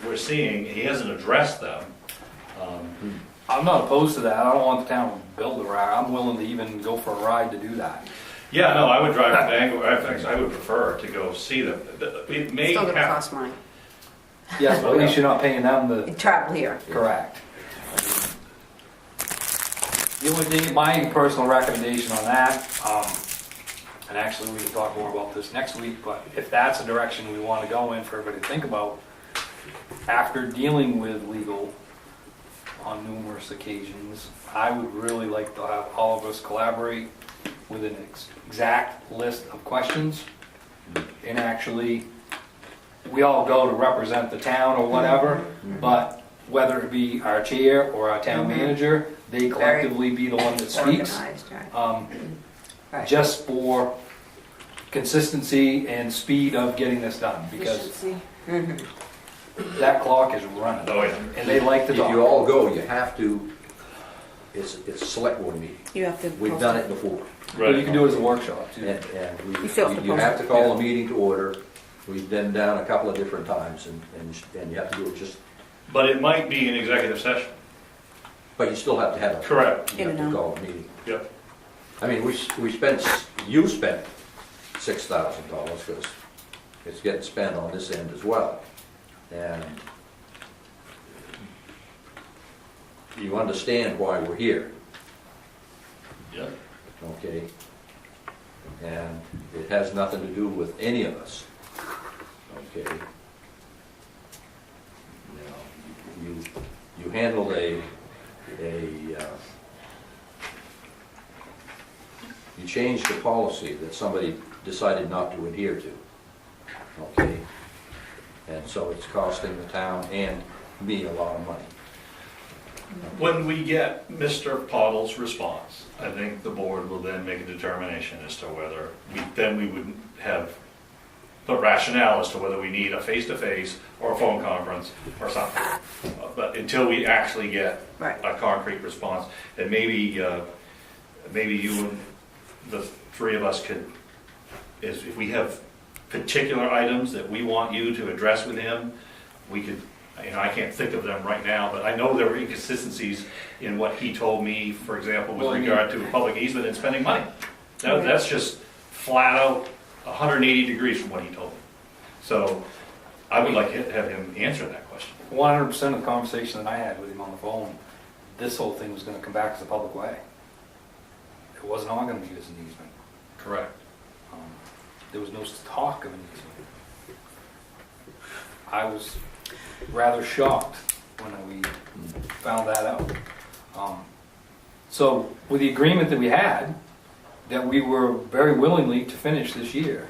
we're seeing, he hasn't addressed them. I'm not opposed to that. I don't want the town to build a ride. I'm willing to even go for a ride to do that. Yeah, no, I would drive to Bangor. In fact, I would prefer to go see them. It may Still gonna have, cost money. Yes, but at least you're not paying them the You travel here. correct. The only thing, my personal recommendation on that, and actually we can talk more about this next week, but if that's a direction we want to go in for everybody to think about, after dealing with legal on numerous occasions, I would really like to have all of us collaborate with an exact list of questions, and actually, we all go to represent the town or whatever, but whether it be our chair or our town manager, they collectively be the one that speaks. Organized, right. Right. Just for consistency and speed of getting this done, because Efficiency. that clock is running. Oh, yeah. And they like to If you talk. all go, you have to, it's a select board meeting. You have to. We've post done it before. But you can do it as a workshop too. And You still have to you post have it. to call a meeting to order. We've been down a couple of different times, and you have to do it just, But it might be an executive session. but you still have to have a. Correct. You have In and to out. call a meeting. Yep. I mean, you spent $6,000 because it's getting spent on this end as well. And you understand why we're here, Yep. okay? And it has nothing to do with any of us, okay? You handled you changed a policy that somebody decided not to adhere to, okay? And so it's costing the town and me a lot of money. When we get Mr. Pottle's response, I think the board will then make a determination as to whether, we would have the rationale as to whether we need a face-to-face or a phone conference or something. But until we actually get Right. a concrete response, and maybe you and the three of us could, if we have particular items that we want you to address with him, we could, I can't think of them right now, but I know there were inconsistencies in what he told me, for example, with regard to public easement and spending money. That's just flat out 180 degrees from what he told me. So I would like to have him answer that question. 100% of the conversation that I had with him on the phone, this whole thing was gonna come back as a public way. It was not gonna be used as an easement. Correct. There was no talk of an easement. I was rather shocked when we found that out. So with the agreement that we had, that we were very willingly to finish this year,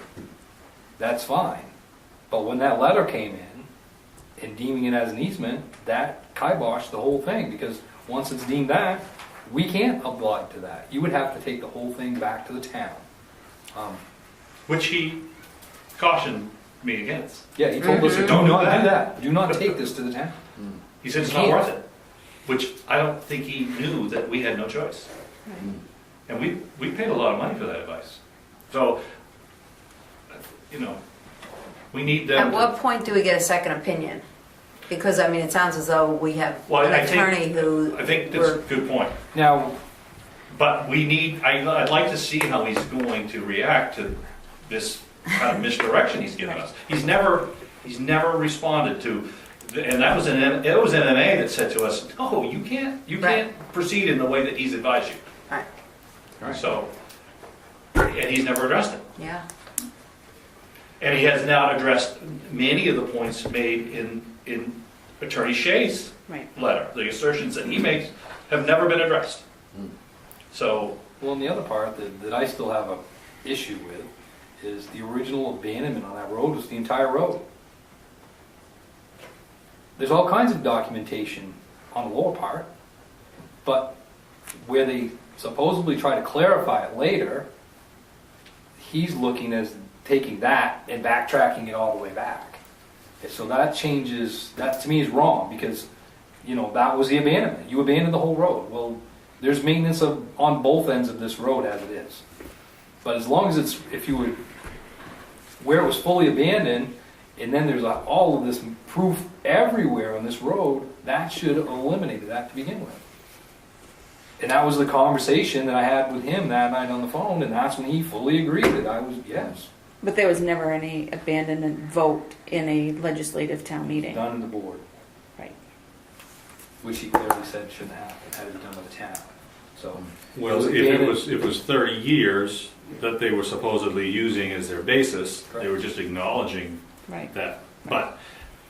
that's fine. But when that letter came in and deeming it as an easement, that kiboshed the whole thing, because once it's deemed that, we can't oblige to that. You would have to take the whole thing back to the town. Which he cautioned me against. Yeah, he told us, do Don't do not that." do that. Do not take this to the town. He said it's You not can't. worth it, which I don't think he knew that we had no choice. And we paid a lot of money for that advice. So, we need them At to. what point do we get a second opinion? Because, I mean, it sounds as though we have Well, an I think- attorney who. I think that's a good point. Now, But we need, I'd like to see how he's going to react to this kind of misdirection he's given us. He's never responded to, and it was MMA that said to us, no, you can't proceed in the way that he's advised you. Right. So, and he's never addressed it. Yeah. And he has not addressed many of the points made in Attorney Shea's Right. letter. The assertions that he makes have never been addressed. So, well, and the other part that I still have a issue with is the original abandonment on that road was the entire road. There's all kinds of documentation on the lower part, but where they supposedly try to clarify it later, he's looking as taking that and backtracking it all the way back. And so that changes, that to me is wrong, because, that was the abandonment. You abandoned the whole road. Well, there's maintenance on both ends of this road as it is. But as long as where it was fully abandoned, and then there's all of this proof everywhere on this road, that should have eliminated that to begin with. And that was the conversation that I had with him that night on the phone, and that's when he fully agreed that I was, yes, But there was never any abandonment vote in a legislative town meeting. done in the board, Right. which he clearly said shouldn't happen, it had to be done by the town. So, Well, if it was 30 years that they were supposedly using as their basis, they were just acknowledging Right. that. But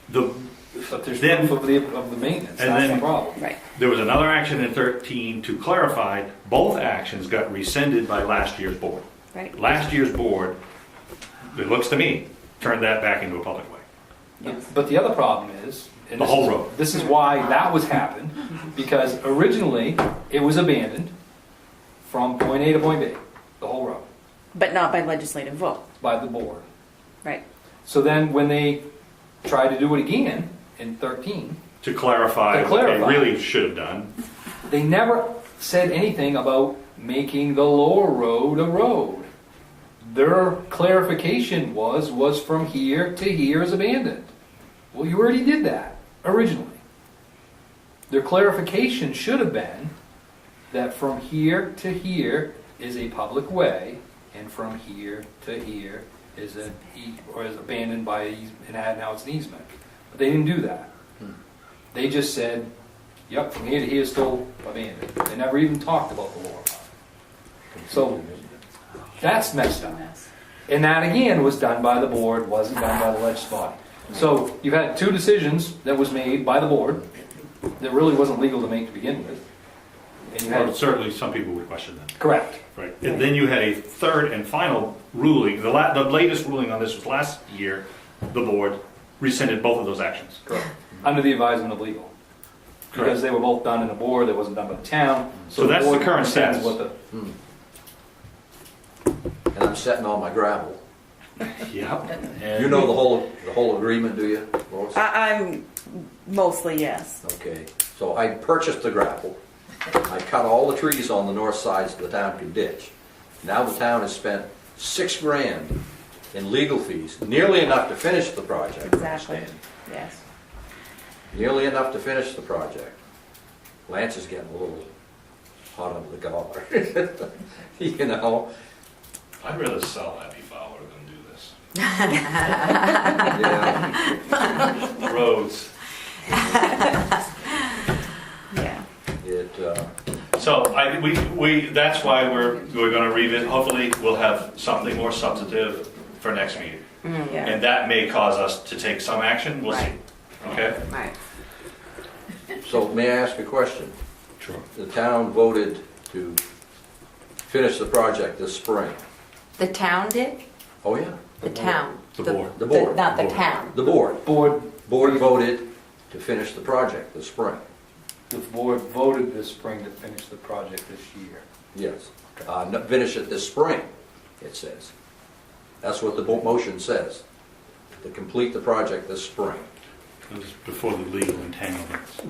there's Then- proof of the maintenance, And that's then- the problem. Right. there was another action in 13 to clarify, both actions got rescinded by last year's board. Right. Last year's board, it looks to me, turned that back into a public way. Yes. But the other problem is, and The this whole is- road. This is why that was happened, because originally it was abandoned from point A to point B, the whole road, But not by legislative vote, by the board. right? So then when they tried to do it again in 13, To clarify To what they clarify. really should have done. they never said anything about making the lower road a road. Their clarification was from here to here is abandoned. Well, you already did that originally. Their clarification should have been that from here to here is a public way, and from here to here is is abandoned by and now it's an easement. But they didn't do that. They just said, "Yep, from here to here is still abandoned." They never even talked about the lower part. So that's messed up. And that again was done by the board, wasn't done by the legislative body. So you've had two decisions that was made by the board that really wasn't legal to make to begin with. And you Well, had, certainly some people would question that. correct. Right. And then you had a third and final ruling. The latest ruling on this was last year. The board rescinded both of those actions. Correct. Under the advisement of legal. Because they were both done in the board, that wasn't done by the town. So that's the board current understands status. what And I'm setting all my gravel. Yeah. You know the whole agreement, do you, Lois? I'm mostly yes. Okay, so I purchased the gravel. I cut all the trees on the north sides so the town could ditch. Now the town has spent $6,000 in legal fees, nearly enough to finish the project. Exactly. Stan. Yes. Nearly enough to finish the project. Lance is getting a little hot under the collar. You know? I'd rather sell Happy Fowler than do this. Yeah. Roads. Yeah. So that's why we're going to revisit. Hopefully, we'll have something more substantive for next meeting. Yeah. And that may cause us to take some action. We'll see. Right. Okay? Right. So may I ask a question? Sure. The town voted to finish the project this spring. The town did? Oh, yeah. The town. The board. The board. Not the Board. town. The board. Board, Voted to finish the project this spring. the board voted this spring to finish the project this year. Yes. Finish it this spring, it says. That's what the motion says. To complete the project this spring. It was before the legal entanglements.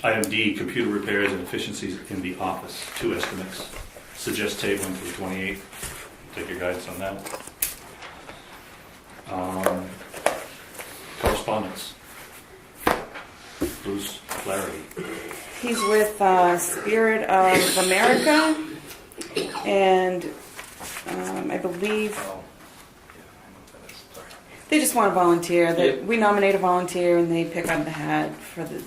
Item D, computer repairs and efficiencies in the office. 2 estimates. Suggest tabling for the 28th. Take your guidance on that. Correspondence. Bruce Flaherty. He's with Spirit of America, and I believe Oh, yeah, I know what that is, sorry. they just want to volunteer. Yep. We nominate a volunteer, and they pick up the hat for the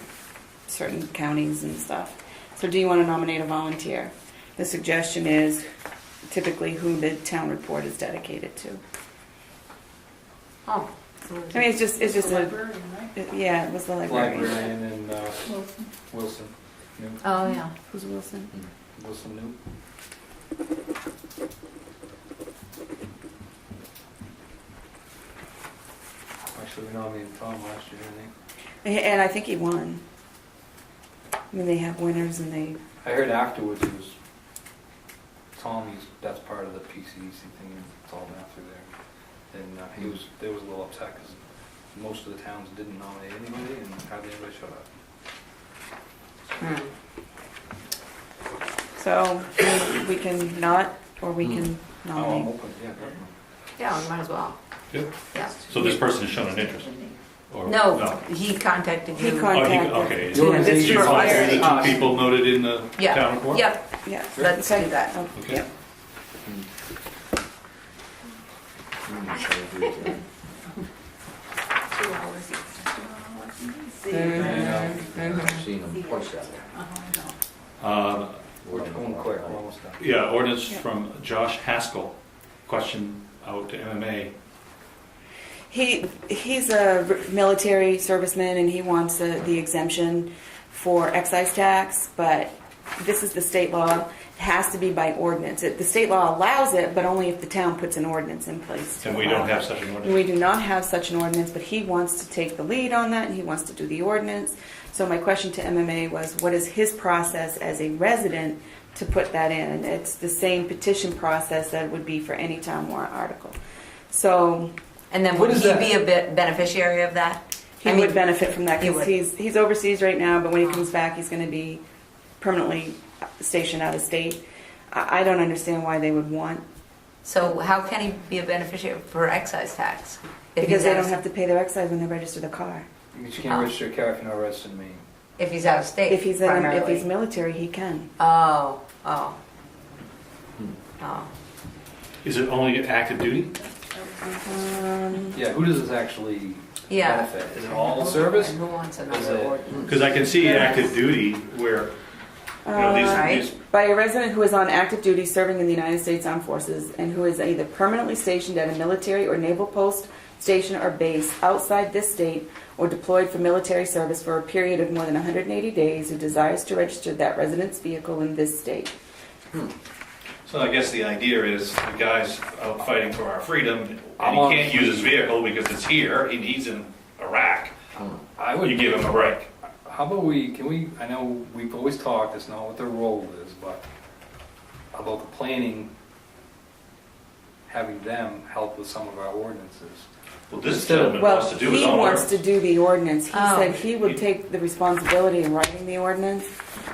certain counties and stuff. So do you want to nominate a volunteer? The suggestion is typically who the town report is dedicated to. Oh. I mean, it's just a, yeah, it was the librarian. Librarian and Wilson. Newt. Oh, yeah. Who's Wilson? Wilson Newt. Actually, we nominated Tom last year, didn't And I think he won. I mean, they have winners, and they. he? I heard afterwards it was Tommy's, that's part of the PCDC thing, and it's all down through there. And there was a little upset because most of the towns didn't nominate anybody and hardly anybody showed up. So we can not, or we can Oh, I'm nominate. open, yeah, definitely. Yeah, we might as well. Good. Yeah. So this person has shown an interest? Or No, he contacted you. He Oh, contacted. okay. The organization You is contacted the hired- 2 people noted in the Yeah. town report? Yep, Yeah. let's do that. Oh, Okay. yep. I've seen them twice that way. We're going quick, we're almost done. Yeah, ordinance Yeah. from Josh Haskell. Question out to MMA. He's a military serviceman, and he wants the exemption for excise tax, but this is the state law, has to be by ordinance. The state law allows it, but only if the town puts an ordinance in place. to And we allow don't have it. such an And ordinance. we do not have such an ordinance, but he wants to take the lead on that, and he wants to do the ordinance. So my question to MMA was, what is his process as a resident to put that in? And it's the same petition process that would be for any town warrant article. So And then What would is he that? be a beneficiary of that? he I mean, would benefit from that he because would. he's overseas right now, but when he comes back, he's going to be permanently stationed out of state. I don't understand why they would want, So how can he be a beneficiary for excise tax? If because he's they out don't of- have to pay their excise when they register the car. You can't register a car if you're not registered in Maine. If he's out of state, If he's primarily. military, he can. Oh. Is it only active duty? Yeah, who does this actually Yeah. benefit? Is it all the service? And who wants Is another it- ordinance? Because I can see active duty where, you know, Right. these, By a resident who is on active duty serving in the United States Armed Forces and who is either permanently stationed at a military or naval post, station, or base outside this state or deployed for military service for a period of more than 180 days who desires to register that resident's vehicle in this state. So I guess the idea is the guy's out fighting for our freedom, and I'm he on- can't use his vehicle because it's here, he's in Iraq. I would You give him a break. How about I know we've always talked, it's not what their role is, but about the planning, having them help with some of our ordinances. Well, this Instead of- gentleman Well, wants to do his he own wants work. to do the ordinance. He Oh. said he would take the responsibility in writing the ordinance.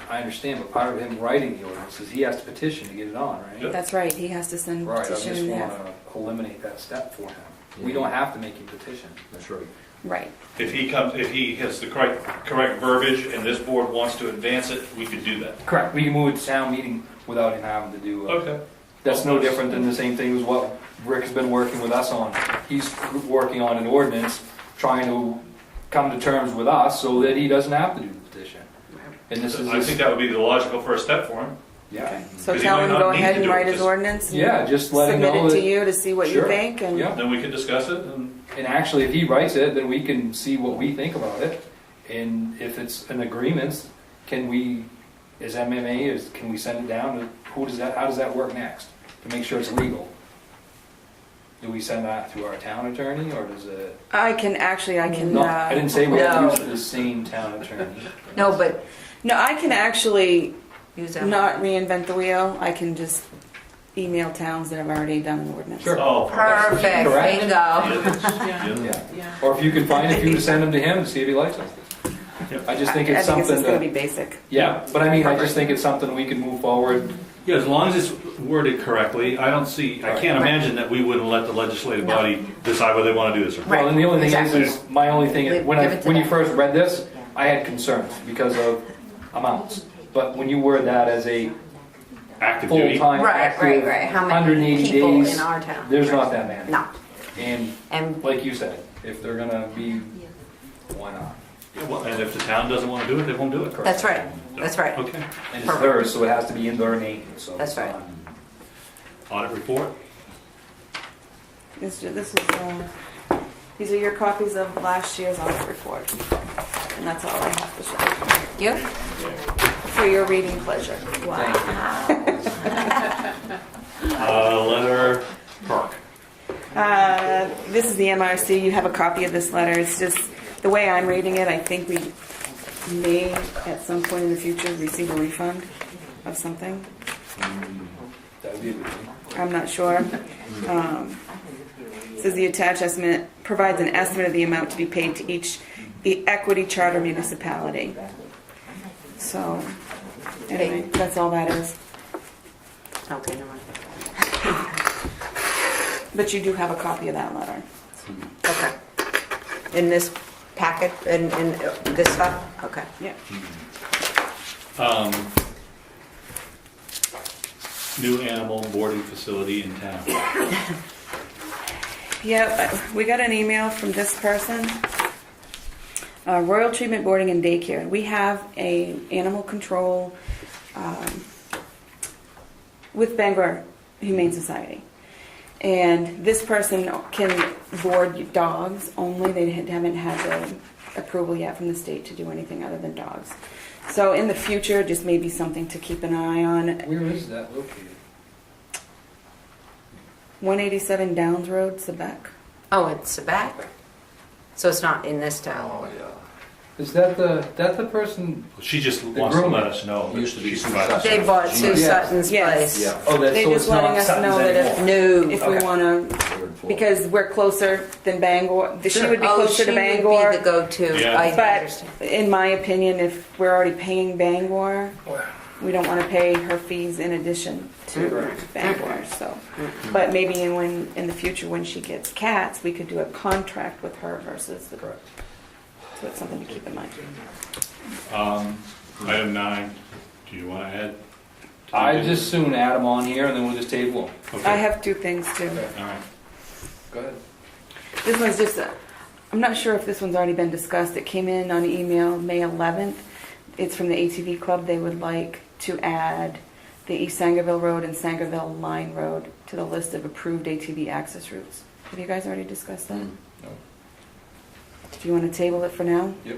I understand, but part of him writing the ordinance is he has to petition to get it on, right? Yeah. That's right, he has to send a Right, I petition just and want have. to eliminate that step for him. We don't have to make him petition. That's right. Right. If he has the correct verbiage and this board wants to advance it, we could do that. Correct. We can move it to town meeting without him having to do. Okay. That's no different than the same thing as what Rick's been working with us on. He's working on an ordinance, trying to come to terms with us so that he doesn't have to do the petition. And this is, I think that would be the logical first step for him. yeah. So Because he tell might him not go need ahead to and do it, write his just- ordinance. and Yeah, just let him submit know it to that- you to see what you Sure. think. And Yeah. Then we can discuss it and And actually, if he writes it, then we can see what we think about it. And if it's an agreement, can we, as MMA, can we send it down to, how does that work next? To make sure it's legal? Do we send that through our town attorney, or does it? I can. No, I didn't say we had to No. use the same town attorney. No, but No, I can actually use that. not reinvent the wheel. I can just email towns that have already done an ordinance. Sure. oh, Perfect, Correct. bingo. Yeah. Or if you can find it, you can send them to him and see if he likes them. I just think it's I think something it's going to be that, basic. yeah, but I mean, I just think it's something we can move forward. yeah, as long as it's worded correctly, I can't imagine that we wouldn't let the legislative No. body decide whether they want to do this or not. Well, and the only thing Exactly. is my only thing, Give when it to you them. first read this, I had concerns because of amounts. But when you word that as a Active duty. full-time, Right. active, How 180 many people days, in our town? there's not that many. No. And And like you said, if they're gonna be, why not? Yeah, well, and if the town doesn't want to do it, they won't do it. that's right. That's right. Okay. And it's theirs, so it has to be in their name, so. That's it's right. not- Audit report? These are your copies of last year's audit report. And that's all I have to say. You? For your reading pleasure. Letter Park. This is the MRC. You have a copy of this letter. It's just, the way I'm reading it, I think we may, at some point in the future, receive a refund of something. That would be a good thing. I'm not sure. Says the attached estimate provides an estimate of the amount to be paid to each the equity charter municipality. So, anyway, that's all that is. Okay, never mind. But you do have a copy of that letter. Okay. In this packet, in this stuff? Okay. Yeah. New animal boarding facility in town. Yeah, we got an email from this person. Royal Treatment Boarding and Daycare. We have a animal control with Bangor Humane Society. And this person can board dogs only. They haven't had the approval yet from the state to do anything other than dogs. So in the future, just maybe something to keep an eye on. Where is that located? 187 Downs Road, Sebec. Oh, it's back? So it's not in this town? Oh, yeah. Is that the person? She just wants to let us know. It used to be she's Sue provided- Sutton. They bought Sue Yes. Sutton's Yes. place. Yeah. Oh, that's They're so just it's not letting us know Sutton's that anymore. No. if we Okay. want to, Third floor. because we're closer than Bangor, she Sure. would be Oh, closer she to would Bangor. be the go-to. Yeah. I But understand. in my opinion, if we're already paying Bangor, we don't want to pay her fees in addition to Bangor, so. But maybe in the future, when she gets cats, we could do a contract with her versus the. Correct. So it's something to keep in mind. Item 9, do you want to add? to the I business? just soon add them on here and then we'll just table them. Okay. I have two things too. All right. Go ahead. This one's just, I'm not sure if this one's already been discussed. It came in on email May 11th. It's from the ATV Club. They would like to add the East Sangerville Road and Sangerville Line Road to the list of approved ATV access routes. Have you guys already discussed that? No. Do you want to table it for now? Yep.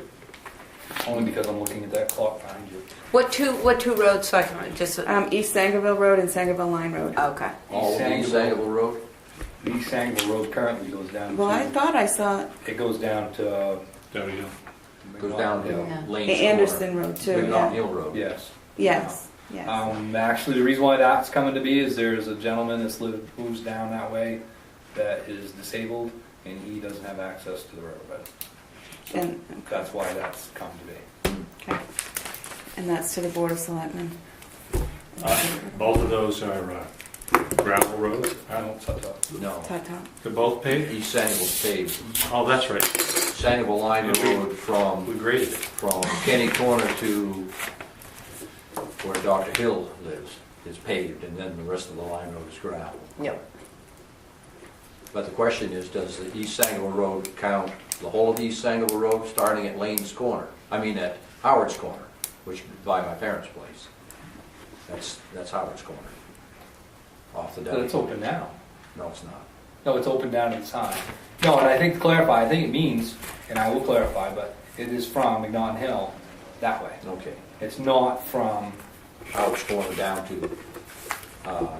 Only because I'm looking at that clock behind you. What two roads, so I can just, East Sangerville Road and Sangerville Line Road. okay. All of East Sangerville Road? East Sangerville Road currently goes down Well, I to, thought I saw it goes down to, There we go. Goes downhill, Yeah. Lane's the Corner. Anderson Road too. Big Yeah. Hill Road. yes. Yes. Yes. Actually, the reason why that's coming to be is there's a gentleman moves down that way that is disabled and he doesn't have access to the roadway. And That's why that's come to be. okay. And that's to the Board of Selectmen. Both of those are gravel roads. No, it's No, Top, top. They're both paved? East Sangerville's paved. Oh, that's right. Sangerville Line Road We from graded it. Kenny Corner to where Dr. Hill lives is paved, and then the rest of the line road is gravel. Yep. But the question is, does the East Sangerville Road count the whole of East Sangerville Road, starting at Lane's Corner? I mean, at Howard's Corner, which is by my parents' place. That's Howard's Corner. Off the But it's W. open now. No, it's not. No, it's open down to the side. No, and I think to clarify, I think it means, and I will clarify, but it is from McNaughton Hill that way. Okay. It's not from, Howard's Corner down to,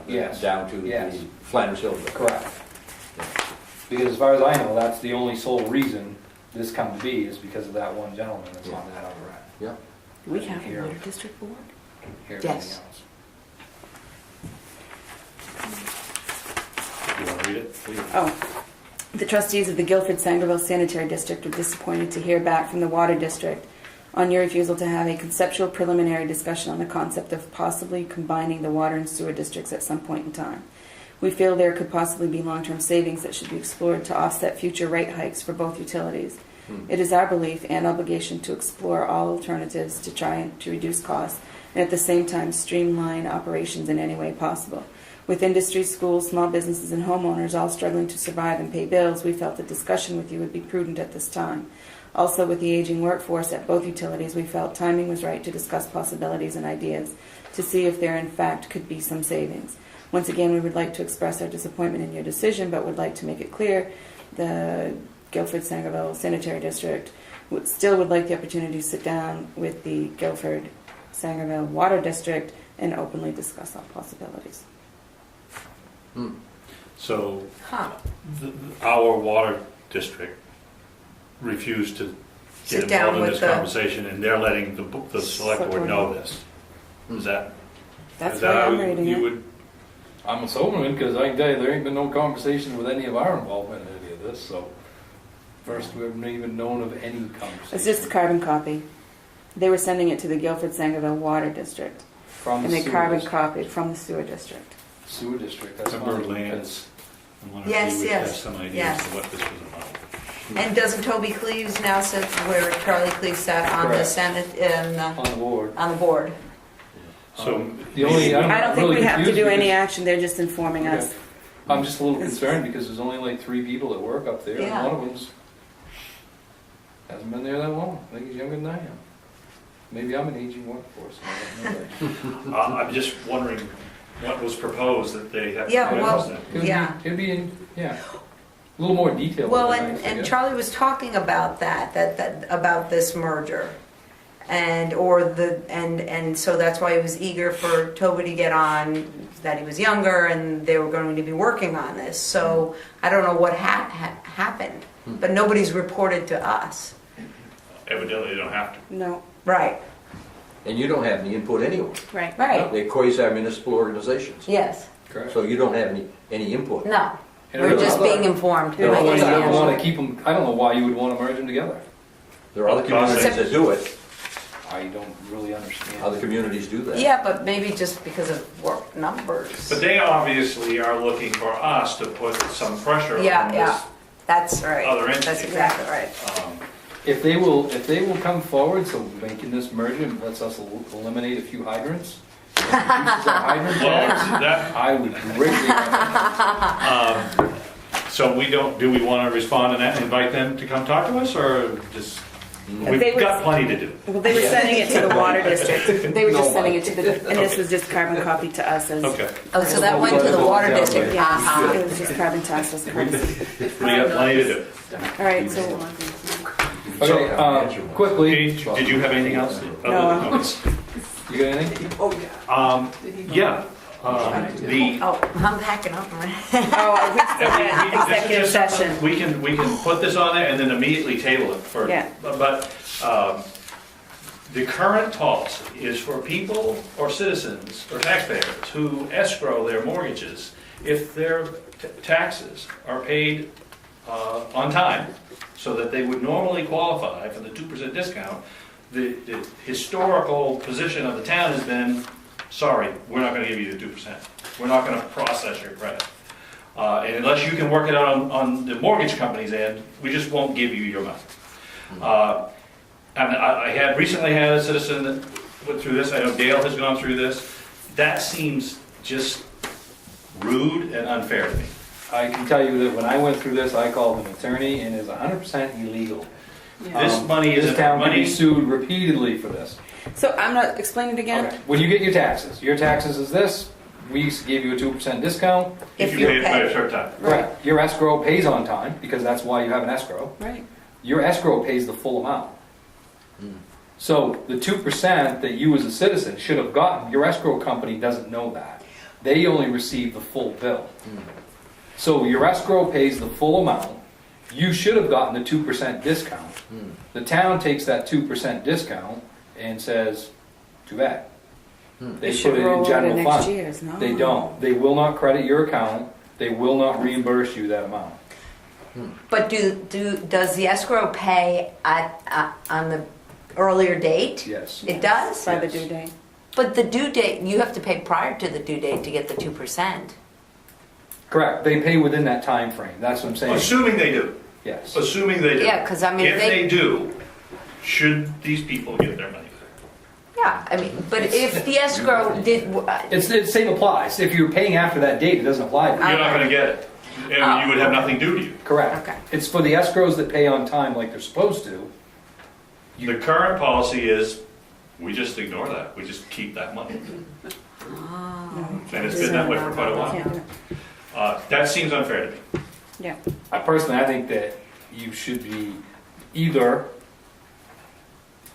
Yes. down to Yes. the Flanders Hill. Road. correct. Because as far as I know, that's the only sole reason this come to be is because of that one gentleman that's on that other end. Yeah. Do we have a Here. water district board? Here, Yes. everything else. You want to read it? Please. Oh. The trustees of the Guilford Sangerville Sanitary District are disappointed to hear back from the Water District on your refusal to have a conceptual preliminary discussion on the concept of possibly combining the water and sewer districts at some point in time. We feel there could possibly be long-term savings that should be explored to offset future rate hikes for both utilities. It is our belief and obligation to explore all alternatives to try to reduce costs and at the same time streamline operations in any way possible. With industry, schools, small businesses, and homeowners all struggling to survive and pay bills, we felt a discussion with you would be prudent at this time. Also, with the aging workforce at both utilities, we felt timing was right to discuss possibilities and ideas to see if there in fact could be some savings. Once again, we would like to express our disappointment in your decision, but would like to make it clear the Guilford Sangerville Sanitary District still would like the opportunity to sit down with the Guilford Sangerville Water District and openly discuss all possibilities. So Huh. our water district refused to Sit get down involved in with this the- conversation, and they're letting the select board know this. Is that? That's is why that I'm how reading you it. would? I'm assuming, because I can tell you, there ain't been no conversation with any of our involvement in any of this, so. First, we haven't even known of any conversation. It's just a carbon copy. They were sending it to the Guilford Sangerville Water District, From the and they sewer carbon district. copied from the sewer district. Sewer district, that's Member fine, because Lance, I wonder Yes, if you would yes, have some idea yes. as to what this was about. And doesn't Toby Cleves now sit where Charlie Cleves sat on the Correct. Senate, on the board. on the board? So The only, I don't think really we have to confused do any because- action, they're just informing Okay. us. I'm just a little concerned because there's only like 3 people that work up there, Yeah. and one of them's hasn't been there that long. I think he's younger than I am. Maybe I'm an aging workforce. And I don't know that. I'm just wondering what was proposed that they have. Yeah, well, It'd Yeah. Be, it'd be in, yeah, a little more detail. Well, would be and, nice, I and guess. Charlie was talking about that about this merger. and so that's why he was eager for Toby to get on, that he was younger and they were going to be working on this. So I don't know what happened, but nobody's reported to us. Evidently, they don't have to. No, Right, And you don't have any input anyway. right. right, They're quasi-municipal organizations. yes, Correct. So you don't have any input. no, And we're there's just other- being informed. Yeah, by Why you Yeah. don't Angie. want to keep them, I don't know why you would want to merge them together. There are other communities that do it. I don't really understand. Other communities do that. Yeah, but maybe just because of work numbers. But they obviously are looking for us to put some pressure on Yeah, this. yeah, that's right. Other entity. That's exactly right. If they will come forward, so making this merger lets us eliminate a few hydrants. and reduces our hydrant Well, tax, that, I would greatly recommend. so do we want to respond and invite them to come talk to us, or just, They we've were- got plenty to do. Well, they were sending it to the water district. They were just No, sending it to the, and this was just carbon copy to us as. Okay, Oh, so that went to the water district. Yeah, Uh-huh. it was just carbon to us as courtesy. we got plenty to do. All right, so, Okay, quickly, Did you have anything else? No. you got anything? Yeah, the. Oh, I'm packing up. oh, we still got executive session. We can put this on there and then immediately table it for, Yeah. but the current policy is for people or citizens or taxpayers who escrow their mortgages, if their taxes are paid on time, so that they would normally qualify for the 2% discount, the historical position of the town has been, sorry, we're not gonna give you the 2%. We're not gonna process your credit. And unless you can work it out on the mortgage company's end, we just won't give you your money. And I had recently had a citizen that went through this, I know Dale has gone through this. That seems just rude and unfair to me. I can tell you that when I went through this, I called an attorney and it's 100% illegal. This money This isn't town can be money. sued repeatedly for this. So I'm not explaining it again. Okay. When you get your taxes is this, we give you a 2% discount. If you pay it by a certain time. Right. Your escrow pays on time, because that's why you have an escrow. Right. Your escrow pays the full amount. So the 2% that you as a citizen should have gotten, your escrow company doesn't know that. They only receive the full bill. So your escrow pays the full amount. You should have gotten the 2% discount. The town takes that 2% discount and says, too bad. They It should put it roll in over general next fund. year's, no. They don't. They will not credit your account. They will not reimburse you that amount. But does the escrow pay on the earlier date? Yes. It does? By the Yes. due date. But the due date, you have to pay prior to the due date to get the 2%. Correct. They pay within that time frame. That's what I'm saying. Assuming they do, Yes. assuming they do. Yeah, 'cause I mean, If they do, should these people get their money back? Yeah, I mean, but if the escrow did, It's the same applies. If you're paying after that date, it doesn't apply to you. You're not gonna get it, and you would have nothing due to you. Correct. Okay. It's for the escrows that pay on time like they're supposed to. The current policy is, we just ignore that, we just keep that money. And it's been that way for quite a while. Can't do it. That seems unfair to me. Yeah. I think that you should be either,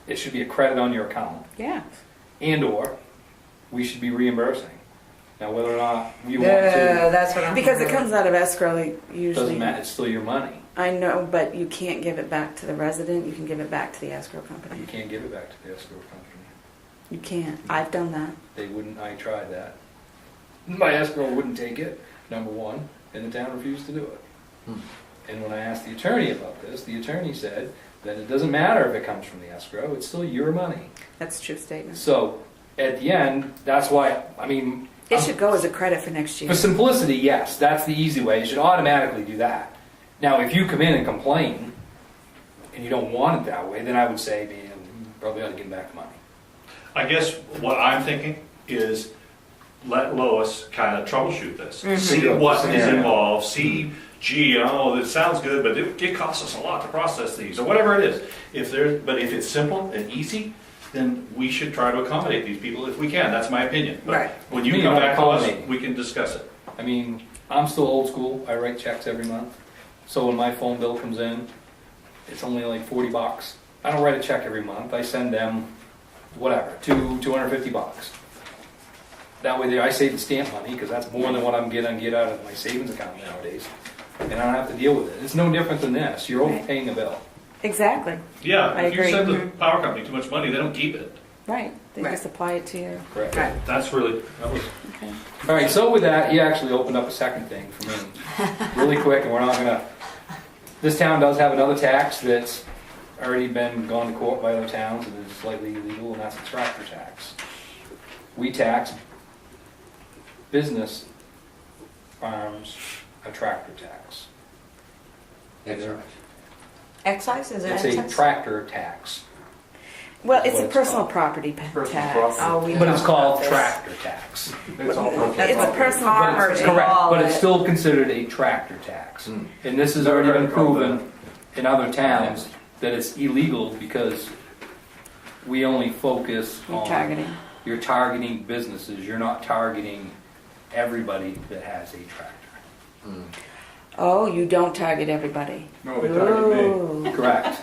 it should be a credit on your account, Yeah. and/or we should be reimbursing. Now, whether or not you want to, that's what I'm. Because it comes out of escrow, like, usually. doesn't matter, it's still your money. I know, but you can't give it back to the resident, you can give it back to the escrow company. You can't give it back to the escrow company. You can't. I've done that. They wouldn't, I tried that. My escrow wouldn't take it, number one, and the town refused to do it. And when I asked the attorney about this, the attorney said that it doesn't matter if it comes from the escrow, it's still your money. That's a true statement. So, at the end, that's why, I mean, It should go as a credit for next year. for simplicity, yes, that's the easy way, you should automatically do that. Now, if you come in and complain, and you don't want it that way, then I would say, man, you probably ought to give them back the money. I guess what I'm thinking is, let Lois kind of troubleshoot this. See Figure out what the is scenario. involved, see, gee, oh, it sounds good, but it costs us a lot to process these, or whatever it is. But if it's simple and easy, then we should try to accommodate these people if we can, that's my opinion. But Right. when you Me, come not back to us, accommodating. we can discuss it. I mean, I'm still old school, I write checks every month, so when my phone bill comes in, it's only like $40. I don't write a check every month, I send them whatever, $250. That way there, I save the stamp money, because that's more than what I'm get out of my savings account nowadays. And I don't have to deal with it. It's no different than this. You're overpaying the bill. Exactly, Yeah, I if you agree. send the power company too much money, they don't keep it. right. They Right. just apply it to you. Correct. Right. That was, Okay. All right, so with that, he actually opened up a second thing for me, really quick, and we're not gonna, this town does have another tax that's already been gone to court by other towns and is slightly illegal, and that's the tractor tax. We tax business farms a tractor tax. Excise, is it It's a excise? tractor tax, Well, That's it's a what it's personal called. property Personal tax. property. Oh, we but it's know called about this. tractor tax. It's all That's It's what a personal farmers property. Correct, call but it's it. still considered a tractor tax. Mm. And this has Never already heard been it called proven in other towns that it's illegal because we only focus You're on, targeting. you're targeting businesses, you're not targeting everybody that has a tractor. Oh, you don't target everybody. No, they target me. Ooh. Correct,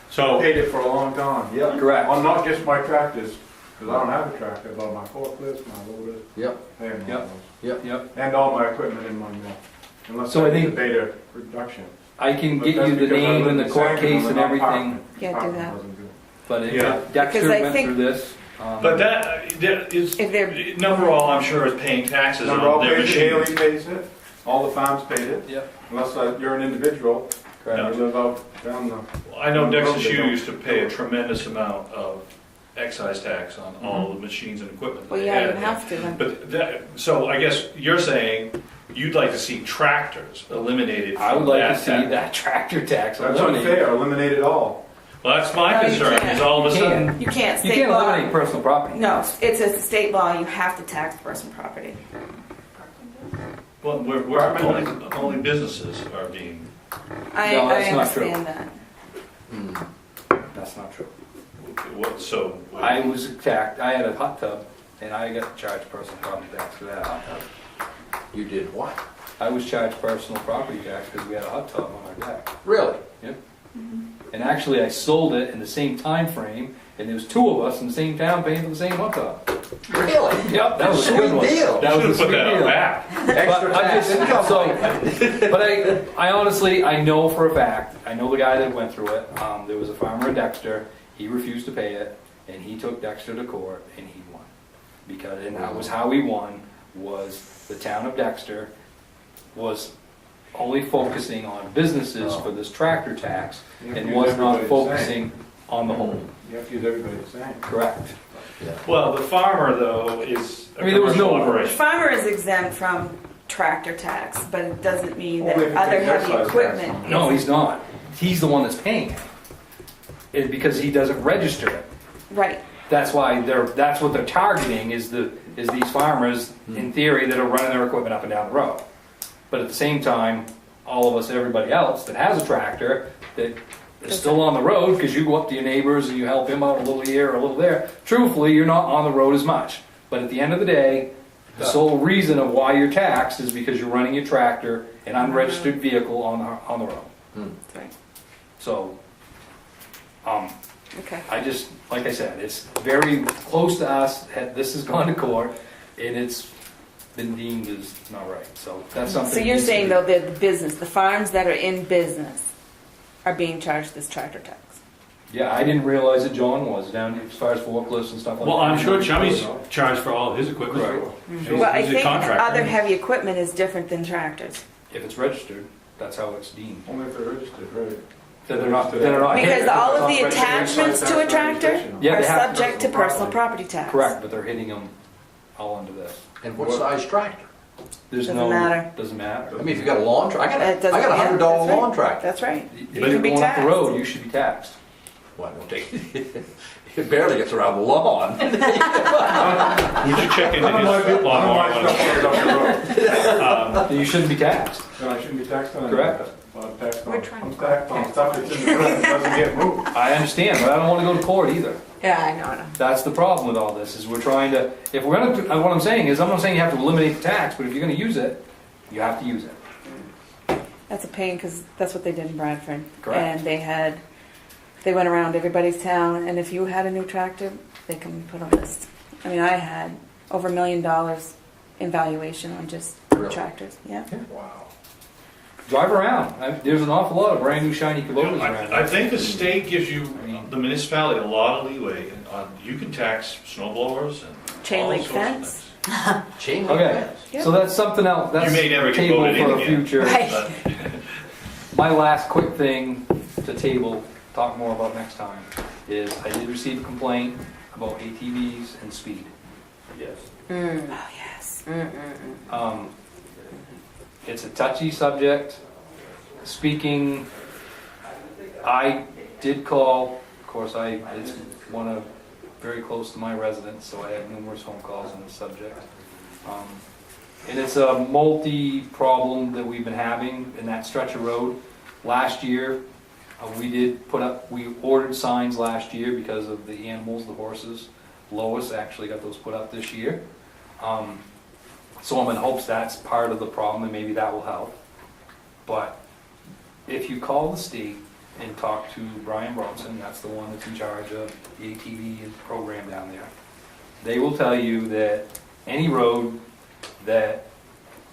so, Paid it for a long time, yeah. correct. On not just my tractors, because I don't have a tractor, but my forklifts, my loaders, Yep, I have Yep. all yep. Yep, and all my equipment in my mill. Unless So I I think- need the beta production. I can But get that's you the because I name live and the in court Sangerville case and not everything, Parkman. Can't do Parkman that. doesn't do it. but if Yeah. Dexter Because I went think- through this. but that is, If they're- number all, I'm sure, is paying taxes Number all on their pays it, Haley machines. pays it, all the farms paid it, Yep, unless you're an individual, correct. and you live out down the. I know Dexter Shoe used to pay a tremendous amount of excise tax on all the machines and equipment that Well, they yeah, had. you have to. But that, so I guess you're saying you'd like to see tractors eliminated I would from like that to see tax. that tractor tax That's eliminated. unfair, eliminate it all. Well, that's my No, you concern, can't. is all of a You sudden, can. You can't. You State can't law. eliminate personal property. No, it's a state law. You have to tax personal property. well, only businesses are being, I No, that's not true. understand that. Mm. That's not true. what, so. I was attacked, I had a hot tub, and I got charged personal property tax for that hot tub. You did what? I was charged personal property tax because we had a hot tub on our deck. Really? And actually, I sold it in the same time frame, and there was two of us in the same town paying for the same hot tub. Really? Yep, that was a good Sweet one. deal. That was a Should've put sweet that on deal. back. Extra But I tax just- income. so- But I honestly, I know for a fact, I know the guy that went through it. There was a farmer in Dexter, he refused to pay it, and he took Dexter to court, and he won. Because, and that was how he won, was the town of Dexter was only focusing on businesses for this tractor tax, You have to and use was not everybody the focusing on the whole. You have to use everybody the same. Correct. Well, the farmer, though, is a I mean, there was commercial no- The operation. farmer is exempt from tractor tax, but it doesn't mean that Only if it other takes heavy excise tax equipment. on it. No, he's not. He's the one that's paying it. It's because he doesn't register it. Right. That's why that's what they're targeting is these farmers, in theory, that are running their equipment up and down the road. But at the same time, all of us, everybody else that has a tractor that is still on the road, because you go up to your neighbors and you help him out a little here or a little there. Truthfully, you're not on the road as much. But at the end of the day, the sole reason of why you're taxed is because you're running your tractor, an unregistered vehicle on the road. That's right. So, Okay. I just, like I said, it's very close to us. This has gone to court, and it's been deemed as not right. So that's something. So you're saying though that the business, the farms that are in business are being charged this tractor tax? Yeah, I didn't realize that John was down as far as forklifts and stuff like that. Well, I'm sure Chummy's charged for all of his equipment. Correct. He's- Well, I he's a think contractor. other heavy equipment is different than tractors. If it's registered, that's how it's deemed. Only if they're registered, right? That they're not. Because hit- all of the it's not registered. attachments to a tractor Yeah, are they have subject to personal property tax. Correct, but they're hitting them all under this. And what size tractor? There's Doesn't no. matter. Doesn't matter. I mean, if you got a lawn tractor, I It doesn't- got a yeah, $100 that's right. lawn tractor. That's right. If You you're can be going up the taxed. road, you should be taxed. Well, it don't take, it barely gets around the lawn. We should check into None of my his stuff lawnmower. goes up the road. Then you shouldn't be taxed. Then I shouldn't be taxed on it. Correct. Well, I'm taxed We're on, trying I'm to- taxed on stuff that's in the ground that doesn't get moved. I understand, but I don't want to go to court either. Yeah, I know, I know. That's the problem with all this, is we're trying to, if we're gonna, what I'm saying is, I'm not saying you have to eliminate the tax, but if you're gonna use it, you have to use it. That's a pain because that's what they did in Bradford. Correct. And they had they went around everybody's town, and if you had a new tractor, they can put a list. I mean, I had over $1 million in valuation on just Really? tractors, yeah. Wow. Drive around. There's an awful lot of brand new shiny Kubotas around. I think the state gives you, the municipality, a lot of leeway. You can tax snow blowers and Chain all link sorts of fence. things. Chain link Okay, fence. so that's something else. That's You may never get table voted in for a again. future. Right. But My last quick thing to table, talk more about next time, is I did receive a complaint about ATVs and speed. Yes. Mm, Oh, yes. It's a touchy subject. Speaking, I did call, of course, it's one of, very close to my residence, so I have numerous phone calls on this subject. And it's a multi-problem that we've been having in that stretch of road. Last year, we ordered signs last year because of the animals, the horses. Lois actually got those put up this year. So I'm in hopes that's part of the problem and maybe that will help. But if you call the state and talk to Brian Bronson, that's the one that's in charge of the ATV program down there, they will tell you that any road that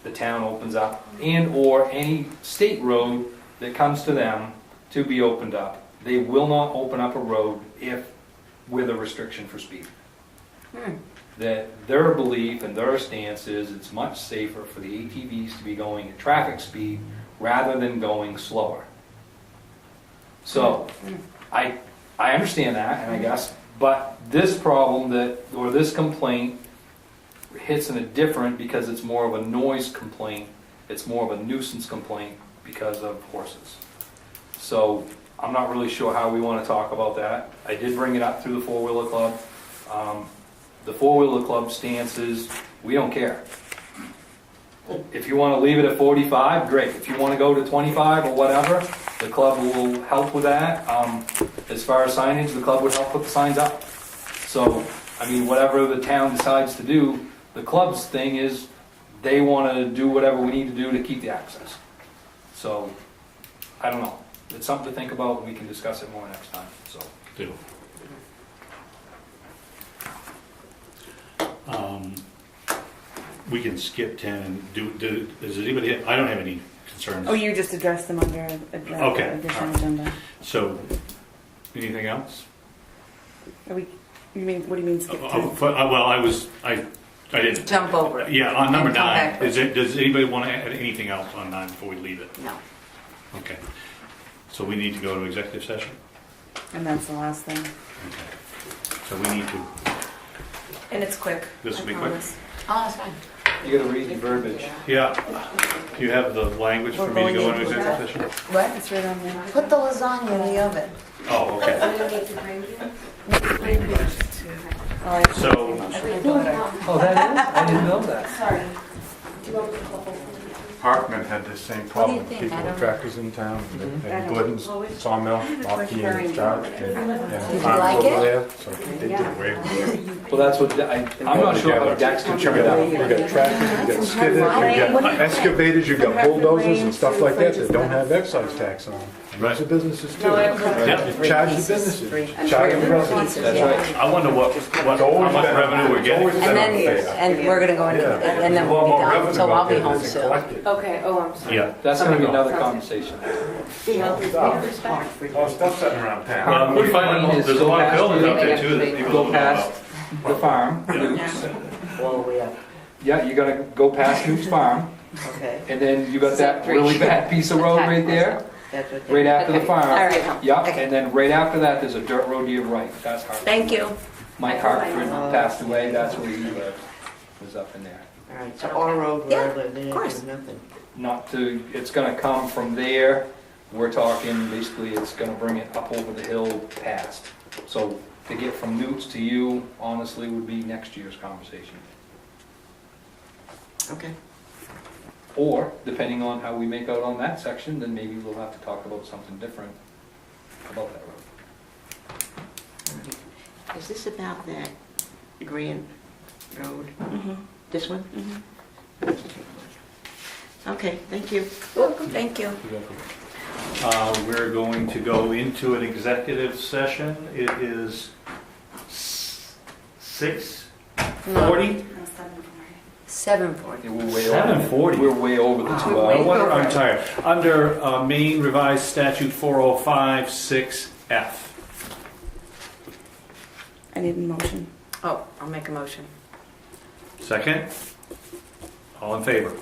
the town opens up and or any state road that comes to them to be opened up, they will not open up a road with a restriction for speed. That their belief and their stance is it's much safer for the ATVs to be going at traffic speed rather than going slower. So, I understand that, and I guess, but this problem or this complaint hits in a different because it's more of a noise complaint, it's more of a nuisance complaint because of horses. So, I'm not really sure how we want to talk about that. I did bring it up through the four-wheeler club. The four-wheeler club stance is, we don't care. If you want to leave it at 45, great. If you want to go to 25 or whatever, the club will help with that. As far as signage, the club would help put the signs up. So, I mean, whatever the town decides to do, the club's thing is they want to do whatever we need to do to keep the access. So, I don't know. It's something to think about, and we can discuss it more next time, so. do. We can skip 10 and does anybody, I don't have any concerns. Oh, you just addressed them under Okay, additional alright. agenda. So, anything else? What do you mean skip 10? I didn't. jump over it. Yeah, on number And come 9, back. does anybody want to add anything else on 9 before we leave it? No. Okay. So we need to go to executive session? And that's the last thing. Okay. So we need to, And it's quick. This will be I quick? promise. Oh, that's fine. You gotta read the verbiage. yeah, do you have the language for me to go into executive session? What? It's right on there. Put the lasagna in the oven. Oh, okay. All right. So, Oh, that is? I didn't know that. Hartman had the same problem with think? people I with don't- tractors in town, I and don't- Glidden's sawmill, Bob Key in charge, and Did you farm like over it? there, so they did away with it. Well, that's what, I'm not sure how Dexter We turned it out. got tractors, we got skidders, we got excavators, you got bulldozers and stuff like that that don't have excise tax on them. And those are businesses too. You charge the businesses, charge the residents. That's right. I wonder how much revenue we're getting. And then, and we're gonna go into, and then we'll be done, so I'll be home soon. Okay, oh, I'm sorry. Yeah. That's gonna be another conversation. Oh, stuff sitting around town. We find out there's a lot of buildings out there too that people Go don't know about. past the farm, Newt's. Yeah, you're gonna go past Newt's farm, Okay. and then you got that really bad piece of road right there, right after the All farm. right. Yeah, Okay. and then right after that, there's a dirt road to your right. That's Hartford. Thank you. Mike Hartford passed away, that's where he lived, was up in there. All right, so our road where I Yeah, live, of course. there's nothing. Not to, it's gonna come from there, we're talking, basically, it's gonna bring it up over the hill past. So to get from Newt's to you, honestly, would be next year's conversation. Okay. Or, depending on how we make out on that section, then maybe we'll have to talk about something different about that road. Is this about that Grant Road? Mhm. This one? Mhm. Okay, thank you. Welcome. Thank you. You're welcome. We're going to go into an executive session. It is 6:40. 7:40. We're way over. 7:40. We're way over the 2 No hours. wonder I'm tired. Under Maine Revised Statute 405-6F. I need a motion. Oh, I'll make a motion. Second? All in favor?